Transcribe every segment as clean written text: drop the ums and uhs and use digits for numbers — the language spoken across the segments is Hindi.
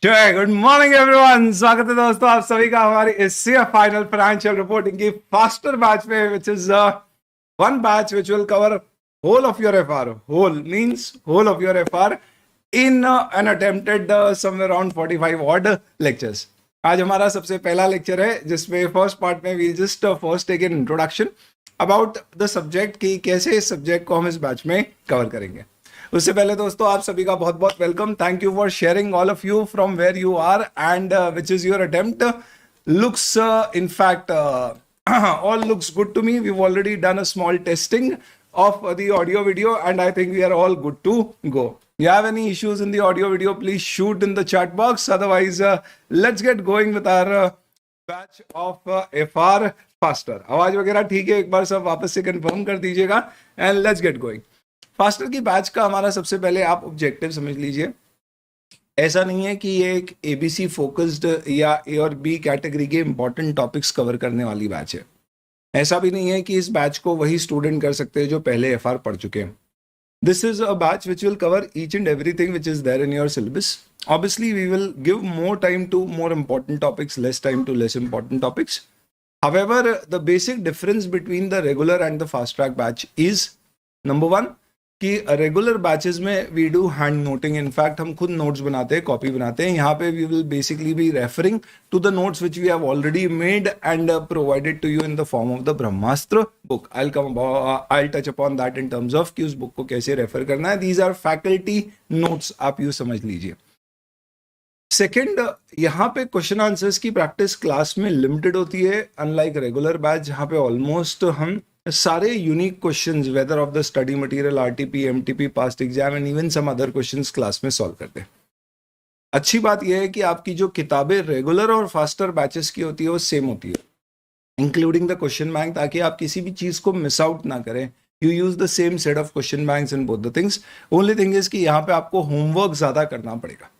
जय गुड मॉर्निंग एवरीवन। स्वागत है दोस्तों आप सभी का हमारी इस फाइनल फाइनेंशियल रिपोर्टिंग की फास्टर बैच में, which is one batch which will cover whole of your FR. Whole means whole of your FR in an attempted somewhere around 45 odd lectures. आज हमारा सबसे पहला लेक्चर है जिसमें फर्स्ट पार्ट में we just first take an introduction about the subject कि कैसे इस सब्जेक्ट को हम इस बैच में कवर करेंगे। उससे पहले दोस्तों आप सभी का बहुत बहुत welcome. Thank you for sharing all of you from where you are and which is your attempt looks in fact all looks good to me. We've already done a small testing of the audio video and I think we are all good to go. You have any issues in the audio video, please shoot in the chat box. Otherwise let's get going with our batch of FR faster. आवाज वगैरह ठीक है, एक बार सब वापस से कंफर्म कर दीजिएगा and let's get going. Faster की बैच का हमारा सबसे पहले आप ऑब्जेक्टिव समझ लीजिए। ऐसा नहीं है कि ये एक एबीसी फोकस्ड या ए और बी कैटेगरी के इंपॉर्टेंट टॉपिक्स कवर करने वाली बैच है। ऐसा भी नहीं है कि इस बैच को वही स्टूडेंट कर सकते हैं जो पहले एफआर पढ़ चुके हैं। This is a batch which will cover each and everything which is there in your syllabus. Obviously we will give more time to more important topics, less time to less important topics. However, the basic difference between the regular and the fast track batch is number one कि रेगुलर बैचेस में we do hand noting. In fact हम खुद नोट्स बनाते हैं, कॉपी बनाते हैं। यहाँ पे we will basically be referring to the notes which we have already made and provided to you in the form of the Brahmastra book. I touch upon that in terms of कि उस बुक को कैसे रेफर करना है। दीज आर फैकल्टी नोट्स, आप यू समझ लीजिए। सेकेंड, यहाँ पे क्वेश्चन आंसर्स की प्रैक्टिस क्लास में लिमिटेड होती है, अनलाइक रेगुलर बैच जहाँ पे ऑलमोस्ट हम सारे unique questions whether of the study material, RTP, MTP, past exam and even some other questions class में सॉल्व करते हैं। अच्छी बात यह है कि आपकी जो किताबें रेगुलर और फास्टर बैचेस की होती है वो सेम होती है, इंक्लूडिंग द क्वेश्चन बैंक, ताकि आप किसी भी चीज को मिस आउट ना करें। You use the same set of question banks in both the things. Only thing is कि यहाँ पे आपको होमवर्क ज्यादा करना पड़ेगा।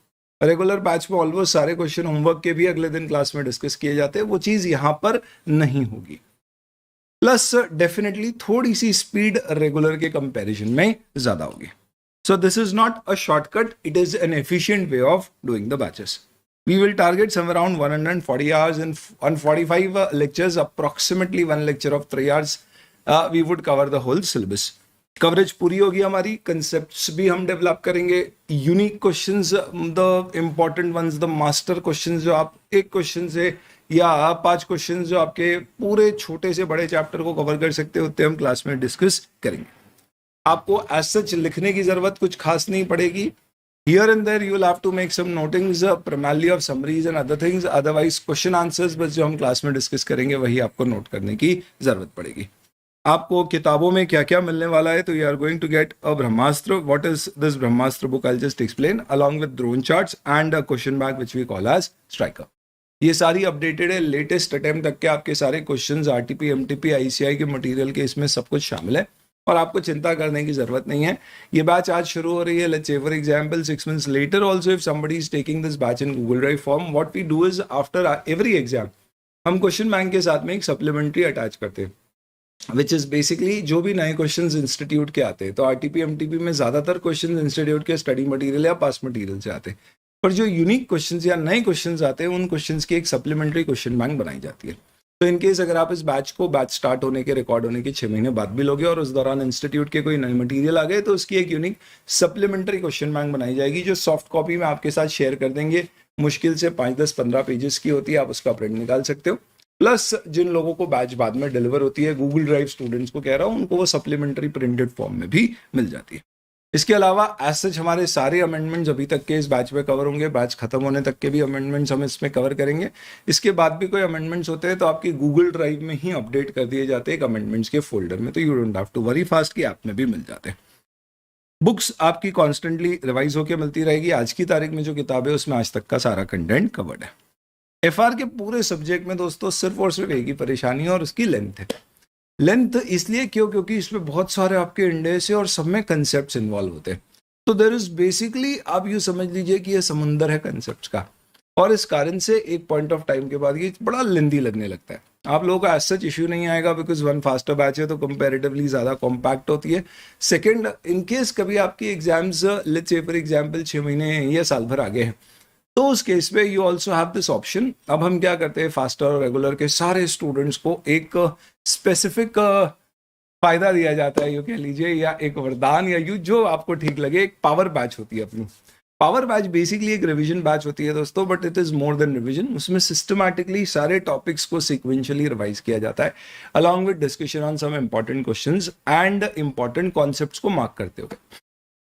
रेगुलर बैच में ऑलमोस्ट सारे क्वेश्चन होमवर्क के भी अगले दिन क्लास में डिस्कस किए जाते हैं, वो चीज यहाँ पर नहीं होगी। प्लस डेफिनेटली थोड़ी सी स्पीड रेगुलर के कंपैरिजन में ज्यादा होगी। So this is not a shortcut, it is an efficient way of doing the batches. We will target somewhere around 140 hours and 145 lectures, approximately one lecture of 3 hours. We would cover the whole syllabus. Coverage पूरी होगी हमारी, कंसेप्ट्स भी हम डेवलप करेंगे, unique questions, the important once, the master questions जो आप एक क्वेश्चन से या 5 क्वेश्चंस जो आपके पूरे छोटे से बड़े चैप्टर को कवर कर सकते होते हम क्लास में डिस्कस करेंगे। आपको एज सच लिखने की जरूरत कुछ खास नहीं पड़ेगी। Here and there you will have to make some notings, primarily of summaries and other things. Otherwise question answers बस जो हम क्लास में डिस्कस करेंगे वही आपको नोट करने की जरूरत पड़ेगी। आपको किताबों में क्या क्या मिलने वाला है, तो you are going to get a Brahmastra. What is this Brahmastra book? I just explain along with drone charts and a question bank which we call as striker. ये सारी अपडेटेड है, लेटेस्ट अटेम्प्ट तक के आपके सारे क्वेश्चंस, आरटीपी, एमटीपी, आईसीआई के मटेरियल के इसमें सब कुछ शामिल है और आपको चिंता करने की जरूरत नहीं है। ये बैच आज शुरू हो रही है। Let's say for example 6 months later also if somebody is taking this batch in Google Drive form, what we do is after every exam हम क्वेश्चन बैंक के साथ में एक सप्लीमेंट्री अटैच करते हैं, विच इज बेसिकली जो भी नए क्वेश्चंस इंस्टीट्यूट के आते हैं। तो आरटीपी एमटीपी में ज्यादातर क्वेश्चंस इंस्टीट्यूट के स्टडी मटेरियल या पास मटेरियल से आते हैं, पर जो यूनिक क्वेश्चंस या नए क्वेश्चंस आते हैं उन क्वेश्चंस की एक सप्लीमेंट्री क्वेश्चन बैंक बनाई जाती है। तो इनकेस अगर आप इस बैच को बैच स्टार्ट होने के, रिकॉर्ड होने के 6 महीने बाद भी लोगे और उस दौरान इंस्टीट्यूट के कोई नए मटेरियल आ गए तो उसकी एक यूनिक सप्लीमेंट्री क्वेश्चन बैंक बनाई जाएगी जो सॉफ्ट कॉपी में आपके साथ शेयर कर देंगे। मुश्किल से 5, 10, 15 पेजेस की होती है, आप उसका प्रिंट निकाल सकते हो। प्लस जिन लोगों को बैच बाद में डिलीवर होती है, गूगल ड्राइव स्टूडेंट्स को कह रहा हूँ, उनको वो सप्लीमेंट्री प्रिंटेड फॉर्म में भी मिल जाती है। इसके अलावा एज सच हमारे सारे अमेंडमेंट्स अभी तक के इस बैच में कवर होंगे। बैच खत्म होने तक के भी अमेंडमेंट्स हम इसमें कवर करेंगे। इसके बाद भी कोई अमेंडमेंट्स होते हैं तो आपकी गूगल ड्राइव में ही अपडेट कर दिए जाते हैं एक अमेंडमेंट्स के फोल्डर में, तो you don't have to worry, fast की ऐप में भी मिल जाते हैं। बुक्स आपकी कॉन्स्टेंटली रिवाइज होकर मिलती रहेगी। आज की तारीख में जो किताब है उसमें आज तक का सारा कंटेंट कवर्ड है। एफआर के पूरे सब्जेक्ट में दोस्तों सिर्फ और सिर्फ एक ही परेशानी है और उसकी लेंथ है। लेंथ इसलिए क्योंकि इसमें बहुत सारे आपके इंडेक्स है और सब में कंसेप्ट इन्वॉल्व होते हैं। तो देयर इज बेसिकली, आप यू समझ लीजिए कि ये समुंदर है कंसेप्ट का, और इस कारण से एक पॉइंट ऑफ टाइम के बाद ये बड़ा लेंदी लगने लगता है। आप लोगों का एज सच इश्यू नहीं आएगा बिकॉज वन फास्टर बैच है तो कंपैरेटिवली ज्यादा कॉम्पैक्ट होती है। सेकंड, इनकेस कभी आपकी exams let's say for example 6 महीने या साल भर आगे हैं तो उस केस में you also have this option. अब हम क्या करते हैं, फास्टर और रेगुलर के सारे स्टूडेंट्स को एक स्पेसिफिक फायदा दिया जाता है, यू कह लीजिए, या एक वरदान, या यू जो आपको ठीक लगे। एक पावर बैच होती है अपनी। पावर बैच बेसिकली एक रिवीजन बैच होती है दोस्तों, but it is more than revision. उसमें सिस्टमैटिकली सारे टॉपिक्स को सिक्वेंशियली रिवाइज किया जाता है, along with discussion on some important questions and important concepts को मार्क करते हुए।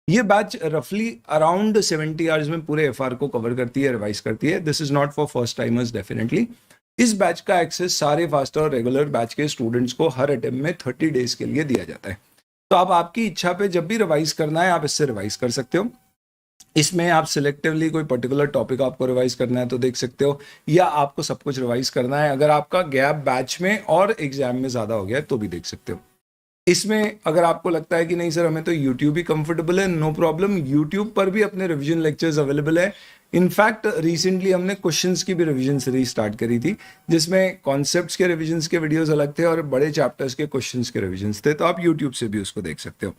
ये बैच रफली अराउंड 70 आवर्स में पूरे एफआर को कवर करती है, रिवाइज करती है। This is not for first timers definitely. इस बैच का एक्सेस सारे फास्टर और रेगुलर बैच के स्टूडेंट्स को हर अटेम्प्ट में 30 डेज के लिए दिया जाता है। तो आप आपकी इच्छा पे जब भी रिवाइज करना है आप इससे रिवाइज कर सकते हो। इसमें आप सिलेक्टिवली कोई पर्टिकुलर टॉपिक आपको रिवाइज करना है तो देख सकते हो, या आपको सब कुछ रिवाइज करना है, अगर आपका गैप बैच में और एग्जाम में ज़्यादा हो गया है तो भी देख सकते हो। इसमें अगर आपको लगता है कि नहीं सर हमें तो यूट्यूब ही कंफर्टेबल है, नो प्रॉब्लम, यूट्यूब पर भी अपने रिवीजन लेक्चर्स अवेलेबल है। इनफैक्ट रिसेंटली हमने क्वेश्चंस की भी रिवीजन सीरीज स्टार्ट करी थी, जिसमें कॉन्सेप्ट्स के रिवीजन्स के वीडियोस अलग थे और बड़े चैप्टर्स के क्वेश्चंस के रिवीजन्स थे, तो आप यूट्यूब से भी उसको देख सकते हो।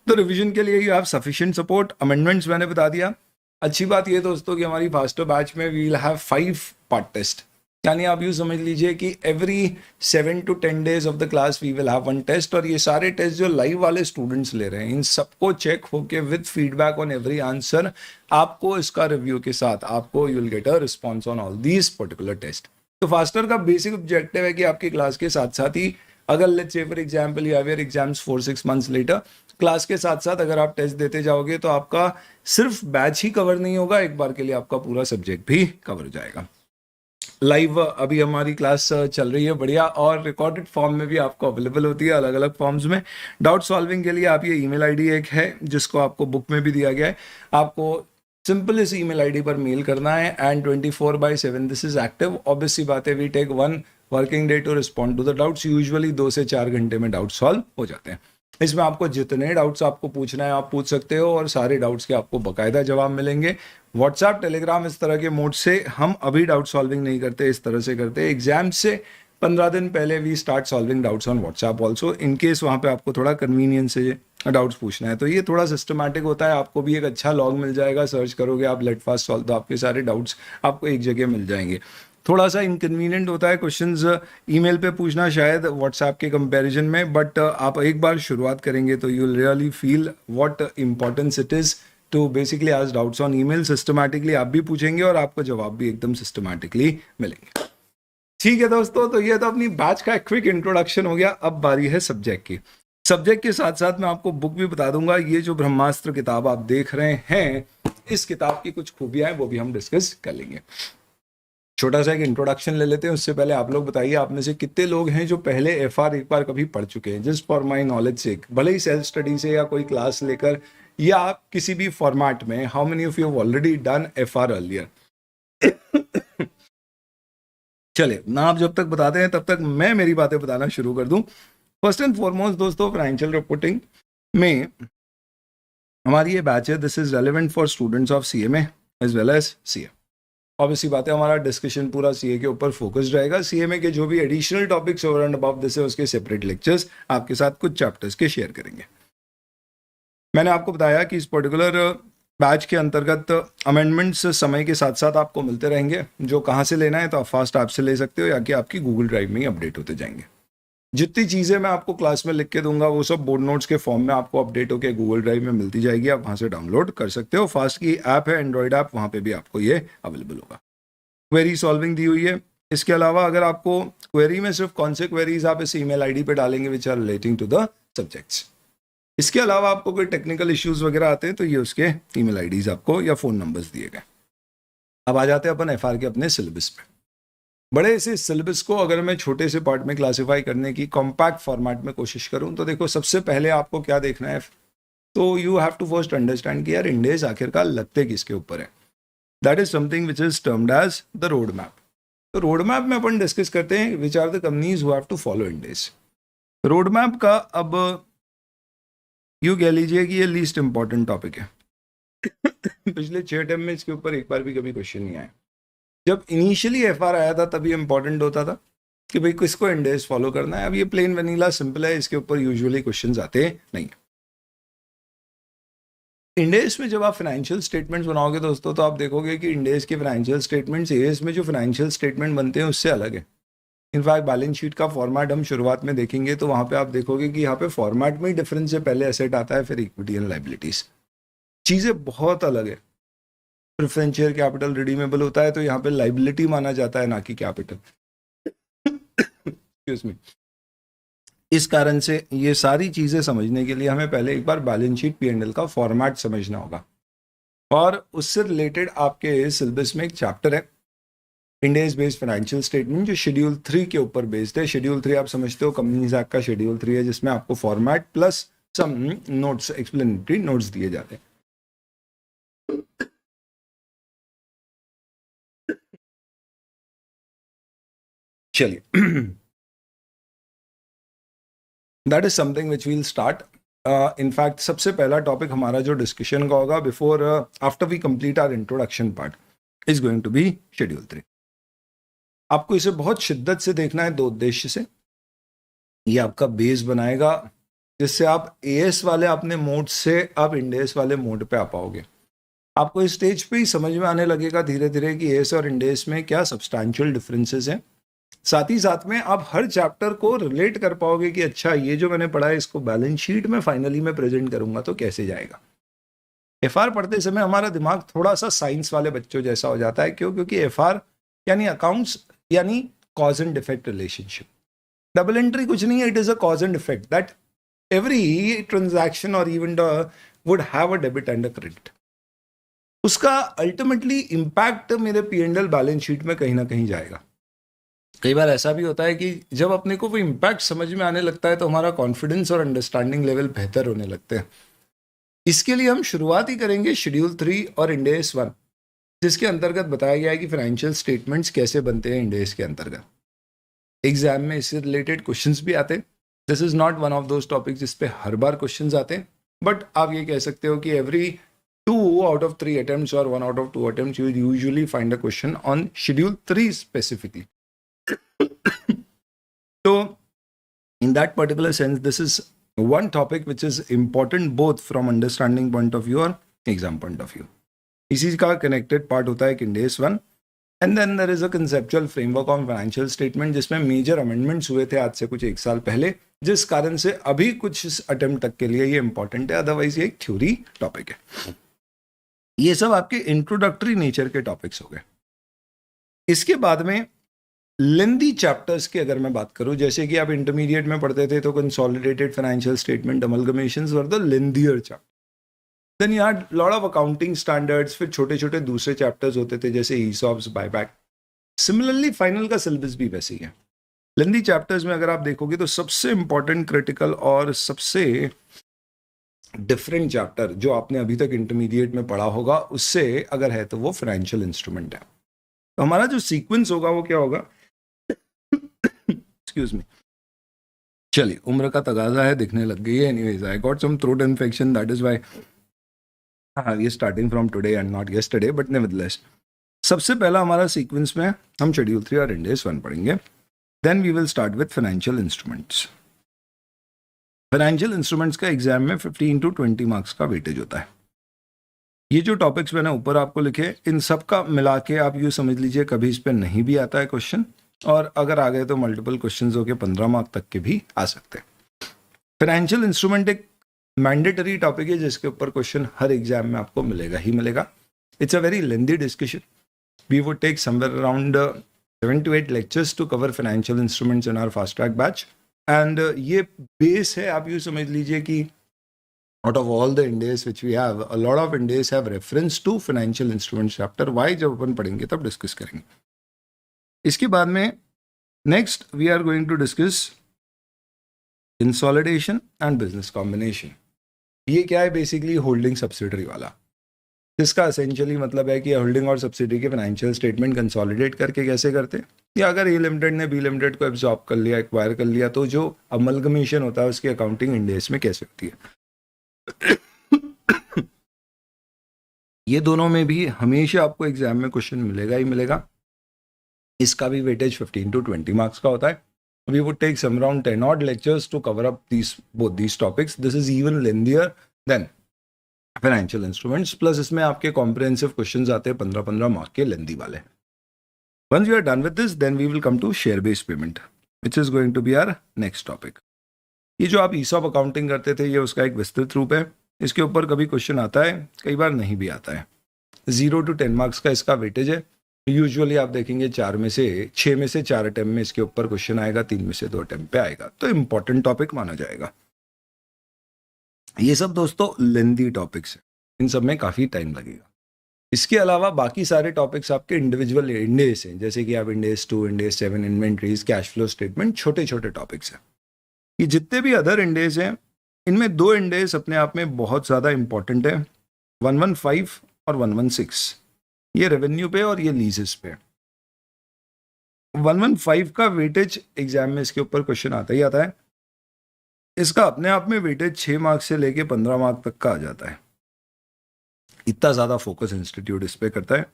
तो रिवीजन के लिए you have sufficient support. Amendments मैंने बता दिया। अच्छी बात ये दोस्तों कि हमारी फास्टर बैच में we will have 5 part test, यानी आप यूँ समझ लीजिए कि every 7 to 10 days of the class we will have 1 test. और ये सारे टेस्ट जो लाइव वाले स्टूडेंट्स ले रहे हैं, इन सबको चेक होके with feedback on every answer, आपको इसका रिव्यू के साथ आपको you will get a response on all these particular test. तो फास्टर का बेसिक ऑब्जेक्टिव है कि आपकी क्लास के साथ साथ ही, अगर let's say for example you have your exams 4-6 months later, class के साथ साथ अगर आप टेस्ट देते जाओगे तो आपका सिर्फ बैच ही कवर नहीं होगा, एक बार के लिए आपका पूरा सब्जेक्ट भी कवर हो जाएगा। लाइव अभी हमारी क्लास चल रही है बढ़िया, और रिकॉर्डेड फॉर्म में भी आपको अवेलेबल होती है अलग अलग फॉर्म्स में। डाउट सॉल्विंग के लिए आप ये ईमेल आईडी एक है जिसको आपको बुक में भी दिया गया है, आपको सिंपल इस ईमेल आईडी पर मेल करना है, and 24/7 this is active. Obvious सी बात है, we take 1 working day to respond to the doubts. Usually 2 से 4 घंटे में डाउट सॉल्व हो जाते हैं। इसमें आपको जितने डाउट्स आपको पूछना है आप पूछ सकते हो, और सारे डाउट्स के आपको बकायदा जवाब मिलेंगे। व्हाट्सएप, टेलीग्राम, इस तरह के मोड से हम अभी डाउट सॉल्विंग नहीं करते, इस तरह से करते हैं एग्जाम से 15 दिन पहले we start solving doubts on WhatsApp also, in case वहाँ पे आपको थोड़ा कन्वीनियंस से डाउट्स पूछना है। तो ये थोड़ा सिस्टमैटिक होता है, आपको भी एक अच्छा लॉग मिल जाएगा, सर्च करोगे आप लेट फास्ट सॉल्व तो आपके सारे डाउट्स आपको एक जगह मिल जाएंगे। थोड़ा सा इनकन्वीनियंट होता है क्वेश्चंस ईमेल पे पूछना शायद व्हाट्सएप के कंपैरिजन में, बट आप एक बार शुरुआत करेंगे तो you will really feel what importance it is to basically ask doubts on email. Systematically आप भी पूछेंगे और आपको जवाब भी एकदम सिस्टमैटिकली मिलेंगे। ठीक है दोस्तों, तो ये तो अपनी बैच का क्विक इंट्रोडक्शन हो गया। अब बारी है सब्जेक्ट की। सब्जेक्ट के साथ साथ मैं आपको बुक भी बता दूंगा। ये जो ब्रह्मास्त्र किताब आप देख रहे हैं, इस किताब की कुछ खूबियां हैं वो भी हम डिस्कस कर लेंगे। छोटा सा एक इंट्रोडक्शन ले लेते हैं। उससे पहले आप लोग बताइए, आप में से कितने लोग हैं जो पहले एफआर एक बार कभी पढ़ चुके हैं, जस्ट फॉर माय नॉलेज से, भले ही सेल्फ स्टडी से या कोई क्लास लेकर या आप किसी भी फॉर्मेट में। How many of you have already done FR earlier? चले ना, आप जब तक बताते हैं तब तक मैं मेरी बातें बताना शुरू कर दूं। फर्स्ट एंड फॉरमोस्ट दोस्तों, फाइनेंशियल रिपोर्टिंग में हमारी ये बैच है, this is relevant for students of CMA as well as CA. Obviously बात है, हमारा डिस्कशन पूरा सीए के ऊपर फोकस्ड रहेगा। सीएमए के जो भी additional topics over and above this है, उसके सेपरेट लेक्चर्स आपके साथ कुछ चैप्टर्स के शेयर करेंगे। मैंने आपको बताया कि इस पर्टिकुलर बैच के अंतर्गत अमेंडमेंट्स समय के साथ साथ आपको मिलते रहेंगे। जो कहाँ से लेना है तो आप फास्ट ऐप से ले सकते हो, या कि आपकी गूगल ड्राइव में ही अपडेट होते जाएंगे। जितनी चीज़ें मैं आपको क्लास में लिख के दूंगा वो सब बोर्ड नोट्स के फॉर्म में आपको अपडेट होकर गूगल ड्राइव में मिलती जाएगी, आप वहाँ से डाउनलोड कर सकते हो। फास्ट की ऐप है, एंड्रॉइड ऐप, वहाँ पे भी आपको ये अवेलेबल होगा। क्वेरी सॉल्विंग दी हुई है। इसके अलावा अगर आपको क्वेरी में सिर्फ कौन से क्वेरीज आप इस ईमेल आईडी पे डालेंगे which are relating to the subjects, इसके अलावा आपको कोई टेक्निकल इश्यूज वगैरह आते हैं तो ये उसके ईमेल आईडीज आपको या फ़ोन नंबर्स दिए गए। अब आ जाते हैं अपन एफआर के अपने सिलेबस पे। बड़े से सिलेबस को अगर मैं छोटे से पार्ट में क्लासीफाई करने की कॉम्पैक्ट फॉर्मेट में कोशिश करूं तो देखो, सबसे पहले आपको क्या देखना है, तो you have to first understand कि यार इंडेज आखिरकार लगते किसके ऊपर है। That is something which is termed as the road map. तो रोड मैप में अपन डिस्कस करते हैं which are the companies who have to follow Ind AS. Road map का अब यू कह लीजिए कि ये लीस्ट इंपॉर्टेंट टॉपिक है। पिछले 6 टर्म में इसके ऊपर एक बार भी कभी क्वेश्चन नहीं आया। जब इनिशियली एफआर आया था तभी इंपॉर्टेंट होता था कि भाई किसको इंडेक्स फॉलो करना है। अब ये प्लेन वनीला सिंपल है, इसके ऊपर यूजुअली क्वेश्चंस आते नहीं। इंडेस में जब आप फाइनेंशियल स्टेटमेंट्स बनाओगे दोस्तों, तो आप देखोगे कि इंडेस के फाइनेंशियल स्टेटमेंट्स एएस में जो फाइनेंशियल स्टेटमेंट बनते हैं उससे अलग है। इनफैक्ट बैलेंस शीट का फॉर्मेट हम शुरुआत में देखेंगे तो वहाँ पे आप देखोगे कि यहाँ पे फॉर्मेट में ही डिफरेंस है, पहले एसेट आता है फिर इक्विटी एंड लाइबिलिटीज, चीज़ें बहुत अलग है। प्रेफरेंस शेयर कैपिटल रिडीमेबल होता है तो यहाँ पे लाइबिलिटी माना जाता है ना कि कैपिटल। Excuse me. इस कारण से ये सारी चीज़ें समझने के लिए हमें पहले एक बार बैलेंस शीट P&L का फॉर्मेट समझना होगा, और उससे रिलेटेड आपके सिलेबस में एक चैप्टर है इंडेस बेस्ड फाइनेंशियल स्टेटमेंट, जो शेड्यूल 3 के ऊपर बेस्ड है। शेड्यूल 3 आप समझते हो कंपनीज एक्ट का शेड्यूल 3 है, जिसमें आपको format plus some notes, explanatory notes दिए जाते हैं। चलिए, that is something which will start. In fact सबसे पहला टॉपिक हमारा जो डिस्कशन का होगा before after we complete our introduction part is going to be schedule 3। आपको इसे बहुत शिद्दत से देखना है दो उद्देश्य से। ये आपका बेस बनाएगा जिससे आप एएस वाले अपने मोड से आप इंडेस वाले मोड पे आ पाओगे। आपको इस स्टेज पे ही समझ में आने लगेगा धीरे धीरे कि एएस और इंडेस में क्या सब्सटैंशियल डिफरेंसेस हैं। साथ ही साथ में आप हर चैप्टर को रिलेट कर पाओगे कि अच्छा ये जो मैंने पढ़ा है इसको बैलेंस शीट में फाइनली मैं प्रेजेंट करूंगा तो कैसे जाएगा। एफआर पढ़ते समय हमारा दिमाग थोड़ा सा साइंस वाले बच्चों जैसा हो जाता है। क्यों? क्योंकि एफआर यानी अकाउंट्स यानी cause and effect relationship. Double entry कुछ नहीं है, it is a cause and effect that every transaction और event would have a debit and a credit. उसका अल्टीमेटली इंपैक्ट मेरे P&L बैलेंस शीट में कहीं ना कहीं जाएगा। कई बार ऐसा भी होता है कि जब अपने को वो इम्पैक्ट समझ में आने लगता है तो हमारा कॉन्फिडेंस और अंडरस्टैंडिंग लेवल बेहतर होने लगते हैं। इसके लिए हम शुरुआत ही करेंगे शेड्यूल 3 और इंडेस 1, जिसके अंतर्गत बताया गया है कि फाइनेंशियल स्टेटमेंट्स कैसे बनते हैं इंडेस के अंतर्गत। एग्जाम में इससे रिलेटेड क्वेश्चंस भी आते हैं। This is not one of those topics जिस पे हर बार क्वेश्चंस आते हैं, बट आप ये कह सकते हो कि every 2 out of 3 attempts or 1 out of 2 attempts you will usually find a question on schedule 3 specifically. So in that particular sense, this is one topic which is important both from understanding point of view और exam point of view. इसी का connected part होता है इंडेस 1, and then there is a conceptual framework on financial statement जिसमें major amendments हुए थे आज से कुछ 1 साल पहले, जिस कारण से अभी कुछ इस अटेम्प्ट तक के लिए ये इंपॉर्टेंट है, अदरवाइज ये एक थ्योरी टॉपिक है। ये सब आपके इंट्रोडक्टरी नेचर के टॉपिक्स हो गए। इसके बाद में लेंदी चैप्टर्स की अगर मैं बात करूं, जैसे कि आप इंटरमीडिएट में पढ़ते थे तो consolidated financial statement amalgamations were the lengthier chapter. Then you had lot of accounting standards, फिर छोटे छोटे दूसरे चैप्टर्स होते थे जैसे ईसॉप्स, बायबैक। सिमिलरली फाइनल का सिलेबस भी वैसे ही है। लेंदी चैप्टर्स में अगर आप देखोगे तो सबसे इंपॉर्टेंट, क्रिटिकल और सबसे डिफरेंट चैप्टर जो आपने अभी तक इंटरमीडिएट में पढ़ा होगा उससे अगर है तो वो फाइनेंशियल इंस्ट्रूमेंट है। तो हमारा जो सीक्वेंस होगा वो क्या होगा? Excuse me. चलिए, उम्र का तगाजा है, दिखने लग गई है। Anyways, I got some throat infection, that is why ये starting from today and not yesterday, but nevertheless सबसे पहला हमारा सीक्वेंस में हम शेड्यूल 3 और इंडेस 1 पढ़ेंगे। Then we will start with financial instruments. Financial instruments का एग्जाम में 15 to 20 मार्क्स का वेटेज होता है। ये जो टॉपिक्स मैंने ऊपर आपको लिखे, इन सब का मिला के आप यूँ समझ लीजिए कभी इस पर नहीं भी आता है क्वेश्चन, और अगर आ गए तो मल्टीपल क्वेश्चन होके 15 मार्क तक के भी आ सकते हैं। फाइनेंशियल इंस्ट्रूमेंट एक मैंडेटरी टॉपिक है जिसके ऊपर क्वेश्चन हर एग्जाम में आपको मिलेगा ही मिलेगा। It's a very lengthy discussion. We would take somewhere around 7 to 8 lectures to cover financial instruments in our fast track batch, and ये बेस है। आप यूँ समझ लीजिए कि out of all the Indies which we have, a lot of Indies have reference to financial instruments chapter। why जब अपन पढ़ेंगे तब डिस्कस करेंगे। इसके बाद में next we are going to discuss consolidation and business combination. ये क्या है? बेसिकली होल्डिंग सब्सिडरी वाला, जिसका एसेंशियली मतलब है कि होल्डिंग और सब्सिडी के फाइनेंशियल स्टेटमेंट कंसोलिडेट करके कैसे करते हैं, या अगर ए लिमिटेड ने बी लिमिटेड को एब्जॉर्ब कर लिया, एक्वायर कर लिया, तो जो अमलगमेशन होता है उसकी अकाउंटिंग इंडेस में कैसे होती है। ये दोनों में भी हमेशा आपको एग्जाम में क्वेश्चन मिलेगा ही मिलेगा। इसका भी वेटेज 15 to 20 मार्क्स का होता है। We would take some around 10 odd lectures to cover up both these topics. This is even lengthier than financial instruments, plus इसमें आपके कॉम्प्रिहेंसिव क्वेश्चंस आते हैं 15-15 मार्क के लेंदी वाले. Once we are done with this, then we will come to share based payment, which is going to be our next topic. ये जो आप ESOP अकाउंटिंग करते थे, ये उसका एक विस्तृत रूप है. इसके ऊपर कभी क्वेश्चन आता है, कई बार नहीं भी आता है. 0 to 10 मार्क्स का इसका वेटेज है. यूजुअली आप देखेंगे 6 में से 4 अटेम्प्ट में इसके ऊपर क्वेश्चन आएगा, 3 में से 2 अटेम्प्ट पे आएगा. तो इंपॉर्टेंट टॉपिक माना जाएगा. ये सब दोस्तों लेंदी टॉपिक्स है, इन सब में काफ़ी टाइम लगेगा. इसके अलावा बाकी सारे टॉपिक्स आपके इंडिविजुअल इंडेस हैं, जैसे कि आप इंडेस 2, इंडेस 7, इन्वेंट्रीज, कैश फ्लो स्टेटमेंट, छोटे छोटे टॉपिक्स हैं. ये जितने भी अदर इंडेस हैं, इनमें 2 इंडेस अपने आप में बहुत ज़्यादा इंपॉर्टेंट है, 115 और 116. ये रेवेन्यू पे और ये लीजेस पे. 115 का वेटेज एग्जाम में इसके ऊपर क्वेश्चन आता ही आता है. इसका अपने आप में वेटेज 6 मार्क्स से लेके 15 मार्क तक का आ जाता है. इतना ज़्यादा फोकस इंस्टीट्यूट इस पे करता है.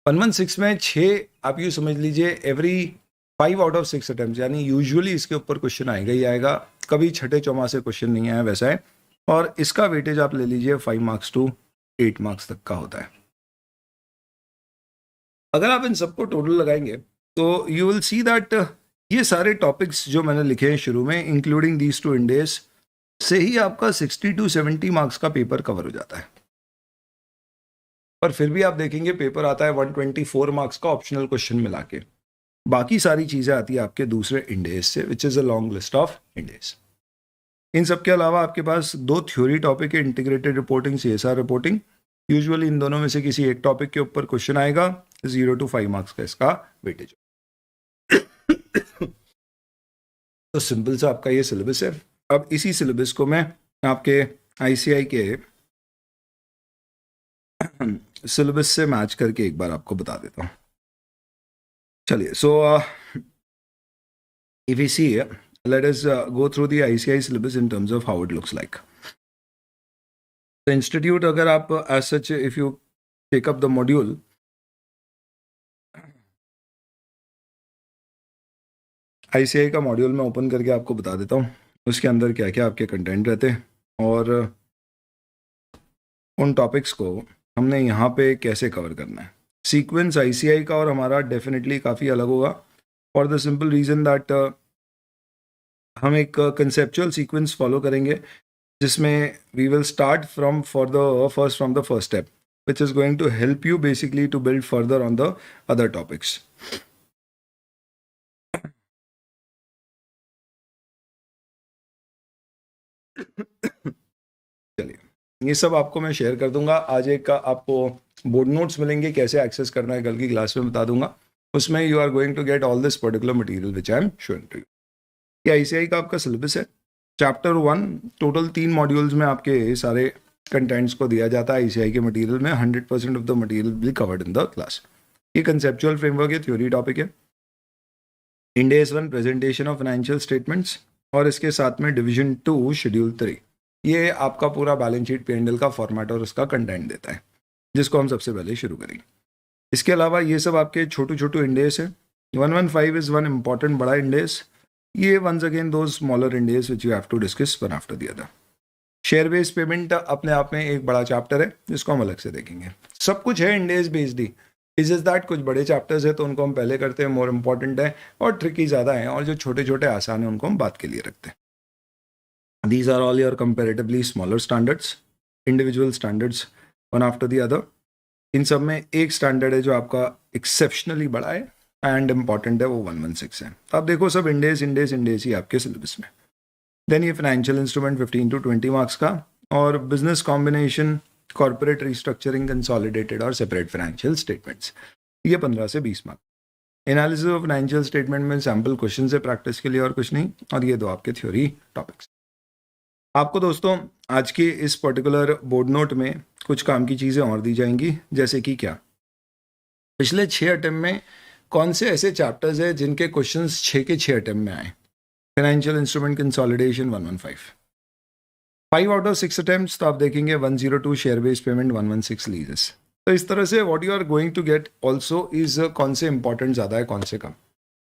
116 में 6 आप यूँ समझ लीजिए एवरी 5 आउट ऑफ 6 अटेम्प्ट, यानी यूजुअली इसके ऊपर क्वेश्चन आएगा ही आएगा. कभी छठे चौमासे क्वेश्चन नहीं आया वैसा है. और इसका वेटेज आप ले लीजिए 5 मार्क्स टू 8 मार्क्स तक का होता है. अगर आप इन सबको टोटल लगाएंगे तो यू विल सी दैट ये सारे टॉपिक्स जो मैंने लिखे हैं शुरू में, इंक्लूडिंग दीज 2 इंडेस, से ही आपका 60 to 70 मार्क्स का पेपर कवर हो जाता है. पर फिर भी आप देखेंगे पेपर आता है 124 मार्क्स का ऑप्शनल क्वेश्चन मिला के. बाकी सारी चीज़ें आती है आपके दूसरे इंडेस से, which is a long list of Ind AS. इन सब के अलावा आपके पास 2 थ्योरी टॉपिक है, integrated reporting, CSR reporting. Usually इन दोनों में से किसी एक टॉपिक के ऊपर क्वेश्चन आएगा. 0 to 5 मार्क्स का इसका वेटेज. तो सिंपल सा आपका ये सिलेबस है. अब इसी सिलेबस को मैं आपके ICI के सिलेबस से मैच करके एक बार आपको बता देता हूँ. चलिए, so if we see, let us go through the ICI syllabus in terms of how it looks like. तो इंस्टीट्यूट, अगर आप as such if you take up the module, ICI का मॉड्यूल मैं ओपन करके आपको बता देता हूँ उसके अंदर क्या क्या आपके कंटेंट रहते हैं और उन टॉपिक्स को हमने यहाँ पे कैसे कवर करना है. सीक्वेंस ICI का और हमारा डेफिनेटली काफ़ी अलग होगा, for the simple reason that हम एक कंसेप्चुअल सीक्वेंस फॉलो करेंगे जिसमें we will start from the first step, which is going to help you basically to build further on the other topics. चलिए, ये सब आपको मैं शेयर कर दूंगा. आज एक का आपको बोर्ड नोट्स मिलेंगे, कैसे एक्सेस करना है कल की क्लास में बता दूंगा. उसमें you are going to get all this particular material which I am showing to you. ये ICI का आपका सिलेबस है. चैप्टर 1 टोटल 3 मॉड्यूल्स में आपके सारे कंटेंट्स को दिया जाता है. ICI के मटेरियल में 100% of the material will covered in the class. ये कंसेप्चुअल फ्रेमवर्क है, थ्योरी टॉपिक है. इंडेस 1 प्रेजेंटेशन ऑफ फाइनेंशियल स्टेटमेंट्स, और इसके साथ में डिवीजन 2 शेड्यूल 3. ये आपका पूरा बैलेंस शीट P&L का फॉर्मेट और उसका कंटेंट देता है, जिसको हम सबसे पहले शुरू करेंगे. इसके अलावा ये सब आपके छोटू छोटू इंडेस है. 115 इज़ वन इम्पॉर्टेंट बड़ा इंडेस. ये वंस अगेन दो smaller Ind AS which you have to discuss one after the other. Share based payment अपने आप में एक बड़ा चैप्टर है जिसको हम अलग से देखेंगे. सब कुछ है इंडेस बेस्ड ही. इज इज दैट कुछ बड़े चैप्टर्स है तो उनको हम पहले करते हैं, मोर इम्पॉर्टेंट है, और ट्रिकी ज़्यादा है, और जो छोटे छोटे आसान है उनको हम बात के लिए रखते हैं. These are all your comparatively smaller standards, individual standards, one after the other. इन सब में एक स्टैंडर्ड है जो आपका एक्सेप्शनली बड़ा है एंड इम्पॉर्टेंट है, वो 116 है. तो आप देखो सब इंडेस इंडेस इंडेस ही आपके सिलेबस में. देन ये फाइनेंशियल इंस्ट्रूमेंट 15 to 20 मार्क्स का, और business combination, corporate restructuring, consolidated और सेपरेट फाइनेंशियल स्टेटमेंट्स, ये 15 से 20 marks. Analysis of financial statement में सैम्पल क्वेश्चन है प्रैक्टिस के लिए और कुछ नहीं, और ये 2 आपके थ्योरी टॉपिक्स. आपको दोस्तों आज के इस पर्टिकुलर बोर्ड नोट में कुछ काम की चीज़ें और दी जाएंगी, जैसे कि क्या, पिछले 6 अटेम्प्ट में कौन से ऐसे चैप्टर्स हैं जिनके क्वेश्चंस 6 के 6 अटेम्प्ट में आए. Financial instrument consolidation 115, 5 out of 6 attempts तो आप देखेंगे 102 शेयर बेस्ड पेमेंट, 116 लीजेस. तो इस तरह से what you are going to get also is कौन से इंपॉर्टेंट ज़्यादा है कौन से कम.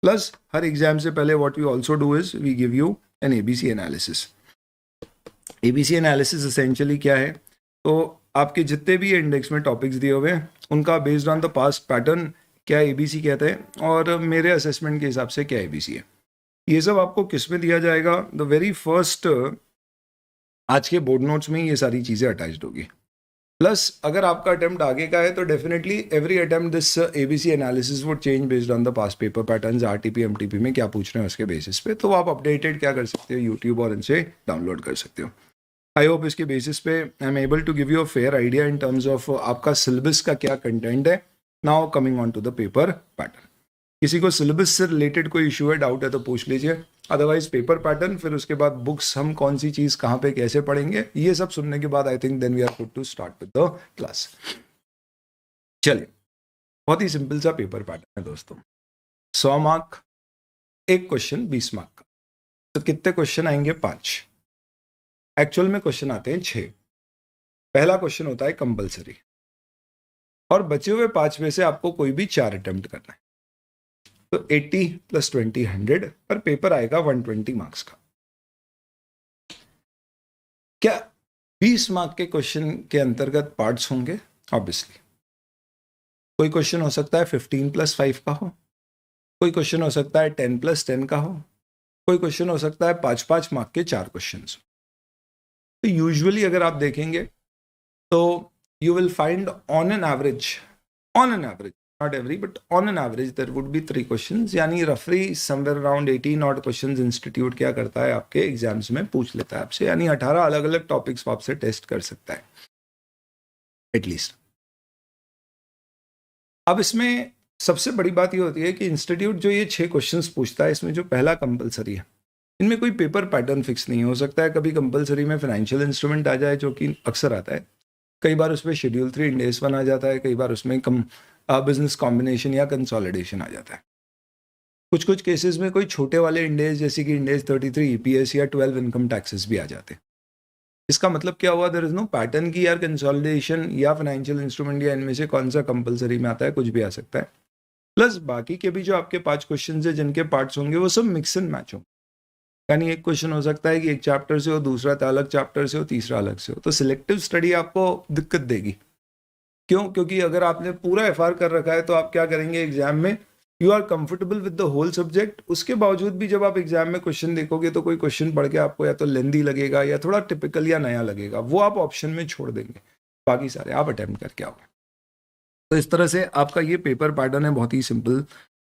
प्लस हर एग्जाम से पहले what we also do is we give you an ABC analysis. ABC analysis essentially क्या है, तो आपके जितने भी इंडेक्स में टॉपिक्स दिए हुए हैं उनका based on the past pattern क्या ABC कहते हैं और मेरे असेसमेंट के हिसाब से क्या ABC है, ये सब आपको किस में दिया जाएगा, द वेरी फर्स्ट आज के बोर्ड नोट्स में ये सारी चीज़ें अटैच्ड होगी। प्लस अगर आपका अटेम्प्ट आगे का है तो definitely every attempt this ABC analysis would change based on the past paper patterns, RTP MTP में क्या पूछ रहे हैं उसके बेसिस पे, तो आप अपडेटेड क्या कर सकते हो यूट्यूब और इनसे डाउनलोड कर सकते हो। आई होप इसके बेसिस पे I am able to give you a fair idea in terms of आपका सिलेबस का क्या कंटेंट है। Now coming on to the paper pattern, किसी को सिलेबस से रिलेटेड कोई इशू है, डाउट है तो पूछ लीजिए, अदरवाइज पेपर पैटर्न, फिर उसके बाद बुक्स, हम कौन सी चीज़ कहाँ पे कैसे पढ़ेंगे, ये सब सुनने के बाद I think then we are good to start with the class. चलिए, बहुत ही सिंपल सा पेपर पैटर्न है दोस्तों। 100 मार्क, एक क्वेश्चन 20 मार्क का, तो कितने क्वेश्चन आएंगे? 5। एक्चुअल में क्वेश्चन आते हैं 6। पहला क्वेश्चन होता है कंपलसरी और बचे हुए 5 में से आपको कोई भी 4 अटेम्प्ट करना है, तो 80 + 20 100 पर पेपर आएगा 120 मार्क्स का। क्या 20 मार्क के क्वेश्चन के अंतर्गत पार्ट्स होंगे? ऑब्वियसली कोई क्वेश्चन हो सकता है 15 + 5 का हो, कोई क्वेश्चन हो सकता है 10 + 10 का हो, कोई क्वेश्चन हो सकता है 5-5 मार्क के 4 क्वेश्चन। तो यूजुअली अगर आप देखेंगे तो you will find on an average, not every, but on an average there would be 3 questions, यानी roughly somewhere around 18 odd questions institute क्या करता है आपके एग्जाम्स में पूछ लेता है आपसे, यानी 18 अलग अलग टॉपिक्स आपसे टेस्ट कर सकता है एटलीस्ट। अब इसमें सबसे बड़ी बात ये होती है कि इंस्टीट्यूट जो ये 6 क्वेश्चंस पूछता है, इसमें जो पहला कंपलसरी है, इनमें कोई पेपर पैटर्न फिक्स नहीं हो सकता है। कभी कंपलसरी में फाइनेंशियल इंस्ट्रूमेंट आ जाए, जो कि अक्सर आता है, कई बार उसमें शेड्यूल 3 इंड AS 1 आ जाता है, कई बार उसमें बिजनेस कॉम्बिनेशन या कंसोलिडेशन आ जाता है। कुछ कुछ केसेस में कोई छोटे वाले इंड AS जैसे कि इंड AS 33 EPS या 12 इनकम टैक्सेस भी आ जाते हैं। इसका मतलब क्या हुआ? देयर इज नो पैटर्न की यार कंसोलिडेशन या फाइनेंशियल इंस्ट्रूमेंट या इनमें से कौन सा कंपलसरी में आता है, कुछ भी आ सकता है। प्लस बाकी के भी जो आपके 5 क्वेश्चन है जिनके पार्ट्स होंगे वो सब मिक्स एंड मैच होंगे, यानी एक क्वेश्चन हो सकता है कि एक चैप्टर से हो, दूसरा अलग चैप्टर से हो, तीसरा अलग से हो, तो सिलेक्टिव स्टडी आपको दिक्कत देगी। क्यों? क्योंकि अगर आपने पूरा FR कर रखा है तो आप क्या करेंगे एग्जाम में, you are comfortable with the whole subject, उसके बावजूद भी जब आप एग्जाम में क्वेश्चन देखोगे तो कोई क्वेश्चन पढ़ के आपको या तो लेंदी लगेगा या थोड़ा टिपिकल या नया लगेगा, वो आप ऑप्शन में छोड़ देंगे, बाकी सारे आप अटेम्प्ट करके आओगे। तो इस तरह से आपका ये पेपर पैटर्न है, बहुत ही सिंपल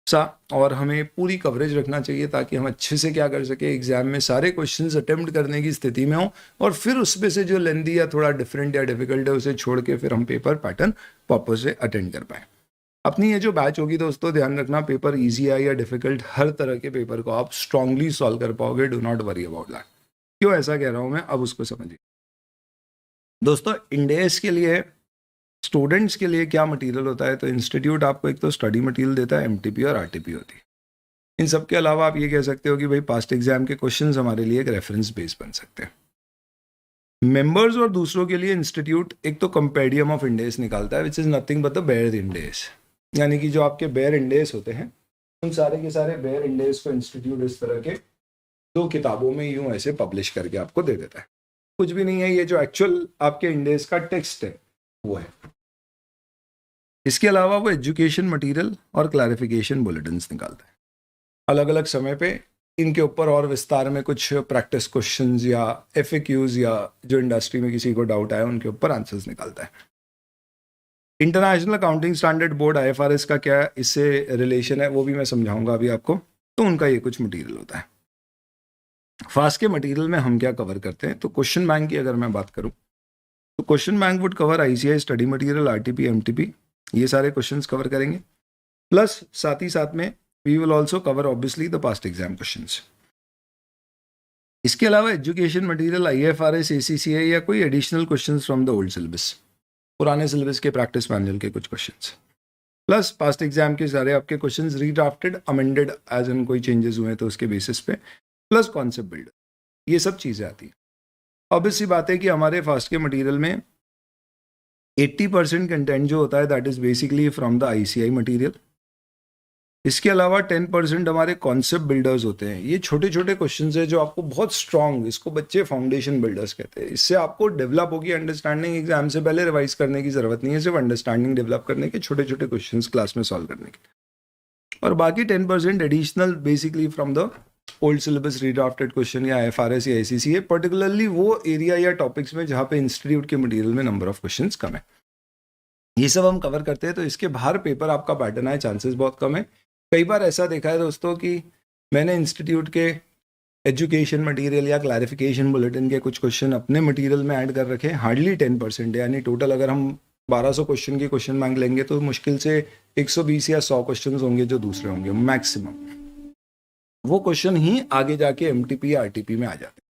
सा, और हमें पूरी कवरेज रखना चाहिए ताकि हम अच्छे से क्या कर सके, एग्जाम में सारे क्वेश्चंस अटेम्प्ट करने की स्थिति में हो, और फिर उसमें से जो लेंदी या थोड़ा डिफरेंट या डिफिकल्ट है उसे छोड़ के फिर हम पेपर पैटर्न प्रॉपर से अटेंड कर पाए। अपनी ये जो बैच होगी दोस्तों, ध्यान रखना, पेपर ईजी है या डिफिकल्ट, हर तरह के पेपर को आप स्ट्रांगली सॉल्व कर पाओगे, do not worry about that. क्यों ऐसा कह रहा हूँ मैं, अब उसको समझिए दोस्तों। इंड AS के लिए, स्टूडेंट्स के लिए क्या मटेरियल होता है, तो इंस्टीट्यूट आपको एक तो स्टडी मटेरियल देता है, MTP और RTP होती है। इन सब के अलावा आप ये कह सकते हो कि भाई पास्ट एग्जाम के क्वेश्चंस हमारे लिए एक रेफरेंस बेस बन सकते हैं। मेंबर्स और दूसरों के लिए इंस्टीट्यूट एक तो कंपेडियम ऑफ इंड AS निकालता है, which is nothing but the bare Ind AS, यानी कि जो आपके बेयर इंड AS होते हैं उन सारे के सारे बेयर इंड AS को इंस्टीट्यूट इस तरह के 2 किताबों में यूं ऐसे पब्लिश करके आपको दे देता है। कुछ भी नहीं है, ये जो एक्चुअल आपके इंड AS का टेक्स्ट है वो है। इसके अलावा वो एजुकेशन मटेरियल और क्लैरिफिकेशन बुलेटिन्स निकालता है अलग अलग समय पे, इनके ऊपर और विस्तार में कुछ प्रैक्टिस क्वेश्चंस या FAQs या जो इंडस्ट्री में किसी को डाउट आया उनके ऊपर आंसर्स निकालता है। International accounting standard board IFRS का क्या इससे रिलेशन है वो भी मैं समझाऊंगा अभी आपको, तो उनका ये कुछ मटेरियल होता है। फास्ट के मटेरियल में हम क्या कवर करते हैं, तो क्वेश्चन बैंक की अगर मैं बात करूं तो question bank would cover ICI study material, RTP MTP, ये सारे क्वेश्चंस कवर करेंगे। प्लस साथ ही साथ में we will also cover obviously the past exam questions. इसके अलावा एजुकेशन मटेरियल, IFRS, ACCA या कोई additional questions from the old syllabus, पुराने सिलेबस के प्रैक्टिस मैनुअल के कुछ क्वेश्चंस, प्लस पास्ट एग्जाम के सारे आपके questions redrafted, amended as in कोई चेंजेस हुए तो उसके बेसिस पे, प्लस कॉन्सेप्ट बिल्डर, ये सब चीज़ें आती हैं। ऑब्वियसली बात है कि हमारे फास्ट के मटेरियल में 80% कंटेंट जो होता है that is basically from the ICI material. इसके अलावा 10% हमारे कॉन्सेप्ट बिल्डर्स होते हैं। ये छोटे छोटे क्वेश्चंस है जो आपको बहुत स्ट्रांग, इसको बच्चे फाउंडेशन बिल्डर्स कहते हैं। इससे आपको डेवलप होगी अंडरस्टैंडिंग, एग्जाम से पहले रिवाइज करने की जरूरत नहीं है, सिर्फ अंडरस्टैंडिंग डेवलप करने के, छोटे छोटे क्वेश्चंस क्लास में सॉल्व करने के। और बाकी 10% additional basically from the old syllabus redrafted question या FRS या ACC है, पर्टिकुलरली वो एरिया या टॉपिक्स में जहाँ पे इंस्टीट्यूट के मटेरियल में नंबर ऑफ क्वेश्चंस कम है, ये सब हम कवर करते हैं। तो इसके बाहर पेपर आपका पैटर्न आए चांसेस बहुत कम है। कई बार ऐसा देखा है दोस्तों कि मैंने इंस्टीट्यूट के एजुकेशन मटेरियल या क्लैरिफिकेशन बुलेटिन के कुछ क्वेश्चन अपने मटेरियल में ऐड कर रखे, हार्डली 10% है। यानी टोटल अगर हम 1200 क्वेश्चन की क्वेश्चन बैंक लेंगे तो मुश्किल से 120 या 100 क्वेश्चन होंगे जो दूसरे होंगे मैक्सिमम। वो क्वेश्चन ही आगे जाके MTP या RTP में आ जाते हैं।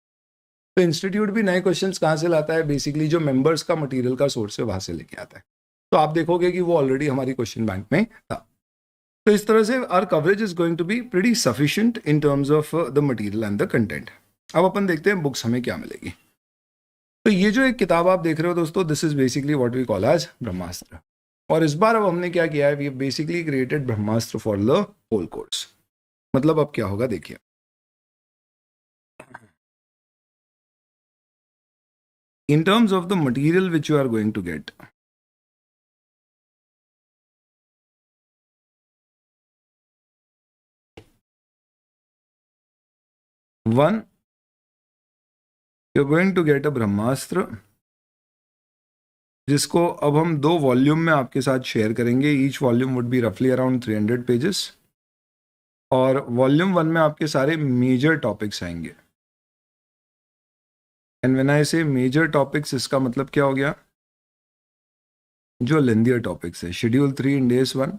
तो इंस्टीट्यूट भी नए क्वेश्चन कहाँ से लाता है, बेसिकली जो मेंबर्स का मटेरियल का सोर्स है वहां से लेके आता है। तो आप देखोगे कि वो ऑलरेडी हमारी क्वेश्चन बैंक में था। तो इस तरह से our coverage is going to be pretty sufficient in terms of the material and the content. अब अपन देखते हैं बुक्स हमें क्या मिलेगी। तो ये जो एक किताब आप देख रहे हो दोस्तों, this is basically what we call as Brahmastra. और इस बार अब हमने क्या किया है, we basically created Brahmastra for the whole course. मतलब अब क्या होगा देखिए, in terms of the material which you are going to get, one, you are going to get a Brahmastra, जिसको अब हम 2 वॉल्यूम में आपके साथ शेयर करेंगे। ईच वॉल्यूम वुड बी रफली अराउंड 300 पेजेस। और वॉल्यूम 1 में आपके सारे मेजर टॉपिक्स आएंगे। And when I say major topics, इसका मतलब क्या हो गया, जो लेंथियर टॉपिक्स है। Schedule 3 in days 1,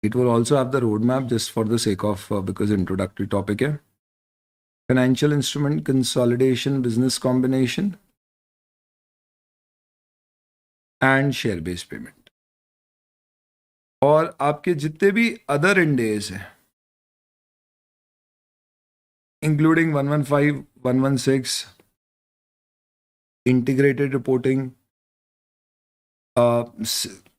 it will also have the road map just for the sake of because introductory topic है। Financial instrument consolidation, business combination and share based payment. और आपके जितने भी अदर इंडेज हैं, including 115, 116, integrated reporting,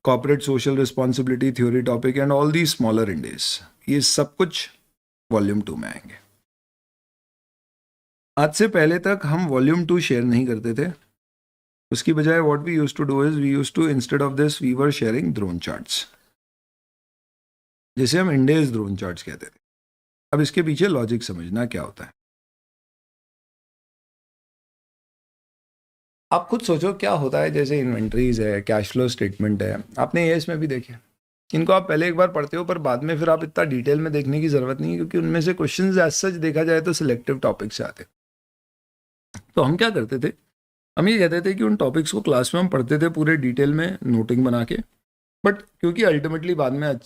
corporate social responsibility theory topic and all the smaller इंडेज, ये सब कुछ वॉल्यूम 2 में आएंगे। आज से पहले तक हम वॉल्यूम 2 शेयर नहीं करते थे। उसकी बजाय what we used to do is, we used to instead of this we were sharing drone charts, जिसे हम इंडेज ड्रोन चार्ट्स कहते थे। अब इसके पीछे लॉजिक समझना क्या होता है। आप खुद सोचो क्या होता है, जैसे इन्वेंट्रीज है, कैश फ्लो स्टेटमेंट है, आपने ये इसमें भी देखे। इनको आप पहले एक बार पढ़ते हो, पर बाद में फिर आप इतना डिटेल में देखने की जरूरत नहीं है, क्योंकि उनमें से क्वेश्चंस एज सच देखा जाए तो सिलेक्टिव टॉपिक से आते। तो हम क्या करते थे, हम ये कहते थे कि उन टॉपिक्स को क्लास में हम पढ़ते थे पूरे डिटेल में नोटिंग बना के, बट क्योंकि अल्टीमेटली बाद में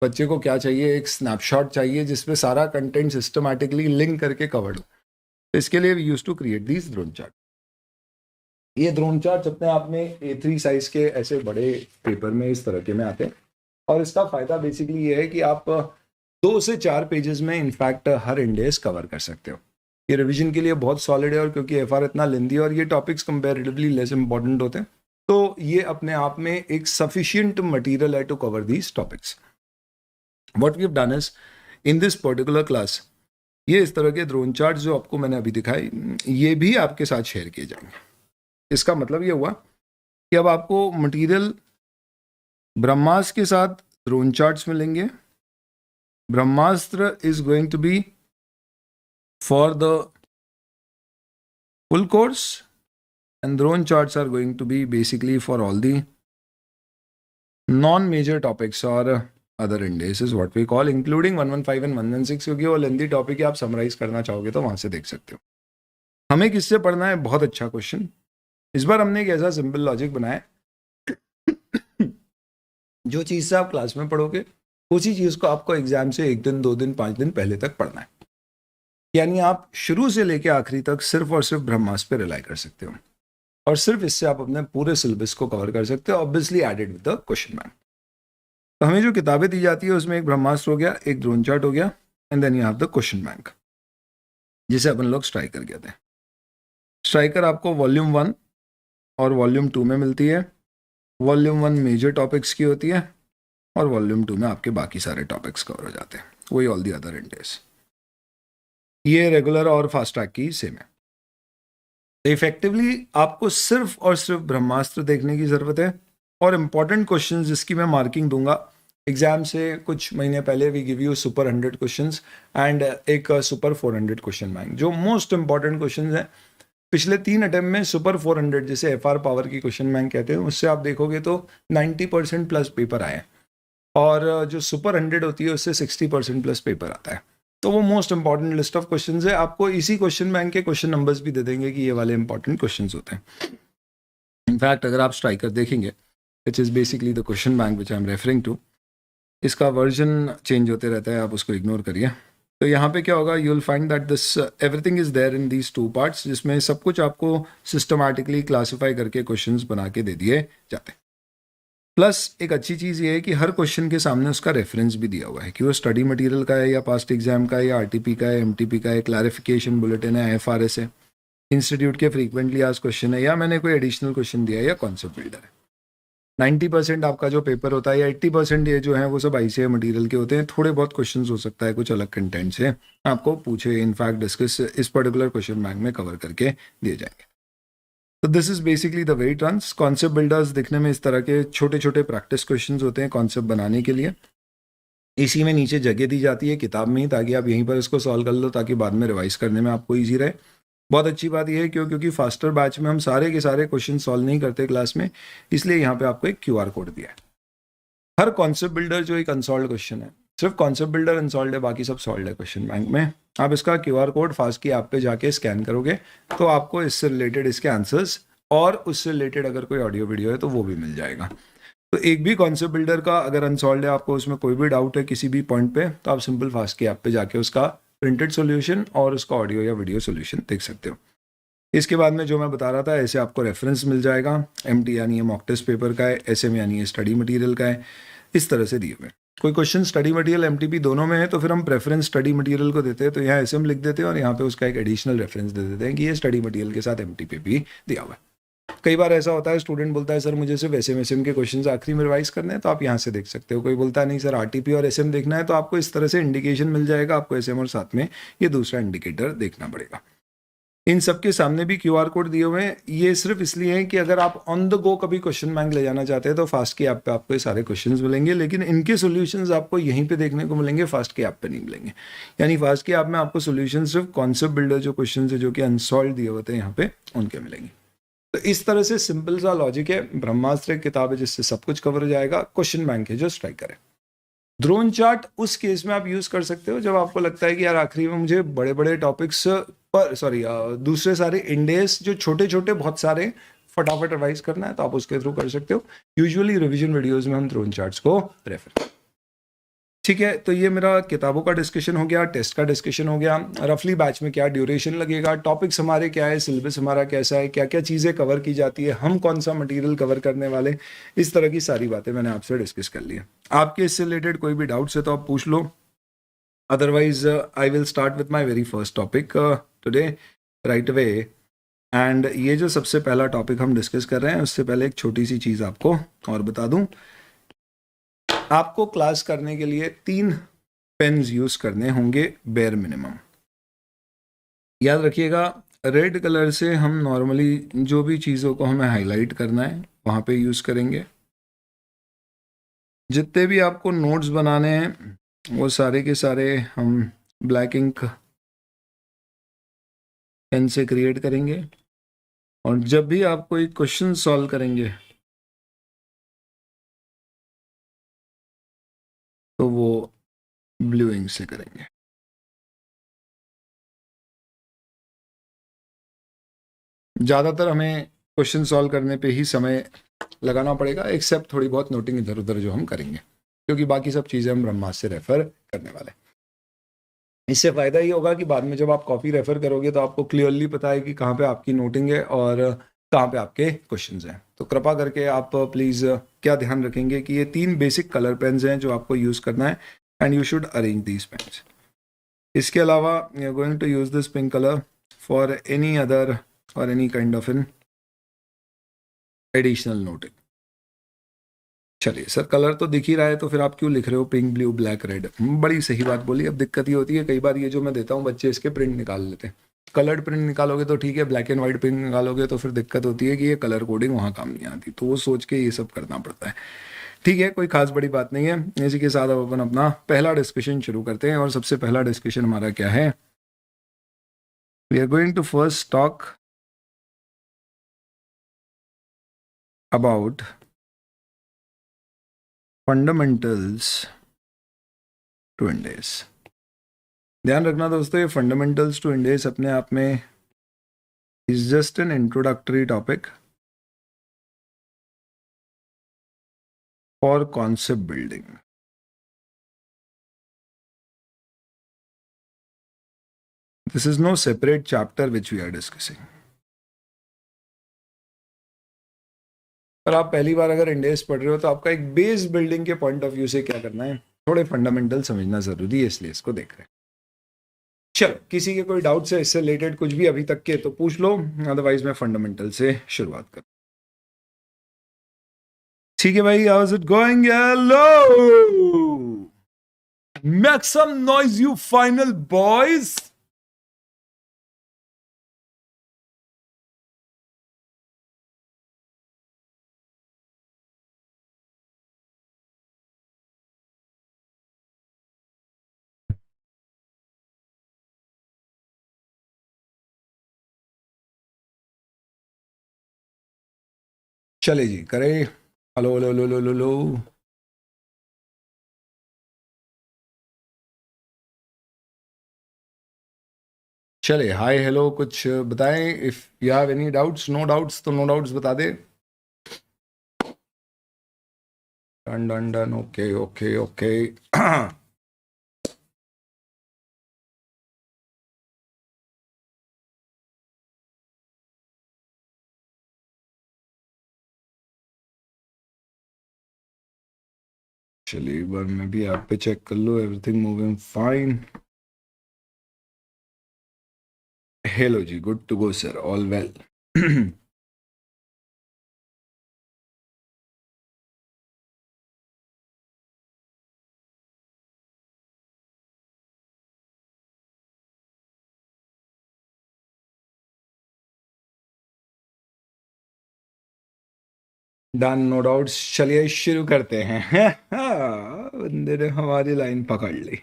बच्चे को क्या चाहिए, एक स्नैपशॉट चाहिए जिसमें सारा कंटेंट सिस्टमैटिकली लिंक करके कवर्ड हो। तो इसके लिए we used to create these drone chart. ये ड्रोन चार्ट अपने आप में A3 साइज के ऐसे बड़े पेपर में इस तरह के में आते हैं। और इसका फायदा बेसिकली ये है कि आप 2 से 4 पेजेस में इनफैक्ट हर इंडेक्स कवर कर सकते हो। ये रिवीजन के लिए बहुत सॉलिड है, और क्योंकि FR इतना लेंदी और ये टॉपिक्स कंपैरेटिवली लेस इंपॉर्टेंट होते हैं, तो ये अपने आप में एक सफिशिएंट मटेरियल है to cover these topics. What we have done is, in this particular class, ये इस तरह के ड्रोन चार्ट जो आपको मैंने अभी दिखाई, ये भी आपके साथ शेयर किए जाएंगे। इसका मतलब ये हुआ कि अब आपको मटेरियल ब्रह्मास्त्र के साथ ड्रोन चार्ट्स मिलेंगे। Brahmastra is going to be for the full course and drone charts are going to be basically for all the non-major topics or other indices what we call including 115 and 116, क्योंकि वो लेंदी टॉपिक है, आप समराइज करना चाहोगे तो वहां से देख सकते हो। हमें किससे पढ़ना है, बहुत अच्छा क्वेश्चन। इस बार हमने एक ऐसा सिंपल लॉजिक बनाया, जो चीज से आप क्लास में पढ़ोगे उसी चीज को आपको एग्जाम से 1 दिन 2 दिन 5 दिन पहले तक पढ़ना है। यानी आप शुरू से लेकर आखिरी तक सिर्फ और सिर्फ ब्रह्मास्त्र पे रिलाई कर सकते हो, और सिर्फ इससे आप अपने पूरे सिलेबस को कवर कर सकते हो, obviously added with the question bank. तो हमें जो किताबें दी जाती है उसमें एक ब्रह्मास्त्र हो गया, एक ड्रोन चार्ट हो गया, and then you have the question bank, जिसे अपन लोग स्ट्राइकर कहते हैं। स्ट्राइकर आपको वॉल्यूम 1 और वॉल्यूम 2 में मिलती है। वॉल्यूम 1 मेजर टॉपिक्स की होती है, और वॉल्यूम 2 में आपके बाकी सारे टॉपिक्स कवर हो जाते हैं, वही ऑल दी अदर इंडेस। ये रेगुलर और फास्ट ट्रैक की सेम है। इफेक्टिवली आपको सिर्फ और सिर्फ ब्रह्मास्त्र देखने की ज़रूरत है, और इम्पॉर्टेंट क्वेश्चन जिसकी मैं मार्किंग दूंगा एग्जाम से कुछ महीने पहले, we give you super 100 questions and एक सुपर 400 क्वेश्चन बैंक, जो मोस्ट इंपॉर्टेंट क्वेश्चन हैं। पिछले 3 अटेम्प्ट में सुपर 400 जिसे FR पावर की क्वेश्चन बैंक कहते हैं, उससे आप देखोगे तो 90% प्लस पेपर आए, और जो सुपर 100 होती है उससे 60% प्लस पेपर आता है। तो वो most important list of questions है। आपको इसी क्वेश्चन बैंक के क्वेश्चन नंबर्स भी दे देंगे कि ये वाले इंपॉर्टेंट क्वेश्चंस होते हैं। इनफैक्ट अगर आप स्ट्राइकर देखेंगे, which is basically the question bank which I am referring to, इसका वर्जन चेंज होते रहता है, आप उसको इग्नोर करिए। तो यहाँ पे क्या होगा, you will find that this everything is there in these 2 parts, जिसमें सब कुछ आपको सिस्टमैटिकली क्लासीफाई करके क्वेश्चंस बना के दे दिए जाते हैं। प्लस एक अच्छी चीज़ ये है कि हर क्वेश्चन के सामने उसका रेफरेंस भी दिया हुआ है कि वो स्टडी मटेरियल का है या पास्ट एग्जाम का है या RTP का है, MTP का है, क्लैरिफिकेशन बुलेटिन है, FRS है, इंस्टीट्यूट के फ्रीक्वेंटली आज क्वेश्चन है, या मैंने कोई एडिशनल क्वेश्चन दिया है, या कॉन्सेप्ट बिल्डर है। 90% आपका जो पेपर होता है या 80% ये जो है वो सब ICAI मटेरियल के होते हैं। थोड़े बहुत क्वेश्चंस हो सकता है कुछ अलग कंटेंट से आपको पूछे, इनफैक्ट डिस्कस इस पर्टिकुलर क्वेश्चन बैंक में कवर करके दिए जाएंगे। तो this is basically the way it runs. Concept builders दिखने में इस तरह के छोटे छोटे प्रैक्टिस क्वेश्चंस होते हैं कॉन्सेप्ट बनाने के लिए। इसी में नीचे जगह दी जाती है किताब में ही, ताकि आप यहीं पर इसको सॉल्व कर लो, ताकि बाद में रिवाइज करने में आपको ईजी रहे। बहुत अच्छी बात यह है क्योंकि फास्टर बैच में हम सारे के सारे क्वेश्चन सॉल्व नहीं करते क्लास में, इसलिए यहाँ पे आपको एक QR कोड दिया है। हर कॉन्सेप्ट बिल्डर जो एक अनसॉल्व क्वेश्चन है, सिर्फ कॉन्सेप्ट बिल्डर अनसॉल्व है, बाकी सब सॉल्व है क्वेश्चन बैंक में। आप इसका QR कोड फास्ट की ऐप पे जाके स्कैन करोगे तो आपको इससे रिलेटेड इसके आंसर्स और उससे रिलेटेड अगर कोई ऑडियो वीडियो है तो वो भी मिल जाएगा। तो एक भी कॉन्सेप्ट बिल्डर का अगर अनसॉल्व है, आपको उसमें कोई भी डाउट है किसी भी पॉइंट पे, तो आप सिंपल फास्ट की ऐप पे जाके उसका प्रिंटेड सॉल्यूशन और उसका ऑडियो या वीडियो सॉल्यूशन देख सकते हो। इसके बाद में जो मैं बता रहा था, ऐसे आपको रेफरेंस मिल जाएगा। MT यानी ये मॉक टेस्ट पेपर का है, SM यानी ये स्टडी मटेरियल का है, इस तरह से दिए हुए। कोई क्वेश्चन स्टडी मटेरियल MTP दोनों में है तो फिर हम प्रेफरेंस स्टडी मटेरियल को देते हैं, तो यहाँ SM लिख देते हैं और यहाँ पे उसका एक एडिशनल रेफरेंस दे देते हैं कि ये स्टडी मटेरियल के साथ MTP भी दिया हुआ है। कई बार ऐसा होता है, स्टूडेंट बोलता है सर मुझे सिर्फ SM के क्वेश्चन आखिरी में रिवाइज करने हैं, तो आप यहाँ से देख सकते हो। कोई बोलता है नहीं सर RTP और SM देखना है, तो आपको इस तरह से इंडिकेशन मिल जाएगा, आपको SM और साथ में ये दूसरा इंडिकेटर देखना पड़ेगा। इन सबके सामने भी QR कोड दिए हुए हैं। ये सिर्फ इसलिए है कि अगर आप ऑन द गो कभी क्वेश्चन बैंक ले जाना चाहते हैं तो फास्ट की ऐप पे आपको ये सारे क्वेश्चंस मिलेंगे, लेकिन इनके सॉल्यूशंस आपको यहीं पे देखने को मिलेंगे, फास्ट की ऐप पे नहीं मिलेंगे। यानी फास्ट की ऐप में आपको सॉल्यूशन सिर्फ कॉन्सेप्ट बिल्डर जो क्वेश्चन है जो कि अनसॉल्व दिए होते हैं यहाँ पे, उनके मिलेंगे। तो इस तरह से सिंपल सा लॉजिक है। ब्रह्मास्त्र किताब है जिससे सब कुछ कवर हो जाएगा। क्वेश्चन बैंक है जो स्ट्राइक करे। ड्रोन चार्ट उस केस में आप यूज कर सकते हो जब आपको लगता है कि यार आखिरी में मुझे बड़े बड़े टॉपिक्स पर दूसरे सारे इंडेस जो छोटे छोटे बहुत सारे फटाफट रिवाइज करना है, तो आप उसके थ्रू कर सकते हो। यूजुअली रिवीजन वीडियोस में हम ड्रोन चार्ट्स को प्रेफर। ठीक है, तो ये मेरा किताबों का डिस्कशन हो गया, टेस्ट का डिस्कशन हो गया, रफली बैच में क्या ड्यूरेशन लगेगा, टॉपिक्स हमारे क्या है, सिलेबस हमारा कैसा है, क्या क्या चीज़ें कवर की जाती है, हम कौन सा मटेरियल कवर करने वाले, इस तरह की सारी बातें मैंने आपसे डिस्कस कर ली है। आपके इससे रिलेटेड कोई भी डाउट्स है तो आप पूछ लो, otherwise I will start with my very first topic today right away. And ये जो सबसे पहला टॉपिक हम डिस्कस कर रहे हैं, उससे पहले एक छोटी सी चीज़ आपको और बता दूं। आपको क्लास करने के लिए 3 पेन्स यूज करने होंगे बेयर मिनिमम। याद रखिएगा, रेड कलर से हम नॉर्मली जो भी चीज़ों को हमें हाईलाइट करना है वहाँ पे यूज करेंगे। जितने भी आपको नोट्स बनाने हैं वो सारे के सारे हम ब्लैक इंक पेन से क्रिएट करेंगे, और जब भी आप कोई क्वेश्चन सॉल्व करेंगे तो वो ब्लू इंक से करेंगे। ज़्यादातर हमें क्वेश्चन सॉल्व करने पे ही समय लगाना पड़ेगा, एक्सेप्ट थोड़ी बहुत नोटिंग इधर उधर जो हम करेंगे, क्योंकि बाकी सब चीज़ें हम ब्रह्मास्त्र से रेफर करने वाले। इससे फ़ायदा ये होगा कि बाद में जब आप कॉपी रेफर करोगे तो आपको क्लियरली पता है कि कहाँ पे आपकी नोटिंग है और कहाँ पे आपके क्वेश्चंस हैं। तो कृपा करके आप प्लीज़ क्या ध्यान रखेंगे कि ये 3 बेसिक कलर पेन्स हैं जो आपको यूज़ करना है, and you should arrange these pens. इसके अलावा you are going to use this pink colour for any other और any kind of an additional noting. चलिए सर, कलर तो दिख ही रहा है, तो फिर आप क्यों लिख रहे हो पिंक ब्लू ब्लैक रेड? बड़ी सही बात बोली। अब दिक्कत ये होती है कई बार ये जो मैं देता हूँ बच्चे इसके प्रिंट निकाल लेते हैं। कलर्ड प्रिंट निकालोगे तो ठीक है, ब्लैक एंड व्हाइट प्रिंट निकालोगे तो फिर दिक्कत होती है कि ये कलर कोडिंग वहाँ काम नहीं आती, तो वो सोच के ये सब करना पड़ता है। ठीक है, कोई खास बड़ी बात नहीं है। इसी के साथ अब अपन अपना पहला डिस्कशन शुरू करते हैं, और सबसे पहला डिस्कशन हमारा क्या है? We are going to first talk about fundamentals to Ind AS. ध्यान रखना दोस्तों, ये फंडामेंटल्स टू इंडेस अपने आप में is just an introductory topic for concept building. This is no separate chapter which we are discussing. पर आप पहली बार अगर इंडेस पढ़ रहे हो तो आपका एक बेस बिल्डिंग के पॉइंट ऑफ व्यू से क्या करना है, थोड़े फंडामेंटल समझना जरूरी है, इसलिए इसको देख रहे हैं। चलो, किसी के कोई डाउट है इससे रिलेटेड कुछ भी अभी तक के तो पूछ लो, अदरवाइज मैं फंडामेंटल से शुरुआत कर। ठीक है भाई, how is it going? Hello, make some noise you final boys. चले जी, करे। Hello hello hello hello hello. चले, हाय हेलो कुछ बताएं। If you have any doubts, no doubts तो नो डाउट्स बता दे। Done done done, okay okay okay. चलिए एक बार मैं भी ऐप पे चेक कर लूँ, एवरीथिंग मूविंग फाइन। हेलो जी, good to go sir, all well. Done, no doubts. चलिए शुरू करते हैं। बंदे ने हमारी लाइन पकड़ ली।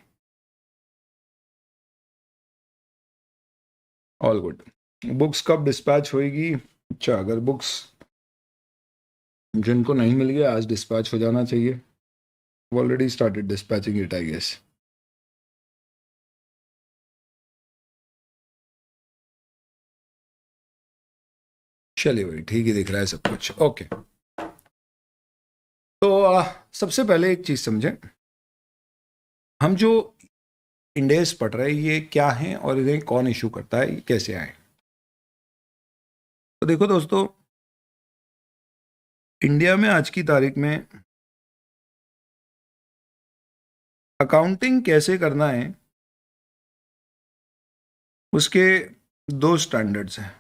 All good. बुक्स कब डिस्पैच होएगी? अच्छा, अगर बुक्स जिनको नहीं मिल गया आज डिस्पैच हो जाना चाहिए। Already started dispatching it I guess. चलिए भाई, ठीक ही दिख रहा है सब कुछ, ओके। तो सबसे पहले एक चीज समझें, हम जो इंडेस पढ़ रहे हैं ये क्या है और इन्हें कौन इशू करता है, ये कैसे आए। तो देखो दोस्तों, इंडिया में आज की तारीख में अकाउंटिंग कैसे करना है उसके दो स्टैंडर्ड्स हैं।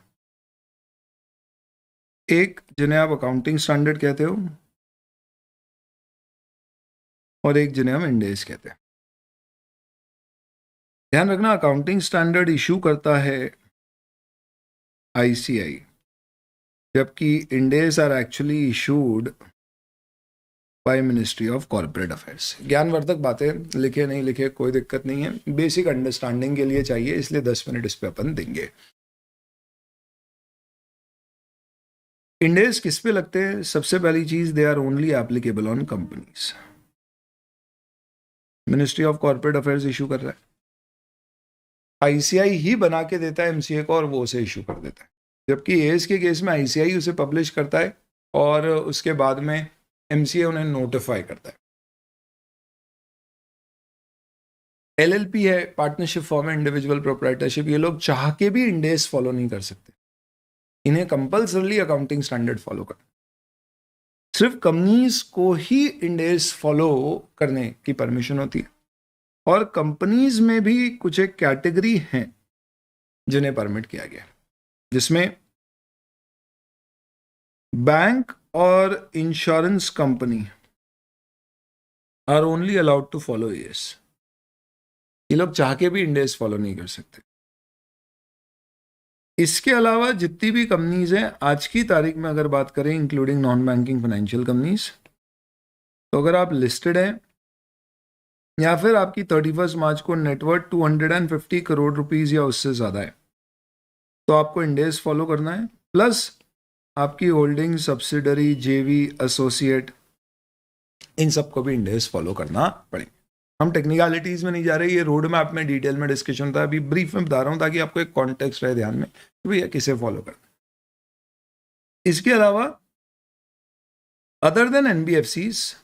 एक जिन्हें आप अकाउंटिंग स्टैंडर्ड कहते हो, और एक जिन्हें हम इंडेस कहते हैं। ध्यान रखना, अकाउंटिंग स्टैंडर्ड इशू करता है आईसीआई, जबकि Ind AS are actually issued by ministry of corporate affairs. ज्ञानवर्धक बातें लिखे नहीं लिखे कोई दिक्कत नहीं है, बेसिक अंडरस्टैंडिंग के लिए चाहिए, इसलिए 10 मिनट इस पे अपन देंगे। इंडेस किस पे लगते हैं? सबसे पहली चीज, they are only applicable on companies. Ministry of corporate affairs issue कर रहा है, आईसीआई ही बना के देता है एमसीए को और वो उसे इशू कर देता है। जबकि एएस के केस में आईसीआई उसे पब्लिश करता है और उसके बाद में एमसीए उन्हें नोटिफाई करता है। एलएलपी है, पार्टनरशिप फॉर्म है, इंडिविजुअल प्रोप्राइटरशिप, ये लोग चाह के भी इंडेस फॉलो नहीं कर सकते, इन्हें कंपल्सरली अकाउंटिंग स्टैंडर्ड फॉलो कर। सिर्फ कंपनीज को ही इंडेस फॉलो करने की परमिशन होती है, और कंपनीज में भी कुछ एक कैटेगरी हैं जिन्हें परमिट किया गया, जिसमें बैंक और insurance company are only allowed to follow AS. ये लोग चाह के भी इंडेस फॉलो नहीं कर सकते। इसके अलावा जितनी भी कंपनीज हैं आज की तारीख में अगर बात करें, including non banking financial companies, तो अगर आप लिस्टेड हैं या फिर आपकी 31 मार्च को नेटवर्थ 250 करोड़ रुपीस या उससे ज़्यादा है, तो आपको इंडेस फॉलो करना है। प्लस आपकी होल्डिंग, सब्सिडरी, जेवी, एसोसिएट, इन सबको भी इंडेस फॉलो करना पड़ेगा। हम टेक्निकलिटीज में नहीं जा रहे, ये रोड मैप में डिटेल में डिस्कशन था, अभी ब्रीफ में बता रहा हूँ ताकि आपको एक कॉन्टेक्स्ट रहे ध्यान में कि भैया किसे फॉलो करना। इसके अलावा अदर देन एनबीएफसीज,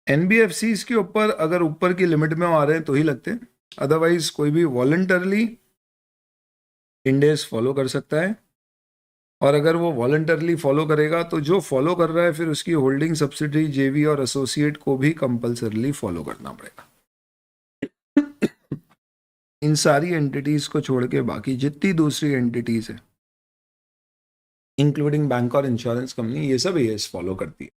एनबीएफसीज के ऊपर अगर ऊपर की लिमिट में आ रहे हैं तो ही लगते हैं, अदरवाइज कोई भी वॉलंटरली इंडेस फॉलो कर सकता है। और अगर वो वॉलंटरली फॉलो करेगा तो जो फॉलो कर रहा है फिर उसकी होल्डिंग, सब्सिडरी, जेवी और एसोसिएट को भी कंपल्सरली फॉलो करना पड़ेगा। इन सारी एंटिटीज को छोड़ के बाकी जितनी दूसरी एंटिटीज है, इंक्लूडिंग बैंक और इंश्योरेंस कंपनी, ये सब एएस फॉलो करती है।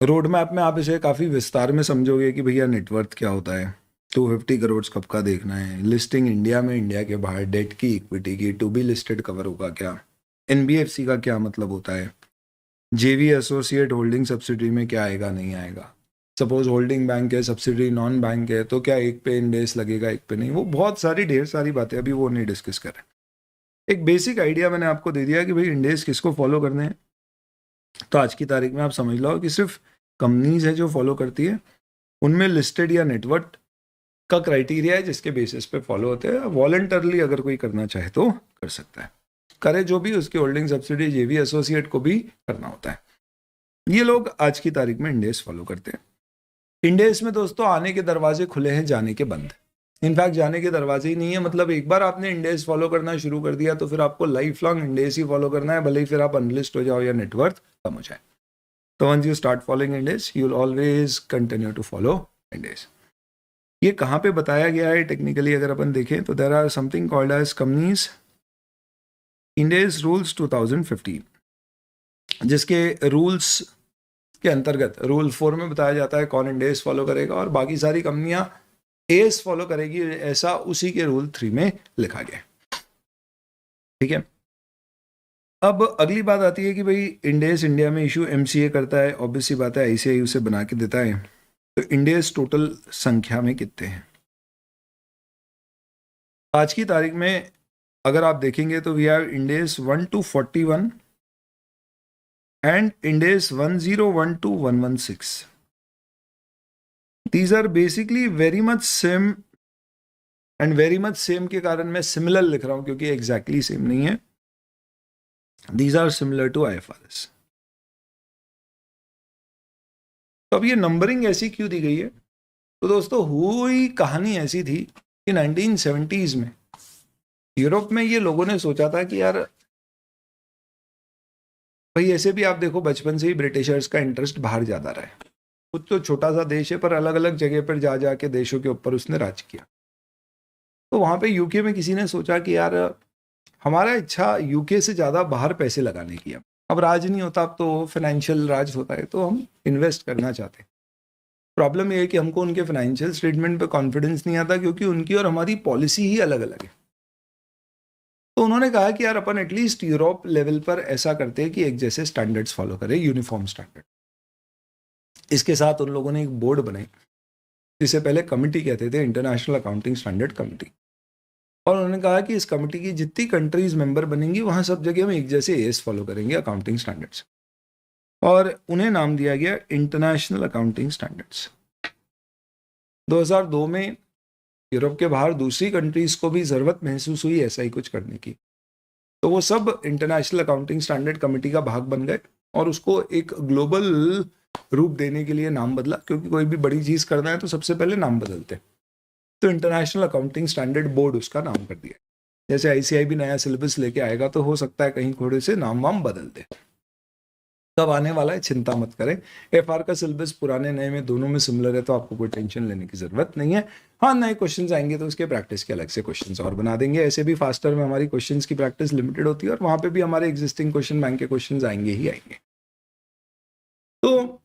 रोड मैप में आप इसे काफ़ी विस्तार में समझोगे कि भैया नेटवर्थ क्या होता है, 250 करोड़ कब का देखना है, लिस्टिंग इंडिया में, इंडिया के बाहर, डेट की, इक्विटी की, टू बी लिस्टेड कवर होगा क्या, एनबीएफसी का क्या मतलब होता है, जेवी, एसोसिएट, होल्डिंग, सब्सिडरी में क्या आएगा नहीं आएगा, सपोज होल्डिंग बैंक है, सब्सिडरी नॉन बैंक है, तो क्या एक पे इंडेस लगेगा एक पे नहीं, वो बहुत सारी ढेर सारी बातें, अभी वो नहीं डिस्कस कर रहे। एक बेसिक आइडिया मैंने आपको दे दिया कि भाई इंडेस किसको फॉलो करने हैं। तो आज की तारीख में आप समझ लो कि सिर्फ कंपनीज है जो फॉलो करती है, उनमें लिस्टेड या नेटवर्थ का क्राइटेरिया है जिसके बेसिस पे फॉलो होते हैं। वॉलंटरली अगर कोई करना चाहे तो कर सकता है, करे जो भी, उसकी होल्डिंग, सब्सिडी, जेवी, एसोसिएट को भी करना होता है। ये लोग आज की तारीख में इंडेस फॉलो करते हैं। इंडेस में दोस्तों आने के दरवाजे खुले हैं, जाने के बंद। इनफैक्ट जाने के दरवाजे ही नहीं है, मतलब एक बार आपने इंडेस फॉलो करना शुरू कर दिया तो फिर आपको लाइफ लॉन्ग इंडेस ही फॉलो करना है, भले ही फिर आप अनलिस्ट हो जाओ या नेटवर्थ कम हो जाए। तो once you start following Indes, you will always continue to follow Indes. ये कहाँ पे बताया गया है टेक्निकली अगर अपन देखें तो there are something called as companies Indes Rules 2015, जिसके रूल्स के अंतर्गत रूल 4 में बताया जाता है कौन इंडेस फॉलो करेगा और बाकी सारी कंपनियां एस फॉलो करेगी, ऐसा उसी के रूल 3 में लिखा गया। ठीक है, अब अगली बात आती है कि भाई इंडेस इंडिया में इशू एमसीए करता है, ऑब्वियसली बात है आईसीआई उसे बना के देता है। तो इंडेस टोटल संख्या में कितने हैं आज की तारीख में अगर आप देखेंगे तो we have Ind AS 1 to 41 and Ind AS 101 to 116। These are basically very much same, and very much same के कारण मैं सिमिलर लिख रहा हूं क्योंकि एग्जैक्टली सेम नहीं है। These are similar to IFRS। तो अब ये नंबरिंग ऐसी क्यों दी गई है? तो दोस्तों हुई कहानी ऐसी थी कि 1970s में यूरोप में ये लोगों ने सोचा था कि यार भाई ऐसे भी आप देखो बचपन से ही ब्रिटिशर्स का इंटरेस्ट बाहर ज्यादा रहा है, खुद तो छोटा सा देश है पर अलग अलग जगह पर जा जाके देशों के ऊपर उसने राज किया। तो वहां पे यूके में किसी ने सोचा कि यार हमारा इच्छा यूके से ज़्यादा बाहर पैसे लगाने की है, अब राज नहीं होता, अब तो फाइनेंशियल राज होता है, तो हम इन्वेस्ट करना चाहते हैं। प्रॉब्लम ये है कि हमको उनके फाइनेंशियल स्टेटमेंट पे कॉन्फिडेंस नहीं आता क्योंकि उनकी और हमारी पॉलिसी ही अलग अलग है। तो उन्होंने कहा कि यार अपन एटलीस्ट यूरोप लेवल पर ऐसा करते हैं कि एक जैसे स्टैंडर्ड्स फॉलो करें, यूनिफॉर्म स्टैंडर्ड। इसके साथ उन लोगों ने एक बोर्ड बनाई जिसे पहले कमिटी कहते थे, इंटरनेशनल अकाउंटिंग स्टैंडर्ड कमिटी। और उन्होंने कहा कि इस कमिटी की जितनी कंट्रीज मेंबर बनेंगी वहां सब जगह हम एक जैसे एस फॉलो करेंगे अकाउंटिंग स्टैंडर्ड्स, और उन्हें नाम दिया गया इंटरनेशनल अकाउंटिंग स्टैंडर्ड्स। 2002 में यूरोप के बाहर दूसरी कंट्रीज को भी जरूरत महसूस हुई ऐसा ही कुछ करने की, तो वो सब इंटरनेशनल अकाउंटिंग स्टैंडर्ड कमेटी का भाग बन गए और उसको एक ग्लोबल रूप देने के लिए नाम बदला, क्योंकि कोई भी बड़ी चीज करना है तो सबसे पहले नाम बदलते हैं। तो इंटरनेशनल अकाउंटिंग स्टैंडर्ड बोर्ड उसका नाम कर दिया। जैसे आईसीआई भी नया सिलेबस लेके आएगा तो हो सकता है कहीं थोड़े से नाम वाम बदल दे। कब आने वाला है चिंता मत करें। एफआर का सिलेबस पुराने नए में दोनों में सिमिलर है, तो आपको कोई टेंशन लेने की जरूरत नहीं है। हाँ, नए क्वेश्चंस आएंगे तो उसके प्रैक्टिस के अलग से क्वेश्चंस और बना देंगे। ऐसे भी फास्टर में हमारी क्वेश्चंस की प्रैक्टिस लिमिटेड होती है और वहां पे भी हमारे एग्जिस्टिंग क्वेश्चन बैंक के क्वेश्चंस आएंगे ही आएंगे। तो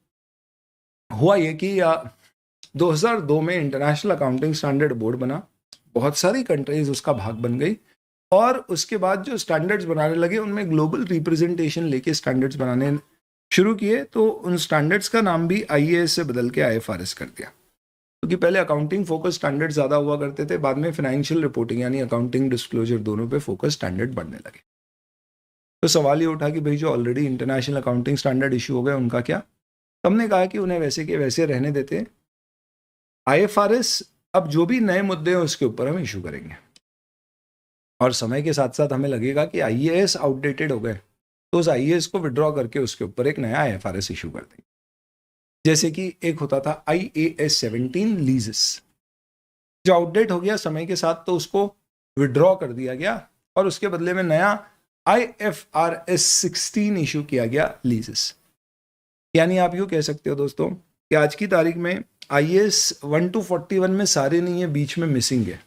हुआ ये कि 2002 में इंटरनेशनल अकाउंटिंग स्टैंडर्ड बोर्ड बना, बहुत सारी कंट्रीज उसका भाग बन गई और उसके बाद जो स्टैंडर्ड्स बनाने लगे उनमें ग्लोबल रिप्रेजेंटेशन लेके स्टैंडर्ड्स बनाने शुरू किए। तो उन स्टैंडर्ड्स का नाम भी आईएएस से बदल के आईएफआरएस कर दिया, क्योंकि पहले अकाउंटिंग फोकस स्टैंडर्ड ज्यादा हुआ करते थे, बाद में फाइनेंशियल रिपोर्टिंग यानी अकाउंटिंग डिस्क्लोजर दोनों पे फोकस स्टैंडर्ड बढ़ने लगे। तो सवाल ये उठा कि भाई जो already international accounting standard issue हो गए उनका क्या। तो हमने कहा कि उन्हें वैसे के वैसे रहने देते, आईएफआरएस अब जो भी नए मुद्दे हैं उसके ऊपर हम इशू करेंगे और समय के साथ साथ हमें लगेगा कि आईएएस आउटडेटेड हो गए तो उस आईएएस को विड्रॉ करके उसके ऊपर एक नया आईएफआरएस इशू कर देंगे। जैसे कि एक होता था IAS 17 लीजेस, जो आउटडेट हो गया समय के साथ तो उसको विड्रॉ कर दिया गया और उसके बदले में नया IFRS 16 इशू किया गया लीजेस। यानी आप यूँ कह सकते हो दोस्तों कि आज की तारीख में IAS 1 to 41 में सारे नहीं है, बीच में मिसिंग है।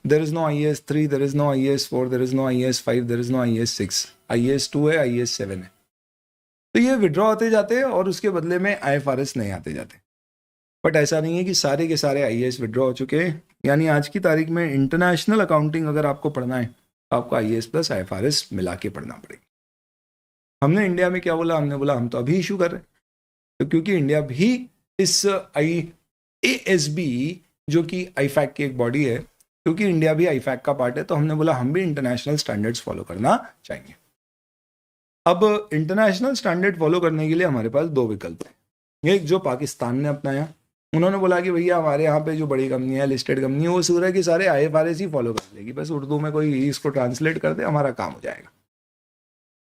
There is no IAS 3, there is no IAS 4, there is no IAS 5, there is no IAS 6, IAS 2 है, IAS 7 है। तो ये विड्रॉ होते जाते हैं और उसके बदले में IFRS नहीं आते जाते। बट ऐसा नहीं है कि सारे के सारे IAS विड्रॉ हो चुके हैं। यानी आज की तारीख में इंटरनेशनल अकाउंटिंग अगर आपको पढ़ना है तो आपको IAS प्लस IFRS मिला के पढ़ना पड़ेगा। हमने इंडिया में क्या बोला, हमने बोला हम तो अभी इशू कर रहे हैं, तो क्योंकि इंडिया भी इस IASB जो कि IFAC की एक बॉडी है, क्योंकि इंडिया भी IFAC का पार्ट है, तो हमने बोला हम भी इंटरनेशनल स्टैंडर्ड्स फॉलो करना चाहेंगे। अब इंटरनेशनल स्टैंडर्ड फॉलो करने के लिए हमारे पास दो विकल्प हैं। एक जो पाकिस्तान ने अपनाया, उन्होंने बोला कि भैया हमारे यहाँ पे जो बड़ी कंपनी है, लिस्टेड कंपनी है, वो सूर्य की सारे IFRS ही फॉलो कर लेगी, बस उर्दू में कोई इसको ट्रांसलेट कर दे हमारा काम हो जाएगा।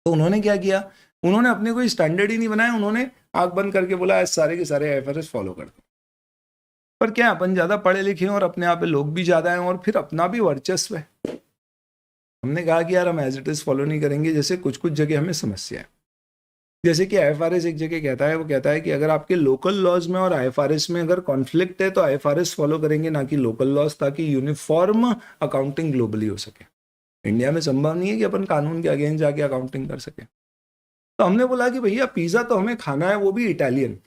तो उन्होंने क्या किया, उन्होंने अपने कोई स्टैंडर्ड ही नहीं बनाया, उन्होंने आंख बंद करके बोला सारे के सारे IFRS फॉलो कर दो। पर क्या अपन ज्यादा पढ़े लिखे हैं और अपने यहाँ पे लोग भी ज्यादा हैं और फिर अपना भी वर्चस्व है। हमने कहा कि यार हम एज इट इज फॉलो नहीं करेंगे, जैसे कुछ कुछ जगह हमें समस्या है। जैसे कि IFRS एक जगह कहता है, वो कहता है कि अगर आपके लोकल लॉज में और IFRS में अगर कॉन्फ्लिक्ट है तो IFRS फॉलो करेंगे ना कि लोकल लॉज, ताकि यूनिफॉर्म अकाउंटिंग ग्लोबली हो सके। इंडिया में संभव नहीं है कि अपन कानून के अगेंस्ट जाके अकाउंटिंग कर सके। तो हमने बोला कि भैया पिज्जा तो हमें खाना है, वो भी इटालियन,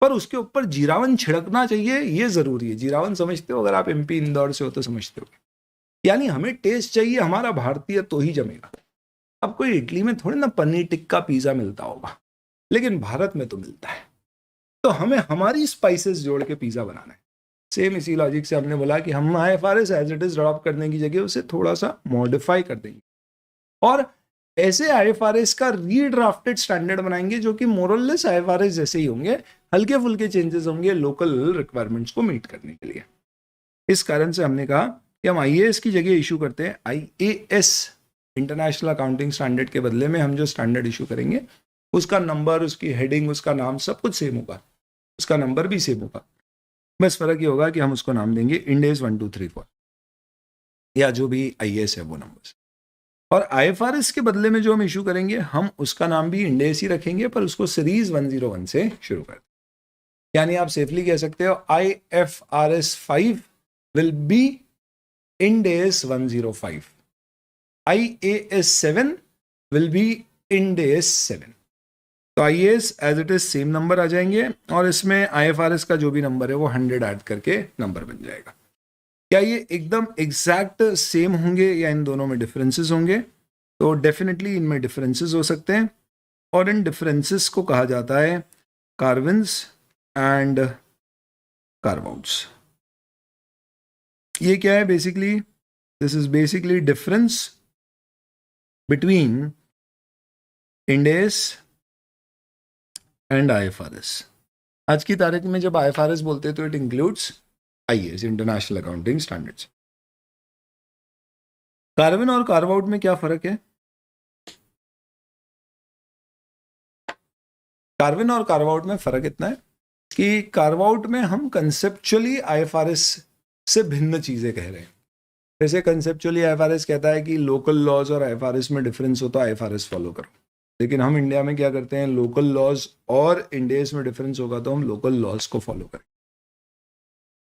पर उसके ऊपर जीरावन छिड़कना चाहिए, ये जरूरी है। जीरावन समझते हो, अगर आप MP इंदौर से हो तो समझते हो। यानी हमें टेस्ट चाहिए हमारा भारतीय तो ही जमेगा। अब कोई इटली में थोड़ी ना पनीर टिक्का पिज्जा मिलता होगा, लेकिन भारत में तो मिलता है, तो हमें हमारी स्पाइसेस जोड़ के पिज्जा बनाना है। सेम इसी लॉजिक से हमने बोला कि हम IFRS as it is drop करने की जगह उसे थोड़ा सा मॉडिफाई कर देंगे और ऐसे IFRS का रीड्राफ्टेड स्टैंडर्ड बनाएंगे जो कि मोरलेस IFRS जैसे ही होंगे, हल्के फुल्के चेंजेस होंगे लोकल रिक्वायरमेंट्स को मीट करने के लिए। इस कारण से हमने कहा कि हम IAS की जगह इशू करते हैं IAS, इंटरनेशनल अकाउंटिंग स्टैंडर्ड के बदले में हम जो स्टैंडर्ड इशू करेंगे उसका नंबर, उसकी हेडिंग, उसका नाम सब कुछ सेम होगा, उसका नंबर भी सेम होगा। बस फर्क ये होगा कि हम उसको नाम देंगे इंडेस 1 2 3 4 या जो भी IAS है वो नंबर्स। और IFRS के बदले में जो हम इशू करेंगे हम उसका नाम भी इंडेस ही रखेंगे, पर उसको सीरीज 101 से शुरू कर दें। यानी आप सेफली कह सकते हो IFRS 5 will be Ind AS 105, IAS 7 will be Ind AS 7। तो IAS as it is same number आ जाएंगे और इसमें IFRS का जो भी नंबर है वो 100 ऐड करके नंबर बन जाएगा। क्या ये एकदम एग्जैक्ट सेम होंगे या इन दोनों में डिफरेंसेस होंगे? तो डेफिनेटली इनमें डिफरेंसेस हो सकते हैं और इन डिफरेंसेस को कहा जाता है कार्विन्स एंड कार्व आउट्स। ये क्या है basically? This is basically difference between Ind AS and IFRS। आज की तारीख में जब IFRS बोलते हैं तो it includes IAS, international accounting standards. Corvin और कार्व आउट में क्या फर्क है? कार्विन और कार्व आउट में फर्क इतना है कि कार्व आउट में हम कंसेप्चुअली IFRS से भिन्न चीजें कह रहे हैं। जैसे कंसेप्चुअली IFRS कहता है कि लोकल लॉज और IFRS में डिफरेंस हो तो IFRS फॉलो करो, लेकिन हम इंडिया में क्या करते हैं, लोकल लॉज और इंडियस में डिफरेंस होगा तो हम लोकल लॉज को फॉलो करें।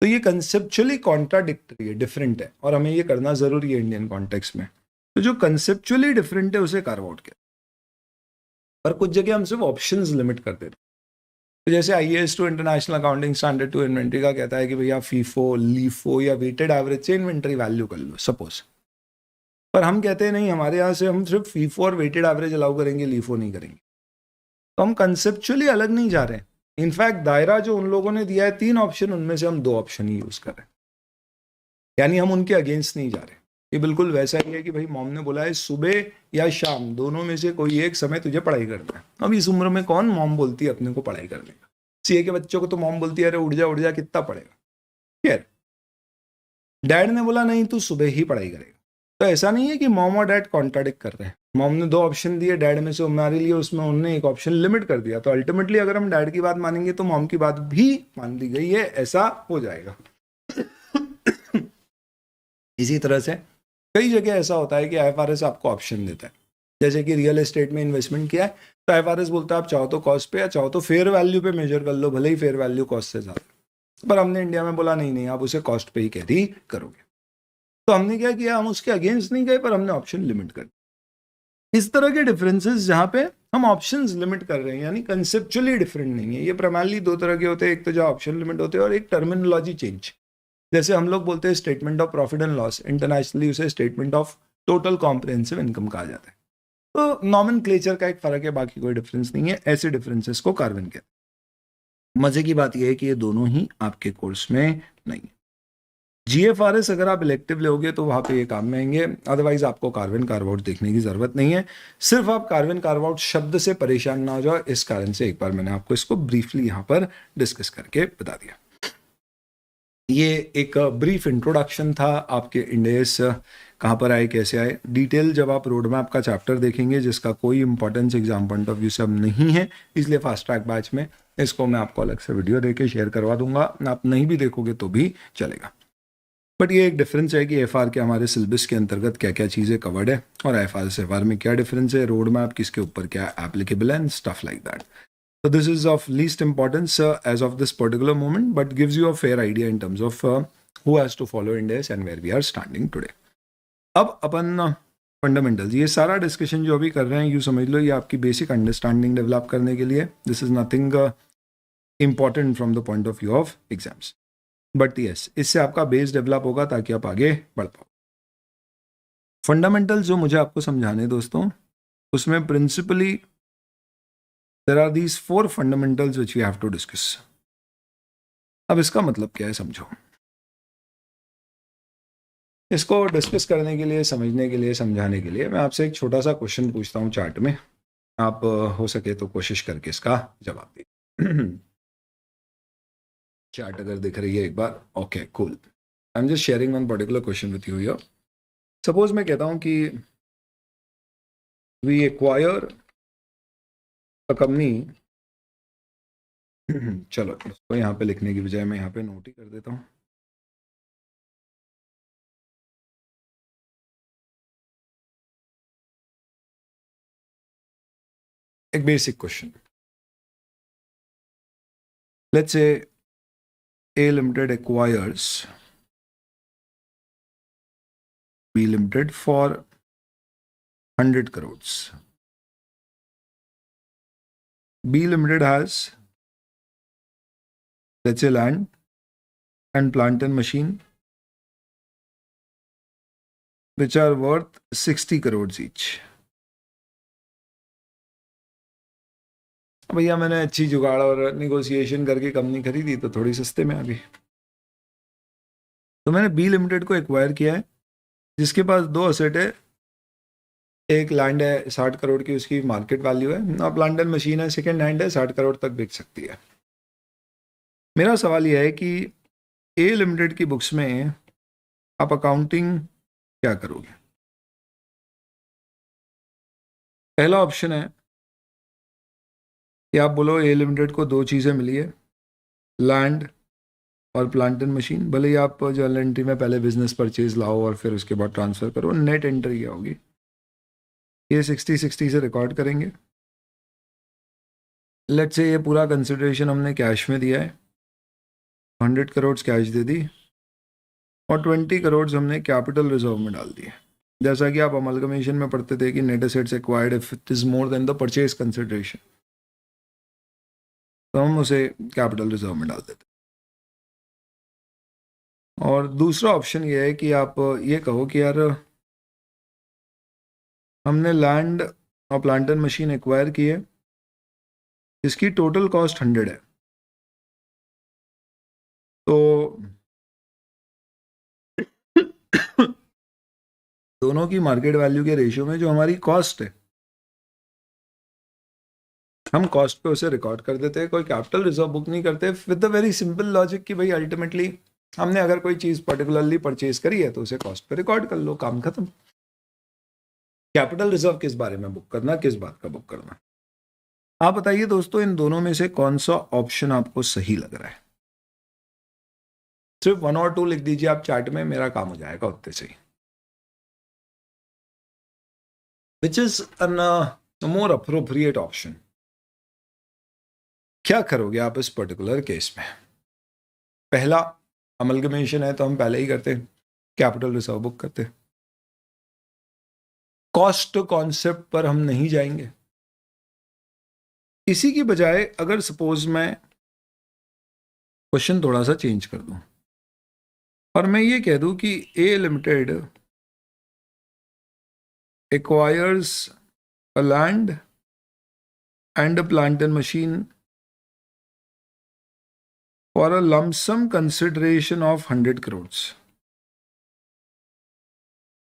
तो ये कंसेप्चुअली कॉन्ट्राडिक्टरी है, डिफरेंट है, और हमें ये करना जरूरी है इंडियन कॉन्टेक्स्ट में। तो जो कंसेप्चुअली डिफरेंट है उसे कार्व आउट किया, पर कुछ जगह हम सिर्फ ऑप्शंस लिमिट कर देते हैं। तो जैसे IAS two international accounting standard two inventory का कहता है कि भैया फीफो, लीफो या वेटेड एवरेज से इन्वेंट्री वैल्यू कर लो सपोज, पर हम कहते हैं नहीं, हमारे यहाँ से हम सिर्फ फीफो और वेटेड एवरेज अलाउ करेंगे, लीफो नहीं करेंगे। तो हम कंसेप्चुअली अलग नहीं जा रहे हैं। इनफैक्ट दायरा जो उन लोगों ने दिया है 3 ऑप्शन, उनमें से हम 2 ऑप्शन ही यूज कर रहे हैं, यानी हम उनके अगेंस्ट नहीं जा रहे। ये बिल्कुल वैसा ही है कि भाई मॉम ने बोला है सुबह या शाम दोनों में से कोई एक समय तुझे पढ़ाई करना है। अब इस उम्र में कौन मॉम बोलती है अपने को पढ़ाई करने का? CA के बच्चों को तो मॉम बोलती है अरे उठ जा कितना पढ़ेगा। खैर, डैड ने बोला नहीं तू सुबह ही पढ़ाई करेगा। तो ऐसा नहीं है कि मॉम और डैड कॉन्ट्राडिक्ट कर रहे हैं। मॉम ने 2 ऑप्शन दिए डैड में से हमारे लिए, उसमें उन्होंने एक ऑप्शन लिमिट कर दिया। तो अल्टीमेटली अगर हम डैड की बात मानेंगे तो मॉम की बात भी मान ली गई है, ऐसा हो जाएगा। इसी तरह से कई जगह ऐसा होता है कि IFRS आपको ऑप्शन देता है, जैसे कि रियल एस्टेट में इन्वेस्टमेंट किया है तो IFRS बोलता है आप चाहो तो कॉस्ट पे या चाहो तो फेयर वैल्यू पे मेजर कर लो, भले ही फेयर वैल्यू कॉस्ट से ज्यादा। पर हमने इंडिया में बोला नहीं आप उसे कॉस्ट पे ही कैरी करोगे। तो हमने क्या किया, हम उसके अगेंस्ट नहीं गए, पर हमने ऑप्शन लिमिट कर दिया। इस तरह के डिफरेंसेस जहां पे हम ऑप्शंस लिमिट कर रहे हैं, यानी कंसेप्चुअली डिफरेंट नहीं है। ये प्राइमरली 2 तरह के होते हैं, एक तो जो ऑप्शन लिमिट होते हैं और एक टर्मिनोलॉजी चेंज। जैसे हम लोग बोलते हैं statement of profit and loss, internationally उसे statement of total comprehensive income कहा जाता है। तो नॉमेनक्लेचर का एक फर्क है, बाकी कोई डिफरेंस नहीं है। ऐसे डिफरेंसेस को कार्वन कहते हैं। मजे की बात यह है कि ये दोनों ही आपके कोर्स में नहीं है। GFRS अगर आप इलेक्टिव लोगे तो वहां पे ये काम में आएंगे, अदरवाइज आपको कार्वन कार्व आउट देखने की जरूरत नहीं है। सिर्फ आप कार्वन कार्व आउट शब्द से परेशान ना हो जाओ, इस कारण से एक बार मैंने आपको इसको ब्रीफली यहाँ पर डिस्कस करके बता दिया। ये एक ब्रीफ इंट्रोडक्शन था आपके इंडेस कहाँ पर आए, कैसे आए। डिटेल जब आप रोड मैप का चैप्टर देखेंगे, जिसका कोई importance exam point of view से अब नहीं है, इसलिए फास्ट ट्रैक बैच में इसको मैं आपको अलग से वीडियो देके शेयर करवा दूंगा। आप नहीं भी देखोगे तो भी चलेगा। बट ये एक डिफरेंस है कि FR के हमारे सिलेबस के अंतर्गत क्या क्या चीज़ें कवर्ड है और FR में क्या डिफरेंस है, रोड मैप किसके ऊपर क्या एप्लीकेबल है and stuff like that. So this is of least importance as of this particular moment, but gives you a fair idea in terms of who has to follow Indes and where we are standing today. अब अपन फंडामेंटल्स, ये सारा डिस्कशन जो अभी कर रहे हैं, यूँ समझ लो ये आपकी बेसिक अंडरस्टैंडिंग डेवलप करने के लिए। This is nothing important from the point of view of exams, but yes इससे आपका बेस डेवलप होगा ताकि आप आगे बढ़ पाओ। फंडामेंटल्स जो मुझे आपको समझाने दोस्तों, उसमें principally there are these 4 fundamentals which we have to discuss. अब इसका मतलब क्या है समझो। इसको डिस्कस करने के लिए, समझने के लिए, समझाने के लिए मैं आपसे एक छोटा सा क्वेश्चन पूछता हूँ चार्ट में। आप हो सके तो कोशिश करके इसका जवाब दीजिए। चार्ट अगर दिख रही है एक बार, okay cool. I am just sharing one particular question with you here. Suppose मैं कहता हूँ कि वी एक्वायर कंपनी, चलो इसको यहाँ पे लिखने की बजाय मैं यहाँ पे नोट ही कर देता हूँ। एक basic question, let's say A Limited acquires B Limited for 100 crores. B Limited has, let's say, land and plant and machine which are worth 60 crores each. भैया मैंने अच्छी जुगाड़ और निगोशिएशन करके कंपनी खरीदी तो थोड़ी सस्ते में आ गई। तो मैंने B Limited को एक्वायर किया है, जिसके पास 2 असेट है। एक लैंड है 60 करोड़ की, उसकी मार्केट वैल्यू है, अब प्लांट एंड मशीन है सेकेंड हैंड है, 60 करोड़ तक बिक सकती है। मेरा सवाल यह है कि A Limited की बुक्स में आप अकाउंटिंग क्या करोगे? पहला ऑप्शन है कि आप बोलो A Limited को 2 चीज़ें मिली है, लैंड और प्लांट एंड मशीन। भले ही आप जर्नल एंट्री में पहले बिजनेस परचेज लाओ और फिर उसके बाद ट्रांसफ़र करो, नेट एंट्री क्या होगी, ये 60-60 से रिकॉर्ड करेंगे। लेट्स से ये पूरा कंसिडरेशन हमने कैश में दिया है, 100 करोड़ कैश दे दी और 20 करोड़ हमने कैपिटल रिजर्व में डाल दिए। जैसा कि आप अमलगमेशन में पढ़ते थे कि net assets acquired if it is more then the purchase consideration, तो हम उसे कैपिटल रिजर्व में डाल देते। और दूसरा ऑप्शन ये है कि आप ये कहो कि यार हमने लैंड और प्लांट एंड मशीन एक्वायर की है, इसकी टोटल कॉस्ट 100 है, तो दोनों की मार्केट वैल्यू के रेशियो में जो हमारी कॉस्ट है, हम कॉस्ट पे उसे रिकॉर्ड कर देते हैं, कोई कैपिटल रिजर्व बुक नहीं करते, with the very simple logic कि भाई अल्टीमेटली हमने अगर कोई चीज़ पर्टिकुलरली परचेज करी है तो उसे कॉस्ट पे रिकॉर्ड कर लो, काम खत्म। कैपिटल रिजर्व किस बारे में बुक करना, किस बात का बुक करना, आप बताइए दोस्तों, इन दोनों में से कौन सा ऑप्शन आपको सही लग रहा है? सिर्फ 1 और 2 लिख दीजिए आप चार्ट में, मेरा काम हो जाएगा उतने से ही। Which is an more appropriate option? क्या करोगे आप इस पर्टिकुलर केस में? पहला अमलगमेशन है तो हम पहले ही करते हैं, कैपिटल रिजर्व बुक करते हैं, कॉस्ट कॉन्सेप्ट पर हम नहीं जाएंगे। इसी की बजाय अगर सपोज मैं क्वेश्चन थोड़ा सा चेंज कर दूं और मैं ये कह दूं कि A limited acquires a land and a plant and machine for a lump sum consideration of 100 crores.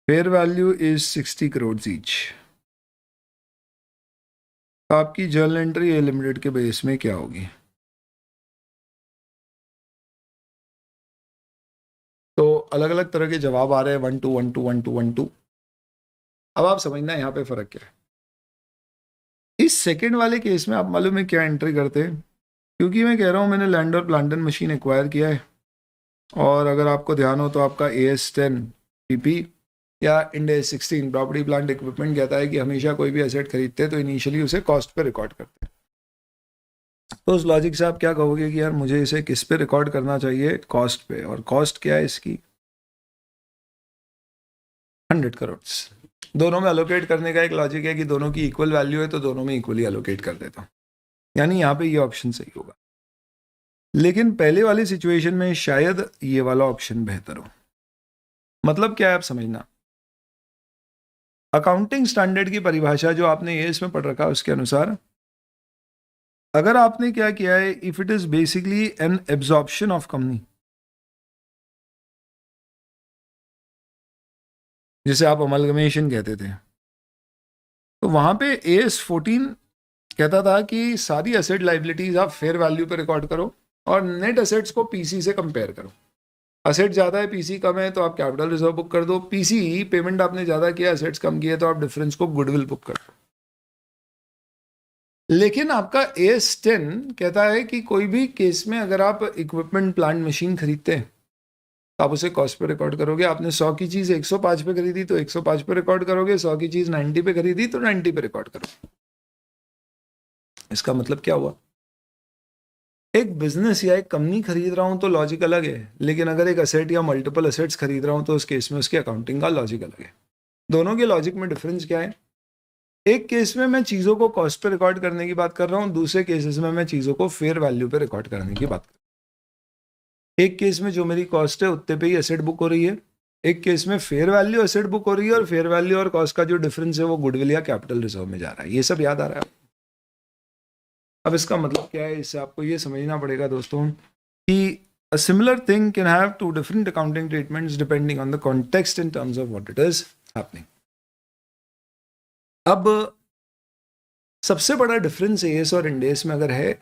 Fair value is 60 crores each. तो आपकी जर्नल एंट्री ए लिमिटेड के बेस में क्या होगी? तो अलग अलग तरह के जवाब आ रहे हैं, 1 2 1 2 1 2 1 2। अब आप समझना यहाँ पे फर्क क्या है। इस सेकेंड वाले केस में आप मालूम है क्या एंट्री करते हैं, क्योंकि मैं कह रहा हूँ मैंने लैंड और प्लांट एंड मशीन एक्वायर किया है, और अगर आपको ध्यान हो तो आपका AS10 PP या Ind AS 16 property plant equipment कहता है कि हमेशा कोई भी एसेट खरीदते हैं तो इनिशियली उसे कॉस्ट पे रिकॉर्ड करते हैं। तो उस लॉजिक से आप क्या कहोगे कि यार मुझे इसे किस पे रिकॉर्ड करना चाहिए? कॉस्ट पे। और कॉस्ट क्या है इसकी? 100 करोड़। दोनों में अलोकेट करने का एक लॉजिक है कि दोनों की इक्वल वैल्यू है तो दोनों में इक्वली अलोकेट कर देता हूँ, यानी यहाँ पे ये ऑप्शन सही होगा। लेकिन पहले वाली सिचुएशन में शायद ये वाला ऑप्शन बेहतर हो। मतलब क्या है आप समझना, अकाउंटिंग स्टैंडर्ड की परिभाषा जो आपने ये इसमें पढ़ रखा है उसके अनुसार अगर आपने क्या किया है, if it is basically an absorption of company, जिसे आप अमलगमेशन कहते थे, तो वहां पे AS14 कहता था कि सारी एसेट लाइबिलिटीज आप फेयर वैल्यू पे रिकॉर्ड करो और नेट एसेट्स को पीसी से कंपेयर करो। एसेट ज़्यादा है पीसी कम है तो आप कैपिटल रिजर्व बुक कर दो, पीसी पेमेंट आपने ज़्यादा किया एसेट्स कम किए तो आप डिफरेंस को गुडविल बुक कर दो। लेकिन आपका AS10 कहता है कि कोई भी केस में अगर आप इक्विपमेंट प्लांट मशीन खरीदते हैं तो आप उसे कॉस्ट पे रिकॉर्ड करोगे। आपने 100 की चीज़ 105 पे खरीदी तो 105 पे रिकॉर्ड करोगे, 100 की चीज़ 90 पे खरीदी तो 90 पे रिकॉर्ड करोगे। इसका मतलब क्या हुआ, एक बिजनेस या एक कंपनी खरीद रहा हूं तो लॉजिक अलग है, लेकिन अगर एक एसेट या मल्टीपल एसेट्स खरीद रहा हूं तो उस केस में उसकी अकाउंटिंग का लॉजिक अलग है। दोनों के लॉजिक में डिफरेंस क्या है? एक केस में मैं चीज़ों को कॉस्ट पे रिकॉर्ड करने की बात कर रहा हूं, दूसरे केसेस में मैं चीज़ों को फेयर वैल्यू पे रिकॉर्ड करने की बात कर रहा हूं। एक केस में जो मेरी कॉस्ट है उतने पे ही एसेट बुक हो रही है, एक केस में फेयर वैल्यू एसेट बुक हो रही है और फेयर वैल्यू और कॉस्ट का जो डिफरेंस है वो गुडविल या कैपिटल रिजर्व में जा रहा है। ये सब याद आ रहा है? अब इसका मतलब क्या है, इससे आपको ये समझना पड़ेगा दोस्तों कि a similar thing can have two different accounting treatments depending on the context in terms of what it is happening. अब सबसे बड़ा डिफरेंस एएस और इंडेस में अगर है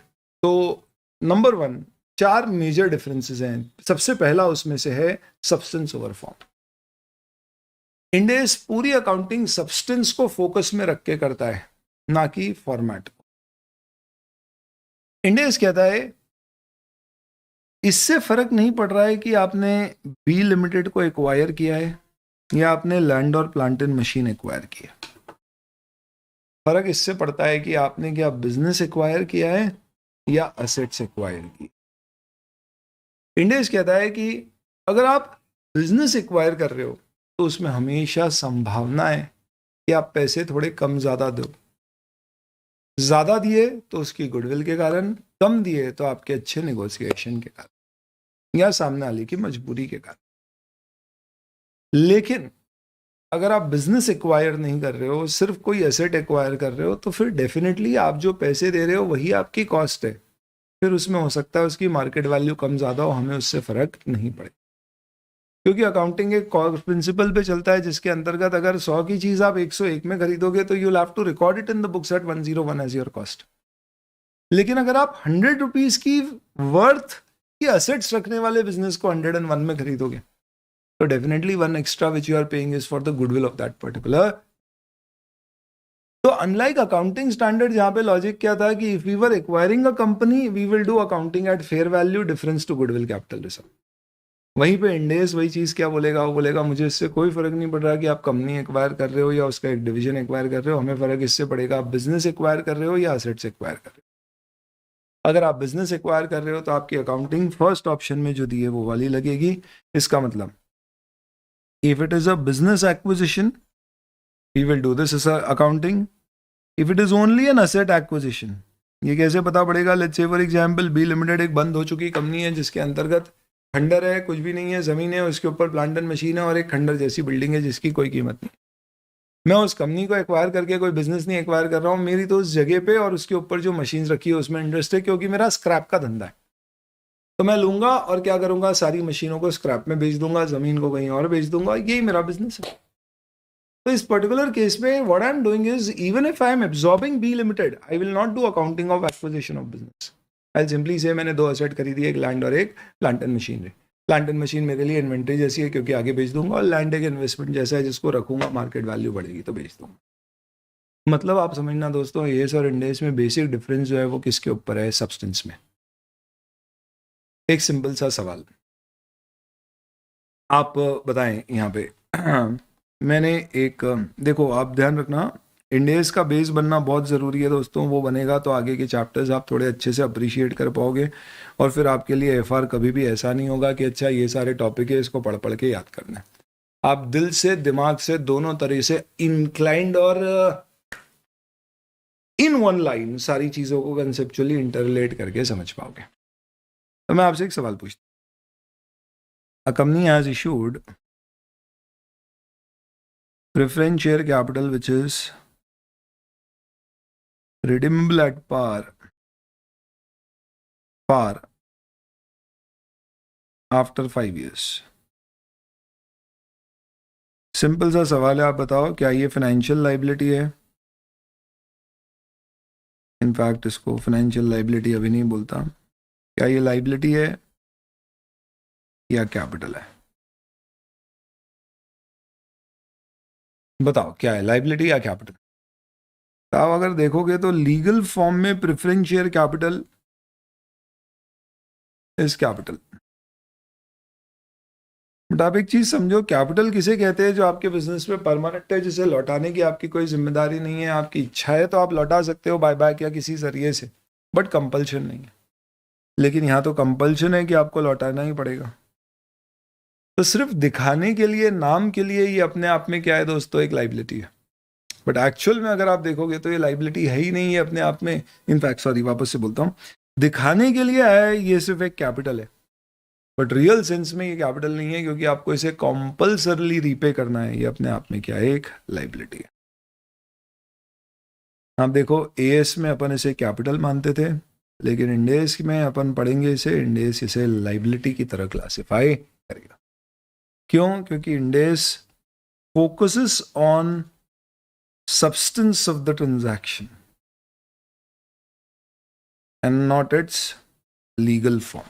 तो नंबर 1 4 मेजर डिफरेंसेस हैं। सबसे पहला उसमें से है सब्सटेंस ओवर फॉर्म। इंडेस पूरी अकाउंटिंग सब्सटेंस को फोकस में रख के करता है, ना कि फॉर्मेट को। इंडेस कहता है इससे फर्क नहीं पड़ रहा है कि आपने बी लिमिटेड को एक्वायर किया है या आपने लैंड और प्लांट एंड मशीन एक्वायर किया। फर्क इससे पड़ता है कि आपने क्या बिजनेस एक्वायर किया है या असेट्स एक्वायर की। इंडेस कहता है कि अगर आप बिजनेस एक्वायर कर रहे हो तो उसमें हमेशा संभावना है कि आप पैसे थोड़े कम ज़्यादा दो। ज़्यादा दिए तो उसकी गुडविल के कारण, कम दिए तो आपके अच्छे नेगोशिएशन के कारण या सामने वाले की मजबूरी के कारण। लेकिन अगर आप बिजनेस एक्वायर नहीं कर रहे हो, सिर्फ कोई एसेट एक्वायर कर रहे हो, तो फिर डेफिनेटली आप जो पैसे दे रहे हो वही आपकी कॉस्ट है। फिर उसमें हो सकता है उसकी मार्केट वैल्यू कम ज़्यादा हो, हमें उससे फ़र्क नहीं पड़े, क्योंकि अकाउंटिंग एक प्रिंसिपल पे चलता है जिसके अंतर्गत अगर 100 की चीज़ आप 101 में खरीदोगे तो you will have to record it in the books at 101 as your cost. लेकिन अगर आप 100 रुपीज़ की वर्थ की असेट्स रखने वाले बिजनेस को 101 में खरीदोगे तो definitely one extra which you are paying is for the goodwill of that particular. तो अनलाइक अकाउंटिंग स्टैंडर्ड, जहां पे लॉजिक क्या था कि if we were acquiring a company we will do accounting at fair value difference to goodwill capital reserve. वहीं पे इंडेस वही चीज क्या बोलेगा, वो बोलेगा मुझे इससे कोई फर्क नहीं पड़ रहा कि आप कंपनी एक्वायर कर रहे हो या उसका एक डिवीजन एक्वायर कर रहे हो, हमें फर्क इससे पड़ेगा आप बिजनेस एक्वायर कर रहे हो या असेट्स एक्वायर कर रहे हो। अगर आप बिजनेस एक्वायर कर रहे हो तो आपकी अकाउंटिंग फर्स्ट ऑप्शन में जो दी है वो वाली लगेगी। इसका मतलब if it is a business acquisition we will do this as a accounting. if it is only an asset acquisition, ये कैसे पता पड़ेगा? Let's say for example B limited एक बंद हो चुकी कंपनी है जिसके अंतर्गत खंडर है, कुछ भी नहीं है, जमीन है, उसके ऊपर प्लांट एंड मशीन है और एक खंडर जैसी बिल्डिंग है जिसकी कोई कीमत नहीं। मैं उस कंपनी को एक्वायर करके कोई बिजनेस नहीं एक्वायर कर रहा हूँ, मेरी तो उस जगह पे और उसके ऊपर जो मशीन रखी है उसमें इंटरेस्ट है, क्योंकि मेरा स्क्रैप का धंधा है। तो मैं लूंगा और क्या करूंगा, सारी मशीनों को स्क्रैप में बेच दूंगा, जमीन को कहीं और बेच दूंगा, यही मेरा बिजनेस है। तो इस पर्टिकुलर केस में what I am doing is even if I am absorbing B limited I will not do accounting of acquisition of business. I simply say मैंने 2 असेट खरीदी, एक लैंड और एक plant and machinery. Plant and machine मेरे लिए इन्वेंट्री जैसी है क्योंकि आगे बेच दूंगा, और लैंड एक इन्वेस्टमेंट जैसा है जिसको रखूंगा, मार्केट वैल्यू बढ़ेगी तो बेच दूंगा। मतलब आप समझना दोस्तों, एएस और इंडेस में बेसिक डिफरेंस जो है वो किसके ऊपर है? सब्सटेंस में। एक सिंपल सा सवाल आप बताएं यहाँ पे मैंने एक देखो, आप ध्यान रखना इंडेस का बेस बनना बहुत ज़रूरी है दोस्तों। वो बनेगा तो आगे के चैप्टर्स आप थोड़े अच्छे से अप्रिशिएट कर पाओगे, और फिर आपके लिए एफआर कभी भी ऐसा नहीं होगा कि अच्छा ये सारे टॉपिक है इसको पढ़ पढ़ के याद करना है। आप दिल से दिमाग से दोनों तरह से इंक्लाइंड और इन वन लाइन सारी चीज़ों को कंसेप्चुअली इंटरलेट करके समझ पाओगे। तो मैं आपसे एक सवाल पूछता हूँ, a company has issued preference share capital which is redeemable at par after 5 years। Simple सा सवाल है, आप बताओ क्या ये फाइनेंशियल लाइबिलिटी है? इनफैक्ट इसको फाइनेंशियल लाइबिलिटी अभी नहीं बोलता। क्या ये लाइबिलिटी है या कैपिटल है? बताओ क्या है, लाइबिलिटी या कैपिटल? तो आप अगर देखोगे तो लीगल फॉर्म में preference share capital is capital. But आप एक चीज समझो, कैपिटल किसे कहते हैं? जो आपके बिजनेस में परमानेंट है, जिसे लौटाने की आपकी कोई जिम्मेदारी नहीं है, आपकी इच्छा है तो आप लौटा सकते हो बाय बैक या किसी जरिए से, बट कंपल्शन नहीं है। लेकिन यहाँ तो कंपल्शन है कि आपको लौटाना ही पड़ेगा। तो सिर्फ दिखाने के लिए, नाम के लिए ये अपने आप में क्या है दोस्तों? एक लाइबिलिटी है। बट एक्चुअल में अगर आप देखोगे तो ये लाइबिलिटी है ही नहीं है अपने आप में। इनफैक्ट सॉरी, वापस से बोलता हूँ, दिखाने के लिए है, ये सिर्फ एक कैपिटल है, बट रियल सेंस में ये कैपिटल नहीं है, क्योंकि आपको इसे कंपल्सरली रीपे करना है। ये अपने आप में क्या है? एक लाइबिलिटी है। आप देखो, एएस में अपन इसे कैपिटल मानते थे, लेकिन इंडेस में अपन पढ़ेंगे इसे, इंडेस इसे लाइबिलिटी की तरह क्लासिफाई करेगा। क्यों? क्योंकि Ind AS focuses on substance of the transaction and not its legal form.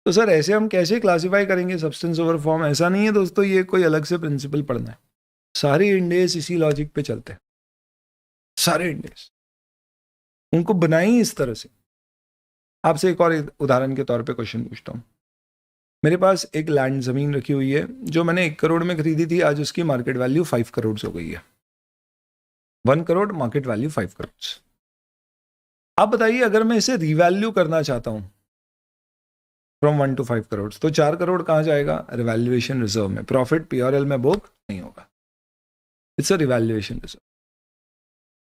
तो सर ऐसे हम कैसे क्लासिफाई करेंगे सब्सटेंस ओवर फॉर्म? ऐसा नहीं है दोस्तों, ये कोई अलग से प्रिंसिपल पढ़ना है। सारे इंडेस इसी लॉजिक पे चलते हैं। सारे इंडेस उनको बनाई इस तरह से। आपसे एक और उदाहरण के तौर पे क्वेश्चन पूछता हूँ। मेरे पास एक लैंड जमीन रखी हुई है जो मैंने 1 करोड़ में खरीदी थी, आज उसकी मार्केट वैल्यू 5 करोड़ हो गई है। 1 करोड़, मार्केट वैल्यू 5 करोड़। आप बताइए अगर मैं इसे रिवैल्यू करना चाहता हूं फ्रॉम 1 to 5 करोड़, तो 4 करोड़ कहां जाएगा? रिवैल्यूएशन रिजर्व में। प्रॉफिट पीआरएल में बुक नहीं होगा, इट्स अ रिवैल्यूएशन रिजर्व।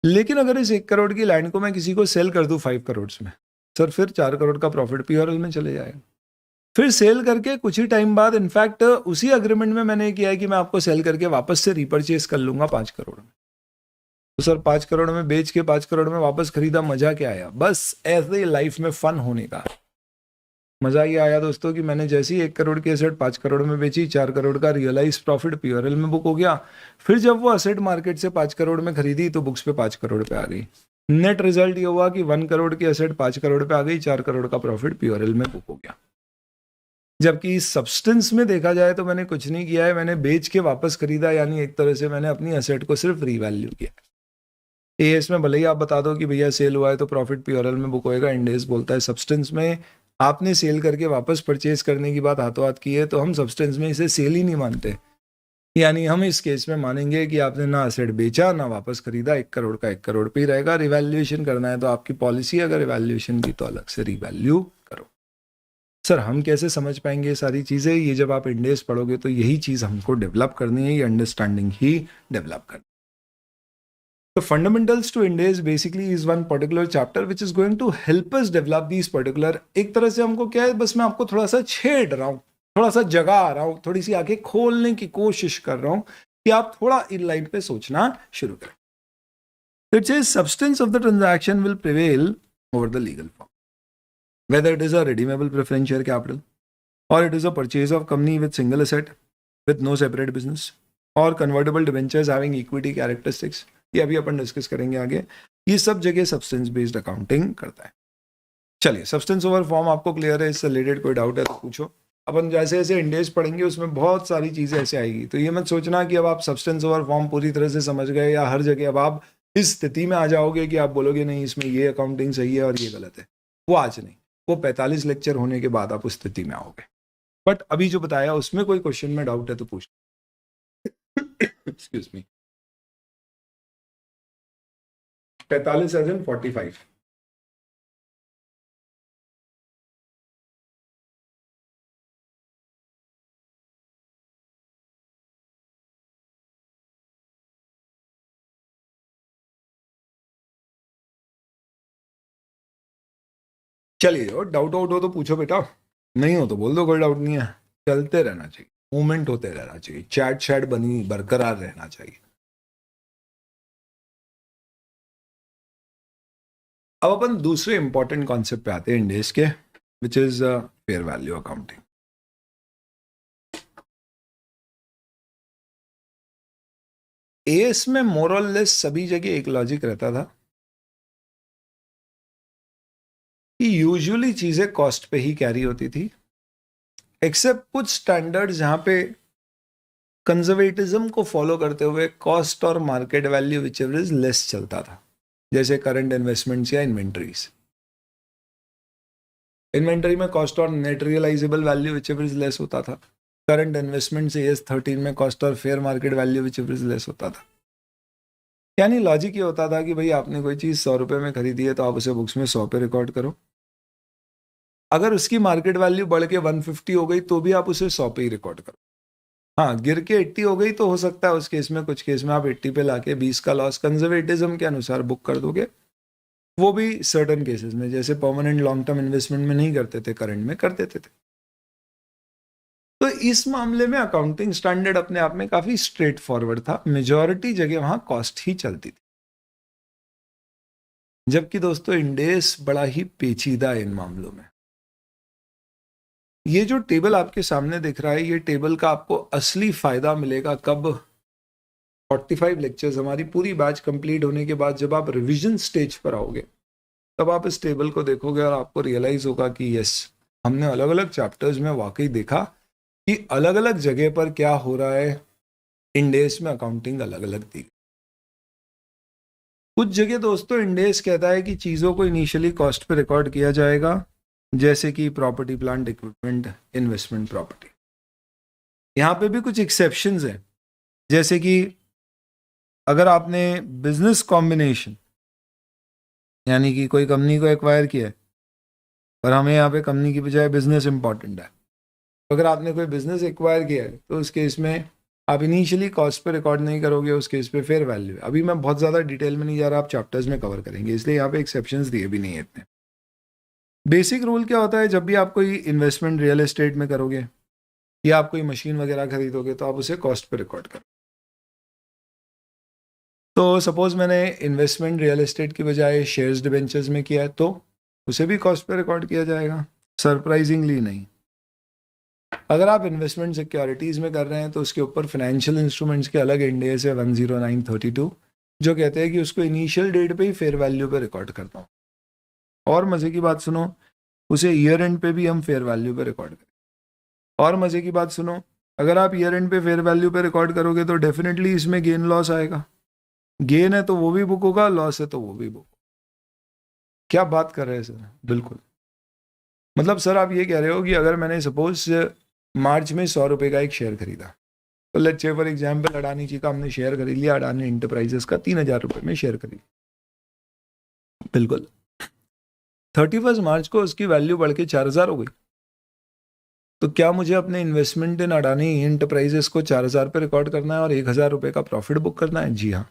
लेकिन अगर इस 1 करोड़ की लैंड को मैं किसी को सेल कर दूं 5 करोड़ में, सर फिर 4 करोड़ का प्रॉफिट पीआरएल में चले जाएगा। फिर सेल करके कुछ ही टाइम बाद, इनफैक्ट उसी अग्रीमेंट में मैंने किया है कि मैं आपको सेल करके वापस से रिपर्चेस कर लूंगा 5 करोड़ में। तो सर 5 करोड़ में बेच के 5 करोड़ में वापस खरीदा, मजा क्या आया? बस ऐसे ही लाइफ में फन होने का मजा ये आया दोस्तों कि मैंने जैसे ही 1 करोड़ की एसेट 5 करोड़ में बेची, 4 करोड़ का रियलाइज प्रॉफिट पीआरएल में बुक हो गया। फिर जब वो एसेट मार्केट से 5 करोड़ में खरीदी तो बुक्स पे 5 करोड़ पे आ गई। नेट रिजल्ट ये हुआ कि 1 करोड़ की एसेट 5 करोड़ पे आ गई, 4 करोड़ का प्रॉफिट पीआरएल में बुक हो गया। जबकि सब्सटेंस में देखा जाए तो मैंने कुछ नहीं किया है, मैंने बेच के वापस खरीदा, यानी एक तरह से मैंने अपनी एसेट को सिर्फ रीवैल्यू किया। एएस में भले ही आप बता दो कि भैया सेल हुआ है तो प्रॉफिट पीआरएल में बुक होएगा, इंडेस बोलता है सब्सटेंस में आपने सेल करके वापस परचेज करने की बात हाथों हाथ की है, तो हम सब्सटेंस में इसे सेल ही नहीं मानते। यानी हम इस केस में मानेंगे कि आपने ना एसेट बेचा ना वापस खरीदा, 1 करोड़ का 1 करोड़ पे ही रहेगा। रिवैल्यूएशन करना है तो आपकी पॉलिसी, अगर रिवैल्यूएशन की तो अलग से रिवैल्यू करो। सर हम कैसे समझ पाएंगे ये सारी चीजें? ये जब आप इंडेस पढ़ोगे तो यही चीज हमको डेवलप करनी है, ये अंडरस्टैंडिंग ही डेवलप करनी है। The fundamentals to Indes basically is one particular chapter which is going to help us develop these particular, एक तरह से हमको क्या है, बस मैं आपको थोड़ा सा छेड़ रहा हूँ, थोड़ा सा जगा रहा हूँ, थोड़ी सी आंखें खोलने की कोशिश कर रहा हूँ कि आप थोड़ा इन लाइन पे सोचना शुरू करें। It says substance of the transaction will prevail over the legal form, whether it is a redeemable preference share capital or it is a purchase of company with single asset with no separate business or convertible debentures having equity characteristics। ये अभी अपन डिस्कस करेंगे आगे। ये सब जगह सब्सटेंस बेस्ड अकाउंटिंग करता है। चलिए, सब्सटेंस ओवर फॉर्म आपको क्लियर है? इससे रिलेटेड कोई डाउट है तो पूछो। अपन जैसे जैसे इंडेस पढ़ेंगे उसमें बहुत सारी चीजें ऐसे आएगी, तो ये मत सोचना कि अब आप सब्सटेंस ओवर फॉर्म पूरी तरह से समझ गए या हर जगह अब आप इस स्थिति में आ जाओगे कि आप बोलोगे नहीं इसमें ये अकाउंटिंग सही है और ये गलत है। वो आज नहीं, वो 45 लेक्चर होने के बाद आप उस स्थिति में आओगे। बट अभी जो बताया उसमें कोई क्वेश्चन में डाउट है तो पूछ। Excuse me. 45 as in 45। चलिए, और डाउट आउट हो तो पूछो बेटा, नहीं हो तो बोल दो कोई डाउट नहीं है। चलते रहना चाहिए, मूवमेंट होते रहना चाहिए, चैट चैट बनी बरकरार रहना चाहिए। अब अपन दूसरे इंपॉर्टेंट कॉन्सेप्ट पे आते हैं इंडेस के, which is fair value accounting. As में मोर और लेस सभी जगह एक लॉजिक रहता था कि यूजुअली चीजें कॉस्ट पे ही कैरी होती थी, एक्सेप्ट कुछ स्टैंडर्ड्स जहां पे कंजर्वेटिज्म को फॉलो करते हुए कॉस्ट और market value whichever is less चलता था, जैसे करंट इन्वेस्टमेंट्स या इन्वेंट्रीज। इन्वेंट्री में कॉस्ट और net realisable value whichever is less होता था। करंट इन्वेस्टमेंट से एस 13 में कॉस्ट और fair market value whichever is less होता था। यानी लॉजिक ये होता था कि भाई आपने कोई चीज 100 रुपए में खरीदी है तो आप उसे बुक्स में 100 पे रिकॉर्ड करो, अगर उसकी मार्केट वैल्यू बढ़ के 150 हो गई तो भी आप उसे 100 पे ही रिकॉर्ड करो। हाँ, गिर के 80 हो गई तो हो सकता है उस केस में, कुछ केस में आप 80 पे लाके 20 का लॉस कंजर्वेटिज्म के अनुसार बुक कर दोगे। वो भी सर्टेन केसेस में, जैसे परमानेंट लॉन्ग टर्म इन्वेस्टमेंट में नहीं करते थे, करंट में कर देते थे। तो इस मामले में अकाउंटिंग स्टैंडर्ड अपने आप में काफी स्ट्रेट फॉरवर्ड था, मेजॉरिटी जगह वहां कॉस्ट ही चलती थी। जबकि दोस्तों इंडेस बड़ा ही पेचीदा है इन मामलों में। ये जो टेबल आपके सामने दिख रहा है, ये टेबल का आपको असली फायदा मिलेगा कब? 45 लेक्चर्स हमारी पूरी बैच कंप्लीट होने के बाद जब आप रिवीजन स्टेज पर आओगे तब आप इस टेबल को देखोगे और आपको रियलाइज होगा कि यस, हमने अलग अलग चैप्टर्स में वाकई देखा कि अलग अलग जगह पर क्या हो रहा है। इंडेस में अकाउंटिंग अलग अलग थी। कुछ जगह दोस्तों इंडेस कहता है कि चीज़ों को इनिशियली कॉस्ट पे रिकॉर्ड किया जाएगा, जैसे कि property plant equipment investment property. यहाँ पे भी कुछ एक्सेप्शंस हैं, जैसे कि अगर आपने बिजनेस कॉम्बिनेशन यानी कि कोई कंपनी को एक्वायर किया है, और हमें यहाँ पे कंपनी की बजाय बिजनेस इंपॉर्टेंट है, तो अगर आपने कोई बिजनेस एक्वायर किया है तो उस केस में आप इनिशियली कॉस्ट पे रिकॉर्ड नहीं करोगे, उस केस पे फेयर वैल्यू है। अभी मैं बहुत ज़्यादा डिटेल में नहीं जा रहा, आप चैप्टर्स में कवर करेंगे, इसलिए यहाँ पे एक्सेप्शंस दिए भी नहीं है इतने। बेसिक रूल क्या होता है, जब भी आप कोई इन्वेस्टमेंट रियल एस्टेट में करोगे या आप कोई मशीन वगैरह खरीदोगे तो आप उसे कॉस्ट पे रिकॉर्ड करो। तो सपोज मैंने इन्वेस्टमेंट रियल एस्टेट की बजाय शेयर्स डिबेंचर्स में किया है तो उसे भी कॉस्ट पे रिकॉर्ड किया जाएगा, सरप्राइजिंगली नहीं। अगर आप इन्वेस्टमेंट सिक्योरिटीज़ में कर रहे हैं तो उसके ऊपर फाइनेंशियल इंस्ट्रूमेंट्स के अलग इंडेस है 10932, जो कहते हैं कि उसको इनिशियल डेट पे ही फेयर वैल्यू पे रिकॉर्ड करता हूँ। और मज़े की बात सुनो, उसे ईयर एंड पे भी हम फेयर वैल्यू पे रिकॉर्ड करें। और मज़े की बात सुनो, अगर आप ईयर एंड पे फेयर वैल्यू पे रिकॉर्ड करोगे तो डेफिनेटली इसमें गेन लॉस आएगा। गेन है तो वो भी बुक होगा, लॉस है तो वो भी बुक होगा। क्या बात कर रहे हैं सर? बिल्कुल। मतलब सर आप ये कह रहे हो कि अगर मैंने सपोज मार्च में 100 रुपये का एक शेयर खरीदा, तो let's say for example Adani जी का हमने शेयर खरीद लिया, अडानी इंटरप्राइजेस का 3000 रुपये में शेयर खरीद, बिल्कुल 31 मार्च को उसकी वैल्यू बढ़ के 4000 हो गई। तो क्या मुझे अपने इन्वेस्टमेंट इन अडानी इंटरप्राइजेस को 4000 पे रिकॉर्ड करना है और 1000 रुपये का प्रॉफिट बुक करना है? जी हाँ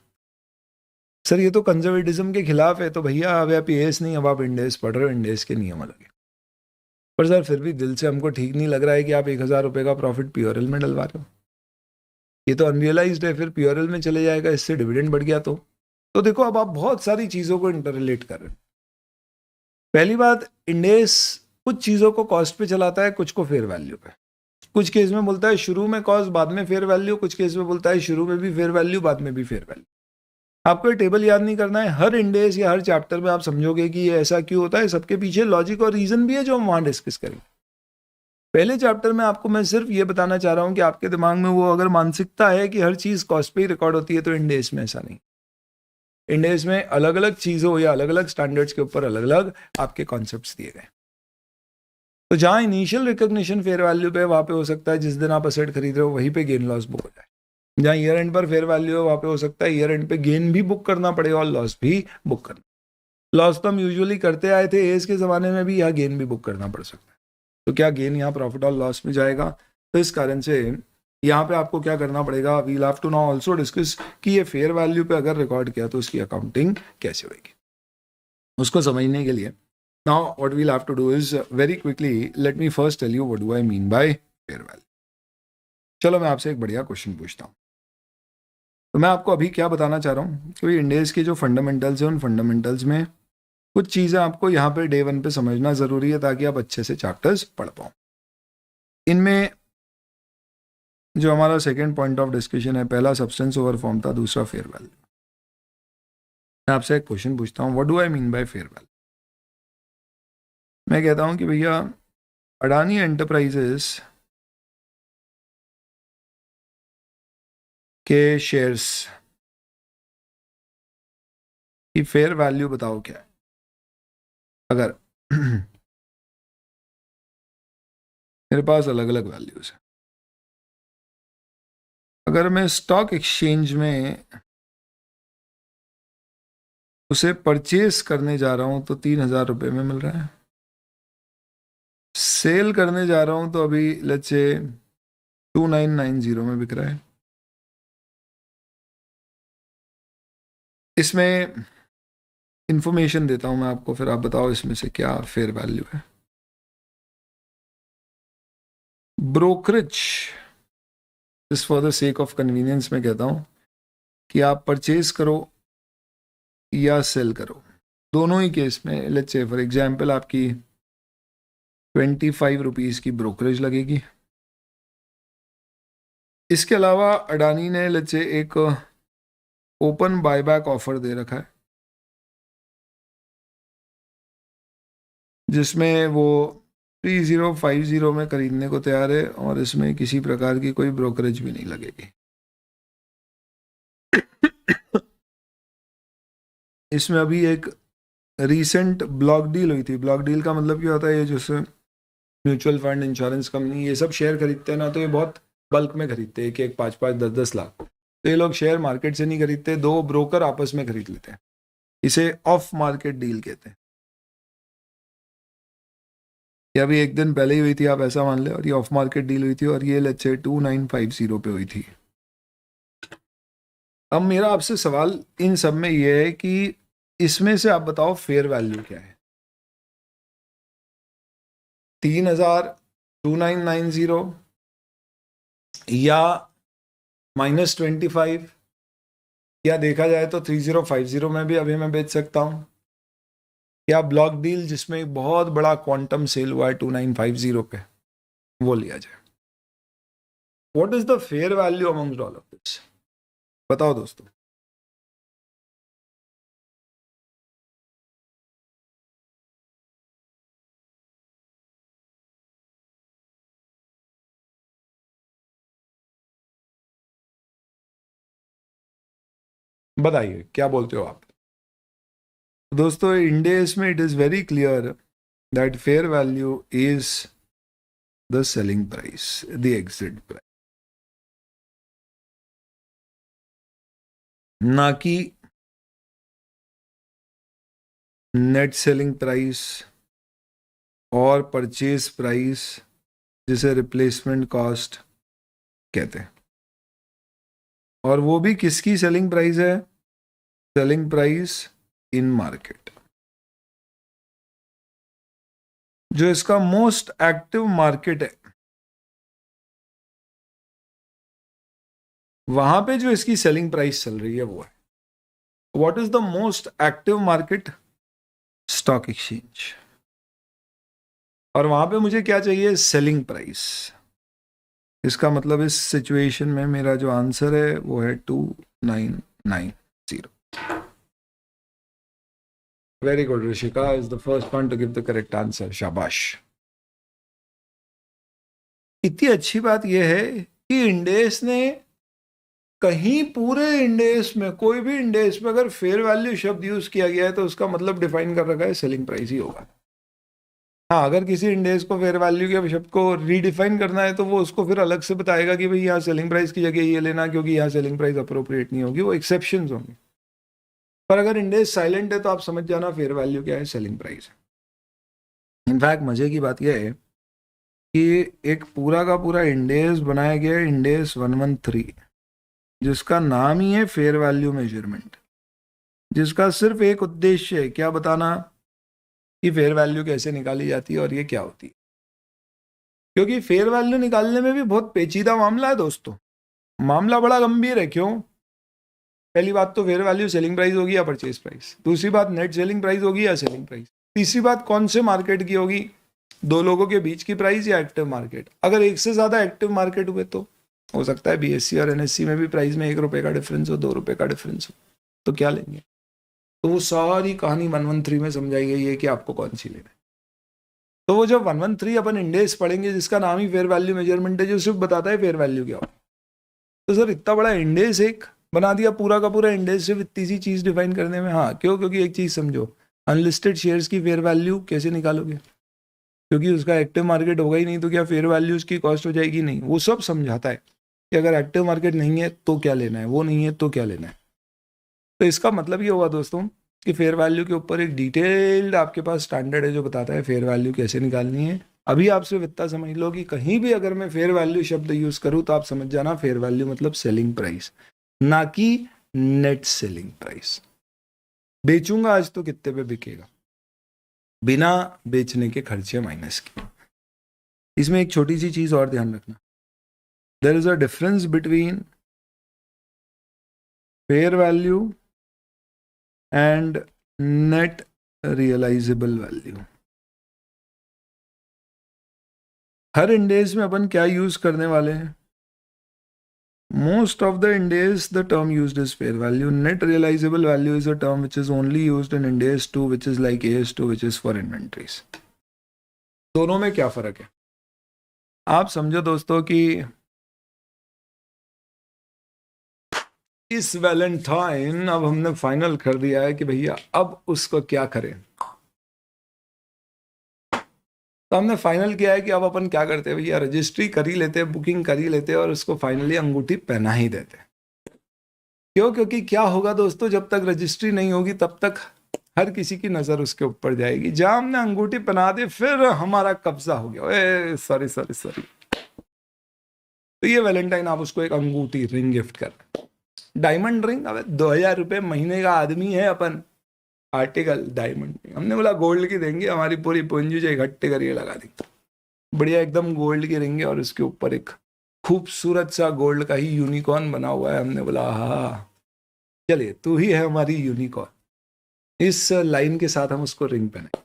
सर, ये तो कंजर्वेटिज्म के खिलाफ है। तो भैया अब आप एएस नहीं, अब आप इंडेस पढ़ रहे हो, इंडेस के नियम अलग है। पर सर फिर भी दिल से हमको ठीक नहीं लग रहा है कि आप 1000 रुपये का प्रॉफिट प्योरल में डलवा रहे हो। ये तो अनरियलाइज्ड है, फिर प्योरल में चले जाएगा, इससे डिविडेंड बढ़ गया तो देखो अब आप बहुत सारी चीज़ों को इंटर रिलेट कर रहे हो। पहली बात, इंडेस कुछ चीज़ों को कॉस्ट पे चलाता है, कुछ को फेयर वैल्यू पे। कुछ केस में बोलता है शुरू में कॉस्ट बाद में फेयर वैल्यू, कुछ केस में बोलता है शुरू में भी फेयर वैल्यू बाद में भी फेयर वैल्यू। आपको ये टेबल याद नहीं करना है, हर इंडेस या हर चैप्टर में आप समझोगे कि ये ऐसा क्यों होता है, सबके पीछे लॉजिक और रीजन भी है जो हम वहां डिस्कस करेंगे। पहले चैप्टर में आपको मैं सिर्फ ये बताना चाह रहा हूं कि आपके दिमाग में वो अगर मानसिकता है कि हर चीज कॉस्ट पे ही रिकॉर्ड होती है, तो इंडेस में ऐसा नहीं। इंडेस में अलग अलग चीजों या अलग अलग स्टैंडर्ड्स के ऊपर अलग अलग आपके कॉन्सेप्ट्स दिए गए। तो जहां इनिशियल रिकॉग्निशन फेयर वैल्यू पे, वहां पे हो सकता है जिस दिन आप असेट खरीद रहे हो वहीं पे गेन लॉस बुक हो जाए। जहां ईयर एंड पर फेयर वैल्यू है, वहां पे हो सकता है ईयर एंड पे गेन भी बुक करना पड़े और लॉस भी बुक करना। लॉस तो हम यूजुअली करते आए थे एज के ज़माने में भी, यहाँ गेन भी बुक करना पड़ सकता है। तो क्या गेन यहाँ प्रॉफिट और लॉस में जाएगा? तो इस कारण से यहाँ पे आपको क्या करना पड़ेगा, we'll have to now also discuss कि ये फेयर वैल्यू पे अगर रिकॉर्ड किया तो उसकी अकाउंटिंग कैसे होगी। उसको समझने के लिए now what we'll have to do is very quickly let me first tell you what do I mean by fair value. चलो मैं आपसे एक बढ़िया क्वेश्चन पूछता हूँ। तो मैं आपको अभी क्या बताना चाह रहा हूँ कि इंडेस के जो फंडामेंटल्स हैं, उन फंडामेंटल्स में कुछ चीज़ें आपको यहाँ पे डे 1 पे समझना ज़रूरी है ताकि आप अच्छे से चैप्टर्स पढ़ पाओ। इनमें जो हमारा सेकंड पॉइंट ऑफ डिस्कशन है, पहला सब्सटेंस ओवर फॉर्म था, दूसरा फेयर वैल्यू। मैं आपसे एक क्वेश्चन पूछता हूँ, what do I mean by fair value. मैं कहता हूँ कि भैया अडानी एंटरप्राइजेस के शेयर्स की फेयर वैल्यू बताओ क्या है। अगर मेरे पास अलग अलग वैल्यूज है, अगर मैं स्टॉक एक्सचेंज में उसे परचेस करने जा रहा हूं तो 3000 रुपये में मिल रहा है, सेल करने जा रहा हूं तो अभी लेट्स से 2990 में बिक रहा है। इसमें इंफॉर्मेशन देता हूं मैं आपको, फिर आप बताओ इसमें से क्या फेयर वैल्यू है। ब्रोकरेज, इस for the sake of convenience में कहता हूं कि आप परचेज करो या सेल करो, दोनों ही केस में लेट्स से फॉर एग्जांपल आपकी 25 रुपीज़ की ब्रोकरेज लगेगी। इसके अलावा अडानी ने लेट्स से एक ओपन बायबैक ऑफर दे रखा है जिसमें वो 3050 में खरीदने को तैयार है और इसमें किसी प्रकार की कोई ब्रोकरेज भी नहीं लगेगी। इसमें अभी एक रीसेंट ब्लॉक डील हुई थी। ब्लॉक डील का मतलब क्या होता है, ये जैसे म्यूचुअल फंड, इंश्योरेंस कंपनी, ये सब शेयर खरीदते हैं ना, तो ये बहुत बल्क में खरीदते हैं, एक 5-5, 10-10 लाख। तो ये लोग शेयर मार्केट से नहीं खरीदते, दो ब्रोकर आपस में खरीद लेते हैं, इसे ऑफ मार्केट डील कहते हैं। ये अभी एक दिन पहले ही हुई थी, आप ऐसा मान ले, और ये ऑफ मार्केट डील हुई थी, और ये लेट्स से 2950 पे हुई थी। अब मेरा आपसे सवाल इन सब में ये है कि इसमें से आप बताओ फेयर वैल्यू क्या है। 3000, 2990 या -25, या देखा जाए तो 3050 में भी अभी मैं बेच सकता हूं, या ब्लॉक डील जिसमें एक बहुत बड़ा क्वांटम सेल हुआ है 2950 पे, वो लिया जाए। What is the fair value amongst all of this, बताओ दोस्तों। बताइए क्या बोलते हो आप दोस्तों। इंडेस में it is very clear that fair value is the selling price, the exit price, ना कि नेट सेलिंग प्राइस और परचेज प्राइस, जिसे रिप्लेसमेंट कॉस्ट कहते हैं। और वो भी किसकी सेलिंग प्राइस है? Selling price in market. जो इसका मोस्ट एक्टिव मार्केट है, वहां पे जो इसकी सेलिंग प्राइस चल रही है वो है, what is the most active market? Stock exchange. और वहां पे मुझे क्या चाहिए? Selling price. इसका मतलब इस सिचुएशन में मेरा जो आंसर है वो है 2990। Very good, Rishika is the first one two give the correct answer, शाबाश। इतनी अच्छी बात यह है कि इंडेस ने कहीं पूरे इंडेस में, कोई भी इंडेस में अगर फेयर वैल्यू शब्द यूज किया गया है तो उसका मतलब डिफाइन कर रखा है सेलिंग प्राइस ही होगा। हाँ, अगर किसी इंडेस को फेयर वैल्यू के शब्द को रीडिफाइन करना है तो वो उसको फिर अलग से बताएगा कि भाई यहाँ सेलिंग प्राइस की जगह ये लेना, क्योंकि यहाँ सेलिंग प्राइस अप्रोप्रिएट नहीं होगी, वो एक्सेप्शंस होंगे। पर अगर इंडेस साइलेंट है तो आप समझ जाना फेयर वैल्यू क्या है, सेलिंग प्राइस है। इनफैक्ट मजे की बात यह है कि एक पूरा का पूरा इंडेस बनाया गया है, इंडेस 113, जिसका नाम ही है फेयर वैल्यू मेजरमेंट, जिसका सिर्फ एक उद्देश्य है, क्या बताना? कि फेयर वैल्यू कैसे निकाली जाती है और ये क्या होती है। क्योंकि फेयर वैल्यू निकालने में भी बहुत पेचीदा मामला है दोस्तों, मामला बड़ा गंभीर है। क्यों? पहली बात तो फेयर वैल्यू सेलिंग प्राइस होगी या परचेज प्राइस, दूसरी बात नेट सेलिंग प्राइस होगी या सेलिंग प्राइस, तीसरी बात कौन से मार्केट की होगी, दो लोगों के बीच की प्राइस या एक्टिव मार्केट। अगर एक से ज्यादा एक्टिव मार्केट हुए तो हो सकता है बीएससी और एनएससी में भी प्राइस में 1 रुपए का डिफरेंस हो, 2 रुपए का डिफरेंस हो, तो क्या लेंगे? तो वो सारी कहानी 113 में समझाई गई है कि आपको कौन सी लेना है। तो वो जब 113 अपन इंडेक्स पढ़ेंगे, जिसका नाम ही फेयर वैल्यू मेजरमेंट है, जो सिर्फ बताता है फेयर वैल्यू क्या हो, तो सर इतना बड़ा इंडेक्स एक बना दिया, पूरा का पूरा इंडेक्स सिर्फ इतनी सी चीज डिफाइन करने में। हाँ, क्यों? क्योंकि एक चीज समझो, अनलिस्टेड शेयर्स की फेयर वैल्यू कैसे निकालोगे? क्योंकि उसका एक्टिव मार्केट होगा ही नहीं, तो क्या फेयर वैल्यू उसकी कॉस्ट हो जाएगी? नहीं। वो सब समझाता है कि अगर एक्टिव मार्केट नहीं है तो क्या लेना है, वो नहीं है तो क्या लेना है। तो इसका मतलब ये होगा दोस्तों कि फेयर वैल्यू के ऊपर एक डिटेल्ड आपके पास स्टैंडर्ड है जो बताता है फेयर वैल्यू कैसे निकालनी है। अभी आप सिर्फ इतना समझ लो कि कहीं भी अगर मैं फेयर वैल्यू शब्द यूज करूं तो आप समझ जाना फेयर वैल्यू मतलब सेलिंग प्राइस, ना कि नेट सेलिंग प्राइस। बेचूंगा आज तो कितने पे बिकेगा, बिना बेचने के खर्चे माइनस किए। इसमें एक छोटी सी चीज और ध्यान रखना, there is a difference between fair value and net realisable value. हर इंडेक्स में अपन क्या यूज करने वाले हैं? Most of the index, the term used is fair value. Net realizable value is a term which is only used in index 2, which is like AS2, which is for inventories. दोनों में क्या फर्क है? आप समझो दोस्तों कि इस वैलेंटाइन अब हमने फाइनल कर दिया है कि भैया अब उसको क्या करें। तो हमने फाइनल किया है कि अब अपन क्या करते हैं भैया, रजिस्ट्री कर ही लेते, बुकिंग कर ही लेते और उसको फाइनली अंगूठी पहना ही देते। क्यों? क्योंकि क्या होगा दोस्तों, जब तक रजिस्ट्री नहीं होगी तब तक हर किसी की नजर उसके ऊपर जाएगी। जहां हमने अंगूठी पहना दी फिर हमारा कब्जा हो गया। Sorry sorry sorry. तो ये वैलेंटाइन आप उसको एक अंगूठी रिंग गिफ्ट कर, डायमंड रिंग। अब 2,000 रुपये महीने का आदमी है अपन, आर्टिकल डायमंड रिंग। हमने बोला गोल्ड की देंगे, हमारी पूरी पूंजी जो इकट्ठे करके लगा दी, बढ़िया एकदम गोल्ड की रिंग है और उसके ऊपर एक खूबसूरत सा गोल्ड का ही यूनिकॉर्न बना हुआ है। हमने बोला हाँ चलिए तू ही है हमारी यूनिकॉर्न, इस लाइन के साथ हम उसको रिंग पहने।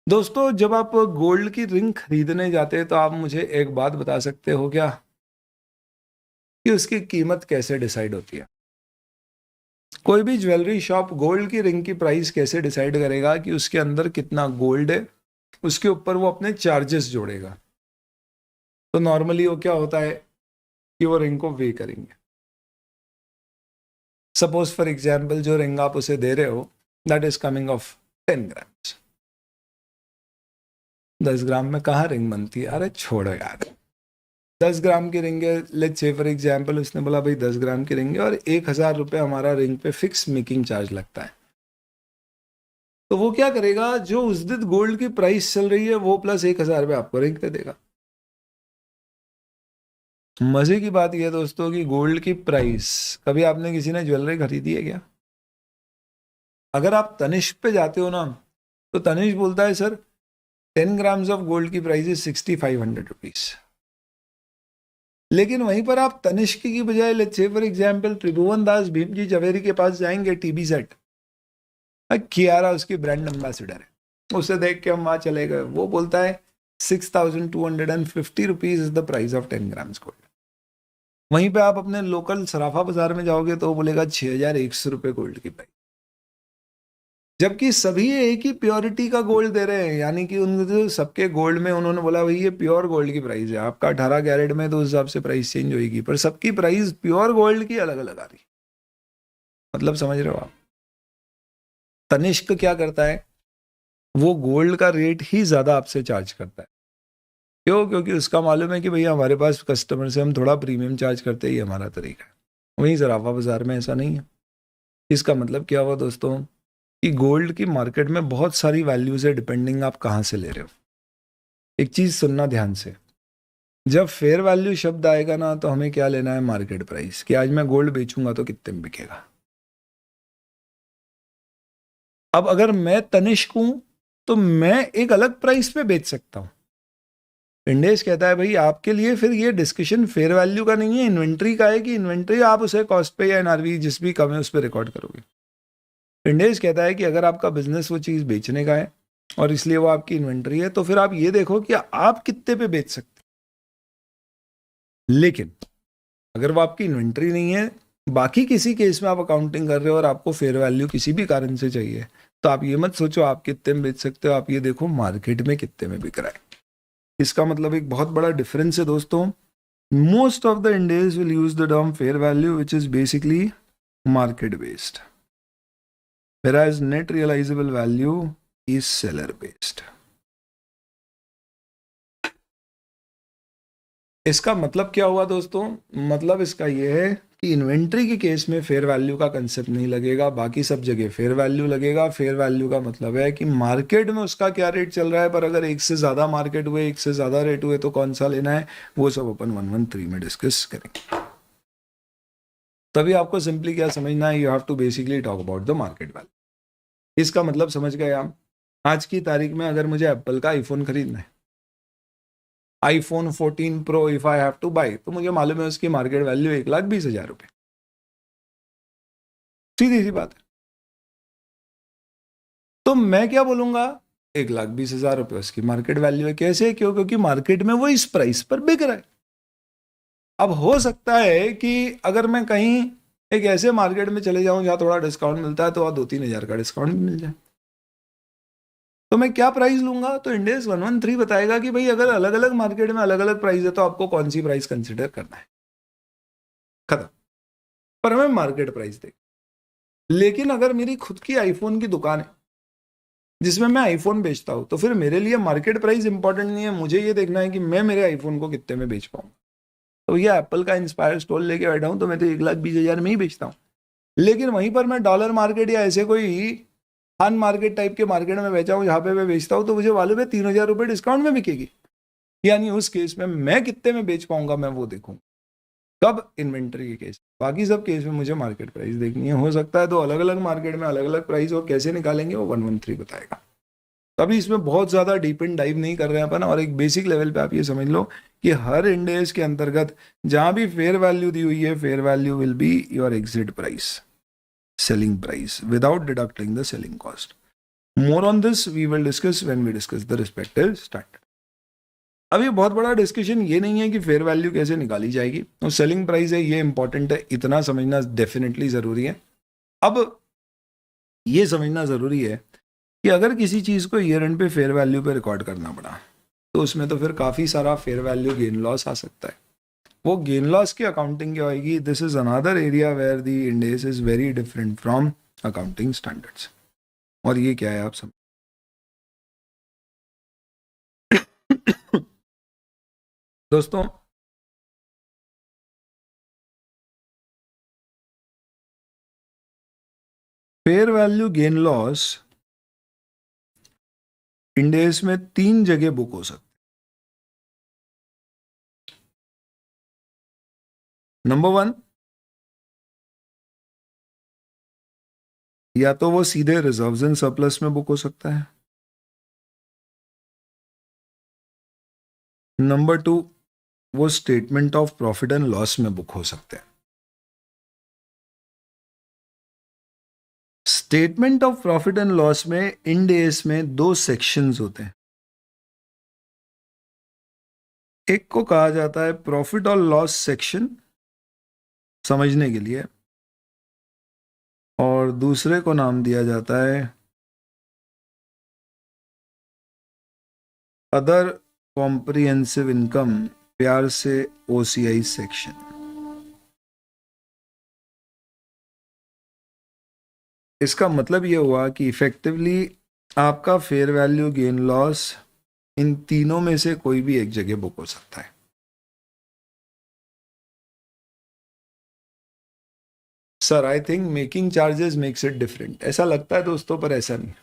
दोस्तों जब आप गोल्ड की रिंग खरीदने जाते हैं तो आप मुझे एक बात बता सकते हो क्या, कि उसकी कीमत कैसे डिसाइड होती है? कोई भी ज्वेलरी शॉप गोल्ड की रिंग की प्राइस कैसे डिसाइड करेगा कि उसके अंदर कितना गोल्ड है? उसके ऊपर वो अपने चार्जेस जोड़ेगा। तो नॉर्मली वो क्या होता है कि वो रिंग को वे करेंगे। सपोज फॉर एग्जाम्पल जो रिंग आप उसे दे रहे हो that is coming of 10 grams. 10 ग्राम में कहाँ रिंग बनती है? अरे छोड़ो यार, 10 ग्राम की रिंग है, लेट्स से फॉर एग्जाम्पल उसने बोला भाई 10 ग्राम की रिंग है और 1,000 रुपये हमारा रिंग पे फिक्स मेकिंग चार्ज लगता है। तो वो क्या करेगा, जो उस दिन गोल्ड की प्राइस चल रही है वो प्लस 1,000 रुपये आपको रिंग पे देगा। मजे की बात यह है दोस्तों कि गोल्ड की प्राइस, कभी आपने किसी ने ज्वेलरी खरीदी है क्या? अगर आप तनिष्क पे जाते हो ना तो तनिष्क बोलता है सर 10 ग्राम्स ऑफ गोल्ड की प्राइस इज 6,500 रुपीज। लेकिन वहीं पर आप तनिष्क की बजाय लेट्स से फॉर एग्जांपल त्रिभुवन दास भीमजी जवेरी के पास जाएंगे, टीबी सेट, कियारा उसकी ब्रांड एम्बेसडर है, उसे देख के हम वहां चले गए, वो बोलता है 6,250 rupees is the price of 10 grams gold. वहीं पे आप अपने लोकल सराफा बाजार में जाओगे तो वो बोलेगा 6,100 रुपये गोल्ड की प्राइस, जबकि सभी एक ही प्योरिटी का गोल्ड दे रहे हैं। यानी कि उन जो सबके गोल्ड में उन्होंने बोला भाई ये प्योर गोल्ड की प्राइस है, आपका 18 कैरेट में तो उस हिसाब से प्राइस चेंज होगी, पर सबकी प्राइस प्योर गोल्ड की अलग अलग आ रही। मतलब समझ रहे हो आप? तनिष्क क्या करता है, वो गोल्ड का रेट ही ज्यादा आपसे चार्ज करता है। क्यों? क्योंकि उसका मालूम है कि भैया हमारे पास कस्टमर से हम थोड़ा प्रीमियम चार्ज करते ही हमारा तरीका है। वहीं सराफा बाजार में ऐसा नहीं है। इसका मतलब क्या हुआ दोस्तों, कि गोल्ड की मार्केट में बहुत सारी वैल्यूज है डिपेंडिंग आप कहाँ से ले रहे हो। एक चीज सुनना ध्यान से, जब फेयर वैल्यू शब्द आएगा ना तो हमें क्या लेना है, मार्केट प्राइस, कि आज मैं गोल्ड बेचूंगा तो कितने में बिकेगा। अब अगर मैं तनिष्क हूं तो मैं एक अलग प्राइस पे बेच सकता हूं। इंडेस कहता है भाई आपके लिए फिर ये डिस्कशन फेयर वैल्यू का नहीं है, इन्वेंट्री का है, कि इन्वेंट्री आप उसे कॉस्ट पे या एनआरवी जिस भी कम है उस पर रिकॉर्ड करोगे। इंडेस कहता है कि अगर आपका बिजनेस वो चीज बेचने का है और इसलिए वो आपकी इन्वेंट्री है, तो फिर आप ये देखो कि आप कितने पे बेच सकते। लेकिन अगर वो आपकी इन्वेंट्री नहीं है, बाकी किसी केस में आप अकाउंटिंग कर रहे हो और आपको फेयर वैल्यू किसी भी कारण से चाहिए, तो आप ये मत सोचो आप कितने में बेच सकते हो, आप ये देखो मार्केट में कितने में बिक रहा है। इसका मतलब एक बहुत बड़ा डिफरेंस है दोस्तों। Most of the इंडेस will use the term fair value which is basically market based, whereas net realizable value is seller based। इसका मतलब क्या हुआ दोस्तों, मतलब इसका यह है कि इन्वेंट्री के केस में फेयर वैल्यू का कंसेप्ट नहीं लगेगा, बाकी सब जगह फेयर वैल्यू लगेगा। फेयर वैल्यू का मतलब है कि मार्केट में उसका क्या रेट चल रहा है, पर अगर एक से ज्यादा मार्केट हुए, एक से ज्यादा रेट हुए तो कौन सा लेना है, वो सब अपन 113 में डिस्कस करेंगे। तभी आपको सिंपली क्या समझना है, you have to basically talk about the market value. इसका मतलब समझ गए आप? आज की तारीख में अगर मुझे एप्पल का आईफोन खरीदना है, iPhone 14 pro if I have to buy, तो मुझे मालूम है उसकी मार्केट वैल्यू 1,20,000 रुपये। सीधी सी बात है। तो मैं क्या बोलूंगा, 1,20,000 रुपये उसकी मार्केट वैल्यू है। कैसे? क्यों? क्योंकि मार्केट में वो इस प्राइस पर बिक रहा है। अब हो सकता है कि अगर मैं कहीं एक ऐसे मार्केट में चले जाऊं जहां थोड़ा डिस्काउंट मिलता है तो वहां 2-3 हज़ार का डिस्काउंट भी मिल जाए, तो मैं क्या प्राइस लूंगा? तो इंडेक्स 113 बताएगा कि भाई अगर अलग अलग मार्केट में अलग अलग प्राइस है तो आपको कौन सी प्राइस कंसिडर करना है, खत्म। पर हमें मार्केट प्राइस दे। लेकिन अगर मेरी खुद की आईफोन की दुकान है जिसमें मैं आईफोन बेचता हूं, तो फिर मेरे लिए मार्केट प्राइस इंपॉर्टेंट नहीं है, मुझे ये देखना है कि मैं मेरे आईफोन को कितने में बेच पाऊंगा। तो ये एप्पल का इंस्पायर स्टॉल लेके बैठा हूँ तो मैं तो 1,20,000 में ही बेचता हूँ। लेकिन वहीं पर मैं डॉलर मार्केट या ऐसे कोई खान मार्केट टाइप के मार्केट में बेचा हूँ जहाँ पे मैं बेचता हूँ तो मुझे मालूम है 3,000 रुपये डिस्काउंट में बिकेगी। यानी उस केस में मैं कितने में बेच पाऊंगा मैं वो देखूँ कब, इन्वेंट्री के केस। बाकी सब केस में मुझे मार्केट प्राइस देखनी है। हो सकता है तो अलग अलग मार्केट में अलग अलग प्राइस और कैसे निकालेंगे वो 113 बताएगा। तभी इसमें बहुत ज्यादा डीप इन डाइव नहीं कर रहे हैं अपन, और एक बेसिक लेवल पे आप ये समझ लो कि हर इंडेक्स के अंतर्गत जहां भी फेयर वैल्यू दी हुई है, fair value will be your exit price, selling price without deducting the selling cost. More on this we will discuss when we discuss the respective standard. अभी बहुत बड़ा डिस्कशन ये नहीं है कि फेयर वैल्यू कैसे निकाली जाएगी और सेलिंग प्राइस है, ये इंपॉर्टेंट है, इतना समझना डेफिनेटली जरूरी है। अब ये समझना जरूरी है कि अगर किसी चीज को ईयर एंड पे फेयर वैल्यू पे रिकॉर्ड करना पड़ा तो उसमें तो फिर काफी सारा फेयर वैल्यू गेन लॉस आ सकता है। वो गेन लॉस की अकाउंटिंग क्या होगी, this is another area where the Ind AS is very different from accounting standards. और ये क्या है आप समझ दोस्तों, fair value gain loss Ind AS में 3 जगह बुक हो सकते। नंबर 1, या तो वो सीधे रिजर्व्स एंड सरप्लस में बुक हो सकता है। नंबर 2, वो statement of profit and loss में बुक हो सकते हैं। Statement of profit and loss में इंड एस में 2 सेक्शंस होते हैं। एक को कहा जाता है प्रॉफिट और लॉस सेक्शन समझने के लिए, और दूसरे को नाम दिया जाता है अदर कॉम्प्रिहेंसिव इनकम, प्यार से ओसीआई सेक्शन। इसका मतलब यह हुआ कि इफेक्टिवली आपका fair value gain loss in तीनों में से कोई भी एक जगह बुक हो सकता है। Sir I think making charges makes it different, ऐसा लगता है दोस्तों, पर ऐसा नहीं।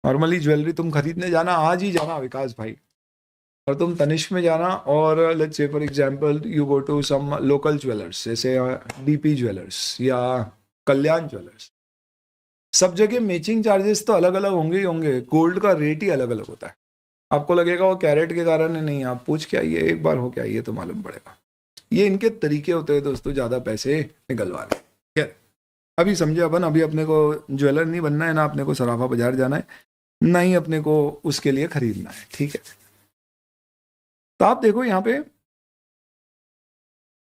नॉर्मली ज्वेलरी तुम खरीदने जाना, आज ही जाना विकास भाई, और तुम तनिष्क में जाना और let's say for example you go to some local jewellers जैसे डीपी ज्वेलर्स या कल्याण ज्वेलर्स, सब जगह मैचिंग चार्जेस तो अलग अलग होंगे ही होंगे, गोल्ड का रेट ही अलग अलग होता है। आपको लगेगा वो कैरेट के कारण है, नहीं, आप पूछ के आइए, एक बार हो के आइए तो मालूम पड़ेगा। ये इनके तरीके होते हैं दोस्तों ज्यादा पैसे निकलवाने। खैर अभी समझे अपन, अभी अपने को ज्वेलर नहीं बनना है, ना अपने को सराफा बाजार जाना है, ना ही अपने को उसके लिए खरीदना है, ठीक है। तो आप देखो यहाँ पे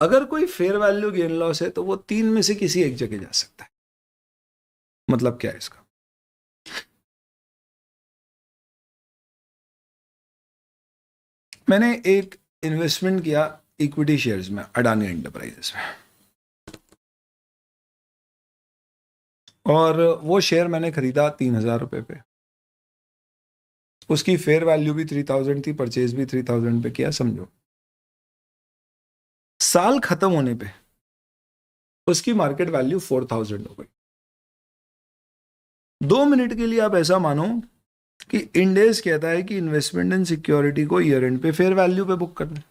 अगर कोई फेयर वैल्यू गेन लॉस है तो वो 3 में से किसी एक जगह जा सकता है। मतलब क्या है इसका, मैंने एक इन्वेस्टमेंट किया इक्विटी शेयर्स में, अडानी एंटरप्राइजेस में, और वो शेयर मैंने खरीदा 3,000 रुपए पे। उसकी फेयर वैल्यू भी 3,000 थी, परचेज भी 3,000 पे किया, समझो। साल खत्म होने पे उसकी मार्केट वैल्यू 4,000 हो गई। 2 मिनट के लिए आप ऐसा मानो कि इंडेक्स कहता है कि इन्वेस्टमेंट इन सिक्योरिटी को ईयर एंड पे फेयर वैल्यू पे बुक करना।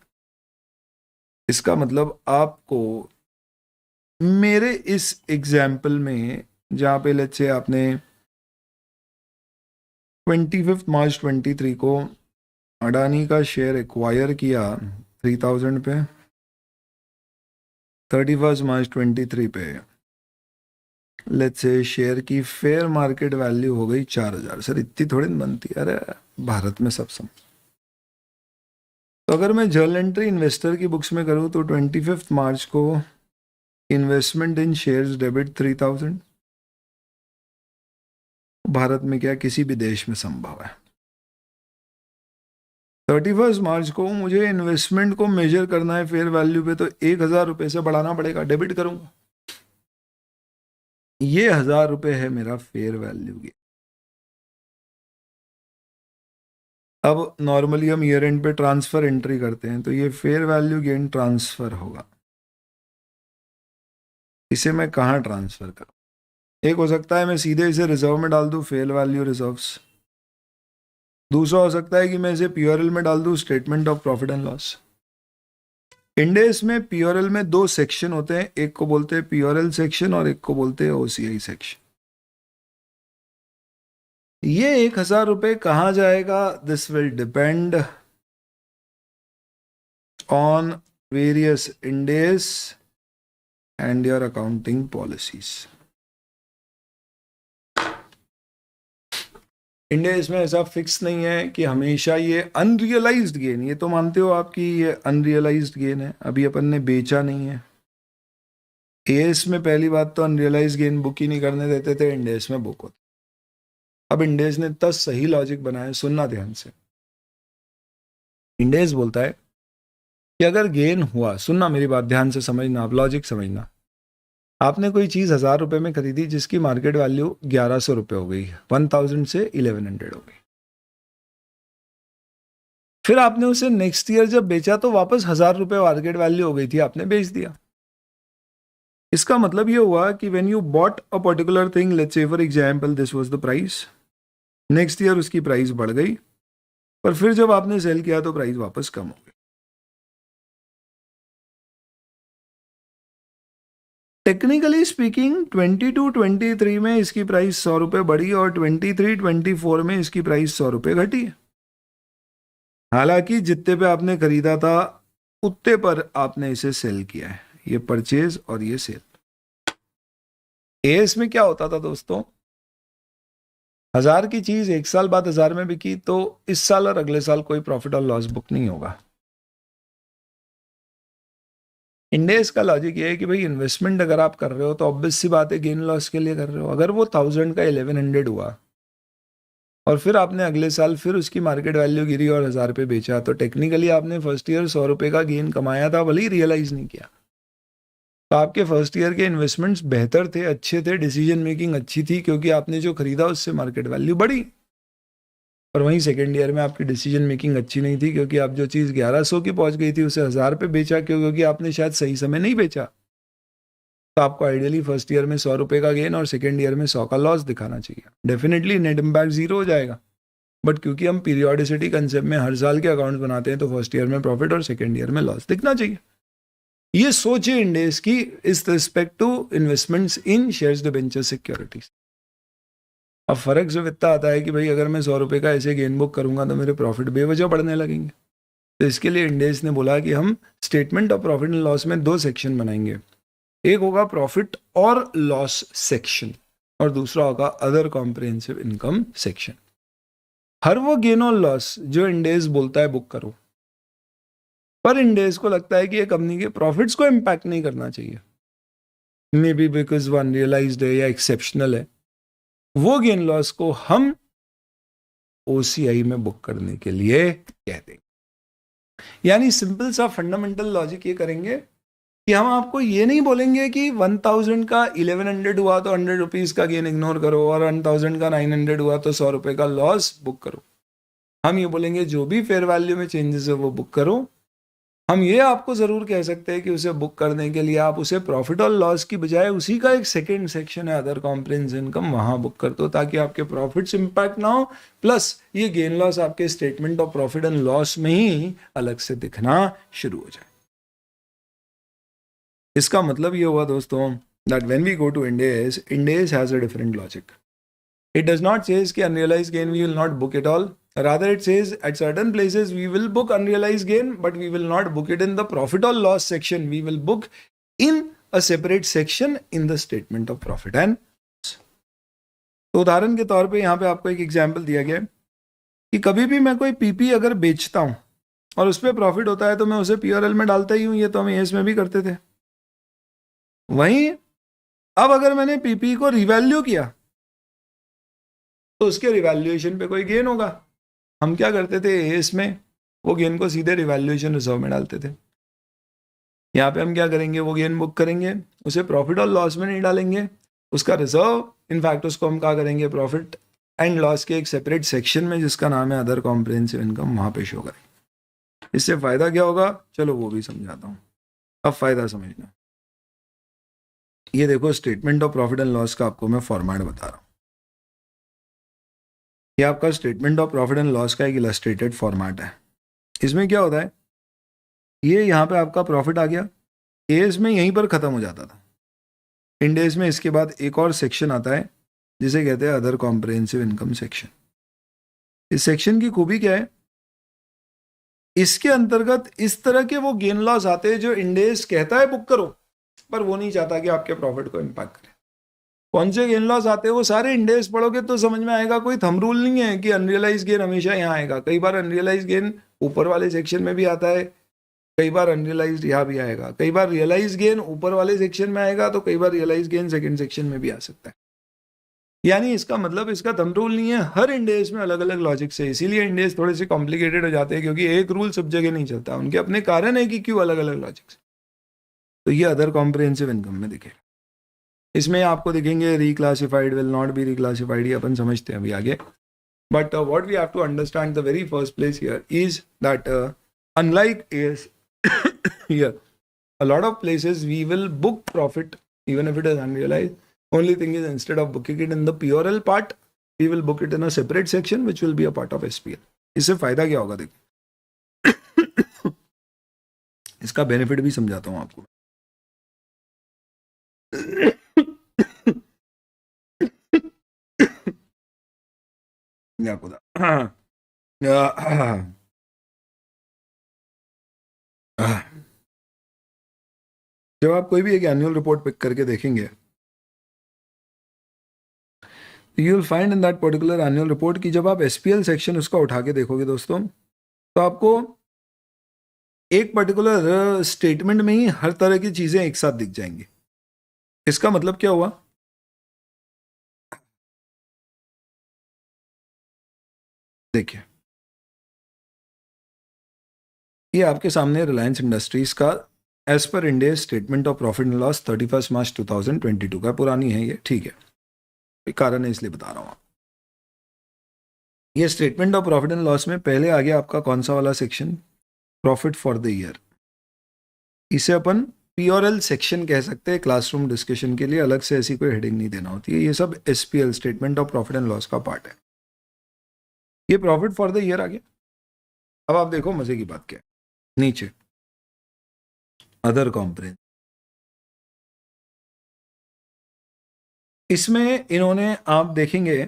इसका मतलब आपको मेरे इस एग्जाम्पल में जहां पे लेट्स से आपने 25 मार्च 23 को अडानी का शेयर एक्वायर किया 3,000 पे, 31 मार्च 23 पे लेट्स से शेयर की फेयर मार्केट वैल्यू हो गई 4,000। सर इतनी थोड़ी न बनती है, अरे भारत में सब समझ। तो अगर मैं जर्नल एंट्री इन्वेस्टर की बुक्स में करूं तो 25 मार्च को इन्वेस्टमेंट इन शेयर्स डेबिट 3,000, भारत में क्या किसी भी देश में संभव है। 31 मार्च को मुझे इन्वेस्टमेंट को मेजर करना है फेयर वैल्यू पे, तो 1,000 रुपए से बढ़ाना पड़ेगा, डेबिट करूंगा। ये 1,000 रुपए है मेरा फेयर वैल्यू की। अब नॉर्मली हम ईयर एंड पे ट्रांसफर एंट्री करते हैं, तो ये फेयर वैल्यू गेन ट्रांसफर होगा। इसे मैं कहाँ ट्रांसफर करूँ? एक हो सकता है मैं सीधे इसे रिजर्व में डाल दूँ, फेयर वैल्यू रिजर्व्स। दूसरा हो सकता है कि मैं इसे पीओआरएल में डाल दूँ, statement of profit and loss. Ind AS में पीओआरएल में दो सेक्शन होते हैं, एक को बोलते हैं पीओआरएल सेक्शन और एक को बोलते हैं ओसीआई सेक्शन। ये 1,000 रुपए कहाँ जाएगा? This will depend on various Ind AS and your accounting policies. Ind AS में ऐसा फिक्स नहीं है कि हमेशा ये अनरियलाइज्ड गेन, ये तो मानते हो आप कि ये अनरियलाइज्ड गेन है, अभी अपन ने बेचा नहीं है। एएस में पहली बात तो अनरियलाइज्ड गेन बुक ही नहीं करने देते थे, इंडेस में बुक होता। अब इंडेस ने इतना सही लॉजिक बनाया, सुनना ध्यान से। इंडेस बोलता है कि अगर गेन हुआ, सुनना मेरी बात ध्यान से समझना, आप लॉजिक समझना। आपने कोई चीज 1,000 रुपए में खरीदी जिसकी मार्केट वैल्यू 1,100 रुपए हो गई, 1,000 से 1,100 हो गई। फिर आपने उसे नेक्स्ट ईयर जब बेचा तो वापस 1,000 रुपए मार्केट वैल्यू हो गई थी, आपने बेच दिया। इसका मतलब ये हुआ कि when you bought a particular thing, let's say for example this was the price, next year उसकी प्राइस बढ़ गई, पर फिर जब आपने सेल किया तो प्राइस वापस कम हो गई। टेक्निकली स्पीकिंग 22-23 में इसकी प्राइस 100 रुपए बढ़ी और 23-24 में इसकी प्राइस 100 रुपए घटी है। हालांकि जितने पे आपने खरीदा था उतने पर आपने इसे सेल किया है, ये परचेज और ये सेल। एएस में क्या होता था दोस्तों, 1,000 की चीज एक साल बाद 1,000 में बिकी तो इस साल और अगले साल कोई प्रॉफिट और लॉस बुक नहीं होगा। इंडेस का लॉजिक ये है कि भाई इन्वेस्टमेंट अगर आप कर रहे हो तो ऑब्वियस सी बात है गेन लॉस के लिए कर रहे हो। अगर वो 1,000 का 1,100 हुआ और फिर आपने अगले साल फिर उसकी मार्केट वैल्यू गिरी और 1,000 पे बेचा, तो टेक्निकली आपने फर्स्ट ईयर 100 रुपए का गेन कमाया था, भले ही रियलाइज नहीं किया। तो आपके फर्स्ट ईयर के इन्वेस्टमेंट्स बेहतर थे, अच्छे थे, डिसीजन मेकिंग अच्छी थी, क्योंकि आपने जो खरीदा उससे मार्केट वैल्यू बढ़ी। और वहीं सेकेंड ईयर में आपकी डिसीजन मेकिंग अच्छी नहीं थी, क्योंकि आप जो चीज़ 1,100 की पहुंच गई थी उसे 1,000 पे बेचा, क्योंकि आपने शायद सही समय नहीं बेचा। तो आपको आइडियली फर्स्ट ईयर में 100 रुपए का गेन और सेकेंड ईयर में 100 का लॉस दिखाना चाहिए। डेफिनेटली नेट इम्पैक्ट 0 हो जाएगा, बट क्योंकि हम पीरियोडिसिटी कंसेप्ट में हर साल के अकाउंट बनाते हैं तो फर्स्ट ईयर में प्रॉफिट और सेकेंड ईयर में लॉस दिखना चाहिए। ये सोचे इंडेस की इस respect to investments in shares debenture securities. अब फर्क जो इतना आता है कि भाई अगर मैं 100 रुपए का ऐसे गेन बुक करूंगा तो मेरे प्रॉफिट बेवजह बढ़ने लगेंगे। तो इसके लिए इंडेस ने बोला कि हम statement of profit and loss में 2 सेक्शन बनाएंगे। एक होगा प्रॉफिट और लॉस सेक्शन और दूसरा होगा अदर कॉम्प्रिहेंसिव इनकम सेक्शन। हर वो गेन और लॉस जो इंडेस बोलता है बुक करो, पर इंडेस को लगता है कि ये कंपनी के प्रॉफिट्स को इम्पैक्ट नहीं करना चाहिए, मे बी बिकॉज वो अनरियलाइज्ड है या एक्सेप्शनल है, वो गेन लॉस को हम ओसीआई में बुक करने के लिए कह देंगे। यानी सिंपल सा फंडामेंटल लॉजिक ये करेंगे कि हम आपको ये नहीं बोलेंगे कि 1,000 का 1,100 हुआ तो 100 रुपीज का गेन इग्नोर करो और 1,000 का 900 हुआ तो 100 रुपए का लॉस बुक करो। हम ये बोलेंगे जो भी फेयर वैल्यू में चेंजेस है वो बुक करो। हम ये आपको जरूर कह सकते हैं कि उसे बुक करने के लिए आप उसे प्रॉफिट और लॉस की बजाय उसी का एक सेकंड सेक्शन है अदर कॉम्प्रिहेंसिव इनकम, वहां बुक कर दो, ताकि आपके प्रॉफिट्स इंपैक्ट ना हो, प्लस ये गेन लॉस आपके statement of profit and loss में ही अलग से दिखना शुरू हो जाए। इसका मतलब ये हुआ दोस्तों that when we go to Indes has a different logic. It does not say कि unrealized gain we will not book it all. Rather it says at certain places we will book unrealized gain, but we will not book it in the profit or loss section. We will book in a separate section in the statement of profit and loss. तो उदाहरण के तौर पे यहाँ पे आपको एक एग्जाम्पल दिया गया है कि कभी भी मैं कोई पीपी अगर बेचता हूँ और उस पर प्रॉफिट होता है तो मैं उसे पीआरएल में डालता ही हूँ, ये तो हम एएस में भी करते थे। वहीं अब अगर मैंने पीपी को रिवैल्यू किया तो उसके रिवैल्यूएशन पे कोई गेन होगा। हम क्या करते थे एएस में, वो गेन को सीधे रिवैल्यूएशन रिजर्व में डालते थे। यहाँ पे हम क्या करेंगे, वो गेन बुक करेंगे, उसे प्रॉफिट और लॉस में नहीं डालेंगे, उसका रिजर्व, इनफैक्ट उसको हम क्या करेंगे, प्रॉफिट एंड लॉस के एक सेपरेट सेक्शन में जिसका नाम है अदर कॉम्प्रिहेंसिव इनकम, वहां पे शो करें। इससे फायदा क्या होगा, चलो वो भी समझाता हूँ। अब फायदा समझना, ये देखो statement of profit and loss का आपको मैं फॉर्मेट बता रहा हूँ। ये आपका statement of profit and loss का एक इलस्ट्रेटेड फॉर्मेट है। इसमें क्या होता है, ये यहाँ पे आपका प्रॉफिट आ गया, एज में यहीं पर खत्म हो जाता था। इंड एज में इसके बाद एक और सेक्शन आता है जिसे कहते हैं अदर कॉम्प्रिहेंसिव इनकम सेक्शन। इस सेक्शन की खूबी क्या है, इसके अंतर्गत इस तरह के वो गेन लॉस आते हैं जो इंडेस कहता है बुक करो, पर वो नहीं चाहता कि आपके प्रॉफिट को इम्पैक्ट करे। कौन से गेन लॉस आते हैं, वो सारे इंडेस पढ़ोगे तो समझ में आएगा। कोई थंब रूल नहीं है कि अनरियलाइज गेन हमेशा यहाँ आएगा। कई बार अनरियलाइज गेन ऊपर वाले सेक्शन में भी आता है, कई बार अनरियलाइज यहाँ भी आएगा, कई बार रियलाइज गेन ऊपर वाले सेक्शन में आएगा, तो कई बार रियलाइज गेन सेकंड सेक्शन में भी आ सकता है। यानी इसका मतलब इसका थंब रूल नहीं है, हर इंडेस में अलग अलग लॉजिक से। इसीलिए इंडेस थोड़े से कॉम्प्लिकेटेड हो जाते हैं, क्योंकि एक रूल सब जगह नहीं चलता, उनके अपने कारण है कि क्यों अलग अलग लॉजिक से। तो ये अदर कॉम्प्रिहेंसिव इनकम में दिखेगा। इसमें आपको दिखेंगे reclassified, will not be reclassified, ये अपन समझते हैं अभी आगे। But what we have to understand the very first place here is that unlike AS here a lot of places we will book profit even if it is unrealized. Only thing is, instead of booking it in the PRL part, we will book it in a separate section which will be a part of SPL. इससे फायदा क्या होगा देखिए इसका बेनिफिट भी समझाता हूं आपको। क्या खुदा जब आप कोई भी एक एनुअल रिपोर्ट पिक करके देखेंगे, you will find in that particular annual report की जब आप एसपीएल सेक्शन उसका उठा के देखोगे दोस्तों, तो आपको एक पर्टिकुलर स्टेटमेंट में ही हर तरह की चीजें एक साथ दिख जाएंगी। इसका मतलब क्या हुआ, देखिए ये आपके सामने रिलायंस इंडस्ट्रीज का as per India statement of profit and loss 31 March 2022 का, पुरानी है ये, ठीक है, कारण है इसलिए बता रहा हूं। ये statement of profit and loss में पहले आ गया आपका कौन सा वाला section, profit for the year. इसे अपन पीओरएल सेक्शन कह सकते हैं क्लासरूम डिस्कशन के लिए, अलग से ऐसी कोई हेडिंग नहीं देना होती है। ये सब SPL statement of profit and loss का पार्ट है। ये प्रॉफिट फॉर द ईयर आ गया। अब आप देखो मजे की बात क्या है, नीचे अदर कॉम्प्रिहेंसिव, इसमें इन्होंने आप देखेंगे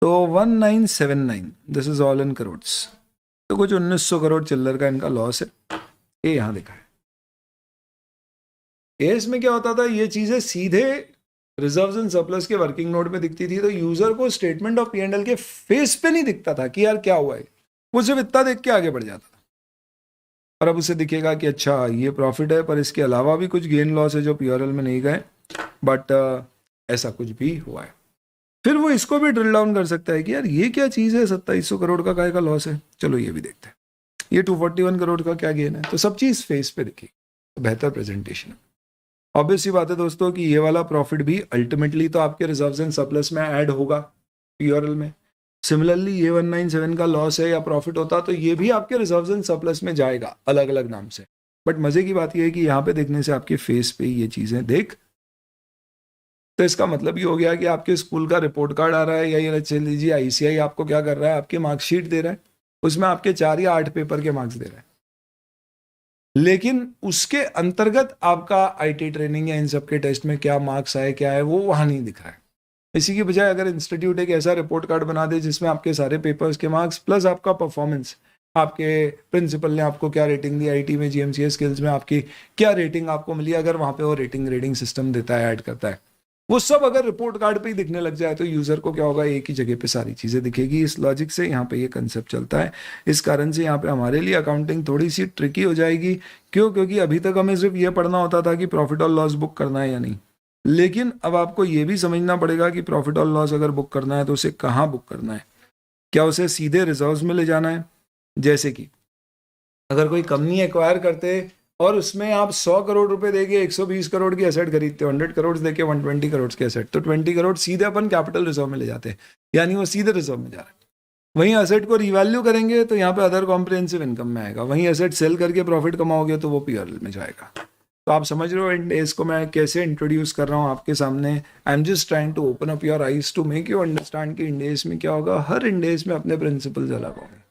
तो 1979, this is all in crores, तो कुछ 1900 करोड़ चिल्लर का इनका लॉस है, ये यहां दिखा है। इसमें क्या होता था, ये चीजें सीधे रिजर्व्स एंड सरप्लस के वर्किंग नोट में दिखती थी, तो यूजर को स्टेटमेंट ऑफ पी&एल के फेस पे नहीं दिखता था कि यार क्या हुआ है, वो सिर्फ इतना देख के आगे बढ़ जाता था। और अब उसे दिखेगा कि अच्छा ये प्रॉफिट है, पर इसके अलावा भी कुछ गेन लॉस है जो पीओरएल में नहीं गए, बट ऐसा कुछ भी हुआ है। फिर वो इसको भी ड्रिल डाउन कर सकता है कि यार ये क्या चीज़ है, 2700 करोड़ का काय का लॉस है, चलो ये भी देखते हैं, ये 241 करोड़ का क्या गेन है, तो सब चीज़ फेस पे दिखेगी, तो बेहतर प्रेजेंटेशन है। ऑब्वियस सी बात है दोस्तों कि ये वाला प्रॉफिट भी अल्टीमेटली तो आपके रिजर्व्स एंड सरप्लस में ऐड होगा पीओरएल में। सिमिलरली ये 197 का लॉस है या प्रॉफिट होता तो ये भी आपके रिजर्व्स एंड सरप्लस में जाएगा अलग अलग नाम से। बट मजे की बात ये है कि यहाँ पे देखने से आपके फेस पे ये चीजें देख, तो इसका मतलब ये हो गया कि आपके स्कूल का रिपोर्ट कार्ड आ रहा है, या ये चल लीजिए आईसीआई आपको क्या कर रहा है, आपकी मार्कशीट दे रहा है, उसमें आपके 4 या 8 पेपर के मार्क्स दे रहा है, लेकिन उसके अंतर्गत आपका आईटी ट्रेनिंग या इन सब के टेस्ट में क्या मार्क्स आए क्या है वो वहां नहीं दिख रहा है। इसी की बजाय अगर इंस्टीट्यूट एक ऐसा रिपोर्ट कार्ड बना दे जिसमें आपके सारे पेपर्स के मार्क्स प्लस आपका परफॉर्मेंस, आपके प्रिंसिपल ने आपको क्या रेटिंग दी आईटी में, जीएमसीए स्किल्स में आपकी क्या रेटिंग आपको मिली, अगर वहां पे वो रेटिंग ग्रेडिंग सिस्टम देता है, ऐड करता है, वो सब अगर रिपोर्ट कार्ड पे ही दिखने लग जाए तो यूजर को क्या होगा, एक ही जगह पे सारी चीजें दिखेगी। इस लॉजिक से यहाँ पे ये कंसेप्ट चलता है। इस कारण से यहाँ पे हमारे लिए अकाउंटिंग थोड़ी सी ट्रिकी हो जाएगी। क्यों? क्योंकि अभी तक हमें सिर्फ ये पढ़ना होता था कि प्रॉफिट और लॉस बुक करना है या नहीं, लेकिन अब आपको ये भी समझना पड़ेगा कि प्रॉफिट और लॉस अगर बुक करना है तो उसे कहाँ बुक करना है। क्या उसे सीधे रिजर्व्स में ले जाना है? जैसे कि अगर कोई कंपनी एक्वायर करते और उसमें आप 100 करोड़ रुपए देके 120 करोड़ की एसेट खरीदते हो, 100 करोड़ देके 120 करोड़ की एसेट, तो 20 करोड़ सीधे अपन कैपिटल रिजर्व में ले जाते हैं, यानी वो सीधे रिजर्व में जा रहा है। वहीं एसेट को रिवैल्यू करेंगे तो यहाँ पे अदर कॉम्प्रिहेंसिव इनकम में आएगा, वहीं एसेट सेल करके प्रॉफिट कमाओगे तो वो पीएल में जाएगा। तो आप समझ रहे हो इंडेस को मैं कैसे इंट्रोड्यूस कर रहा हूँ आपके सामने। I am just trying to open up your eyes to make you understand कि इंडेस में क्या होगा। हर इंडेस में अपने प्रिंसिपल्स अलग होंगे,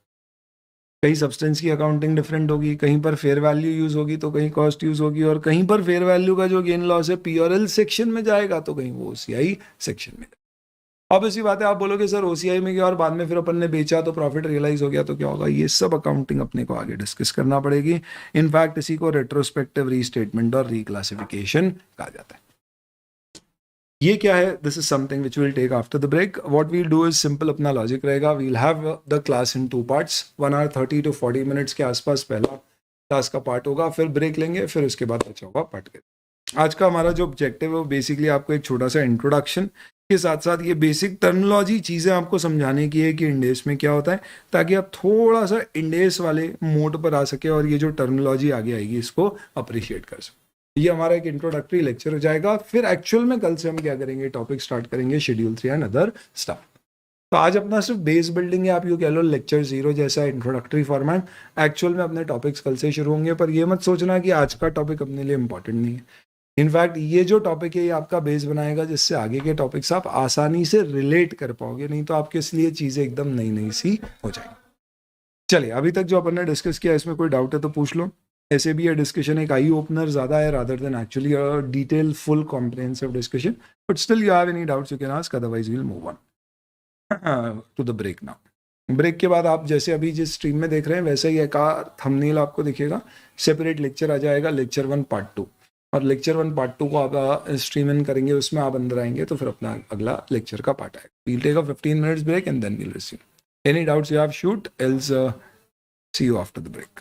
कहीं सब्सटेंस की अकाउंटिंग डिफरेंट होगी, कहीं पर फेयर वैल्यू यूज होगी तो कहीं कॉस्ट यूज होगी, और कहीं पर फेयर वैल्यू का जो गेन लॉस है पीआरएल सेक्शन में जाएगा तो कहीं वो ओसीआई सेक्शन में। अब ऐसी बात है, आप बोलोगे सर ओसीआई में गया और बाद में फिर अपन ने बेचा तो प्रॉफिट रियलाइज हो गया तो क्या होगा। ये सब अकाउंटिंग अपने को आगे डिस्कस करना पड़ेगी। इनफैक्ट इसी को रेट्रोस्पेक्टिव रीस्टेटमेंट और रिक्लासिफिकेशन कहा जाता है। ये क्या है, this is something which will take after the break. What we'll do is simple, अपना लॉजिक रहेगा। We'll have the class in 2 parts, 1 hour 30 to 40 minutes के आसपास पहला क्लास का पार्ट होगा, फिर ब्रेक लेंगे, फिर उसके बाद अच्छा होगा पार्ट के। आज का हमारा जो ऑब्जेक्टिव है वो बेसिकली आपको एक छोटा सा इंट्रोडक्शन के साथ साथ ये बेसिक टर्मिनोलॉजी चीज़ें आपको समझाने की है कि इंडेस में क्या होता है, ताकि आप थोड़ा सा इंडेस वाले मोड पर आ सके और ये जो टर्मिनोलॉजी आगे आएगी इसको अप्रिशिएट कर सके। ये हमारा एक इंट्रोडक्टरी लेक्चर हो जाएगा। फिर एक्चुअल में कल से हम क्या करेंगे, टॉपिक स्टार्ट करेंगे शेड्यूल 3 एंड अदर स्टफ। तो आज अपना सिर्फ बेस बिल्डिंग है, आप यू कह लो लेक्चर 0 जैसा इंट्रोडक्टरी फॉर्मेट। एक्चुअल में अपने टॉपिक्स कल से शुरू होंगे, पर ये मत सोचना कि आज का टॉपिक अपने लिए इंपॉर्टेंट नहीं है। इनफैक्ट ये जो टॉपिक है ये आपका बेस बनाएगा, जिससे आगे के टॉपिक्स आप आसानी से रिलेट कर पाओगे, नहीं तो आपके लिए चीज़ें एकदम नई नई सी हो जाएंगी। चलिए, अभी तक जो अपन ने डिस्कस किया इसमें कोई डाउट है तो पूछ लो। ऐसे भी ये डिस्कशन एक आई ओपनर ज़्यादा है rather than actually a detail full comprehensive discussion, but still you have any doubts you can ask, otherwise we will move on to the break now. Break के बाद आप जैसे अभी जिस स्ट्रीम में देख रहे हैं वैसे ही एक थंबनेल आपको दिखेगा, सेपरेट लेक्चर आ जाएगा, लेक्चर 1 पार्ट 2, और लेक्चर 1 पार्ट 2 को आप स्ट्रीम इन करेंगे, उसमें आप अंदर आएंगे तो फिर अपना अगला लेक्चर का पार्ट आएगा। We'll take a 15 minutes break and then we'll receive. Any doubts you have shoot, else see you after the break.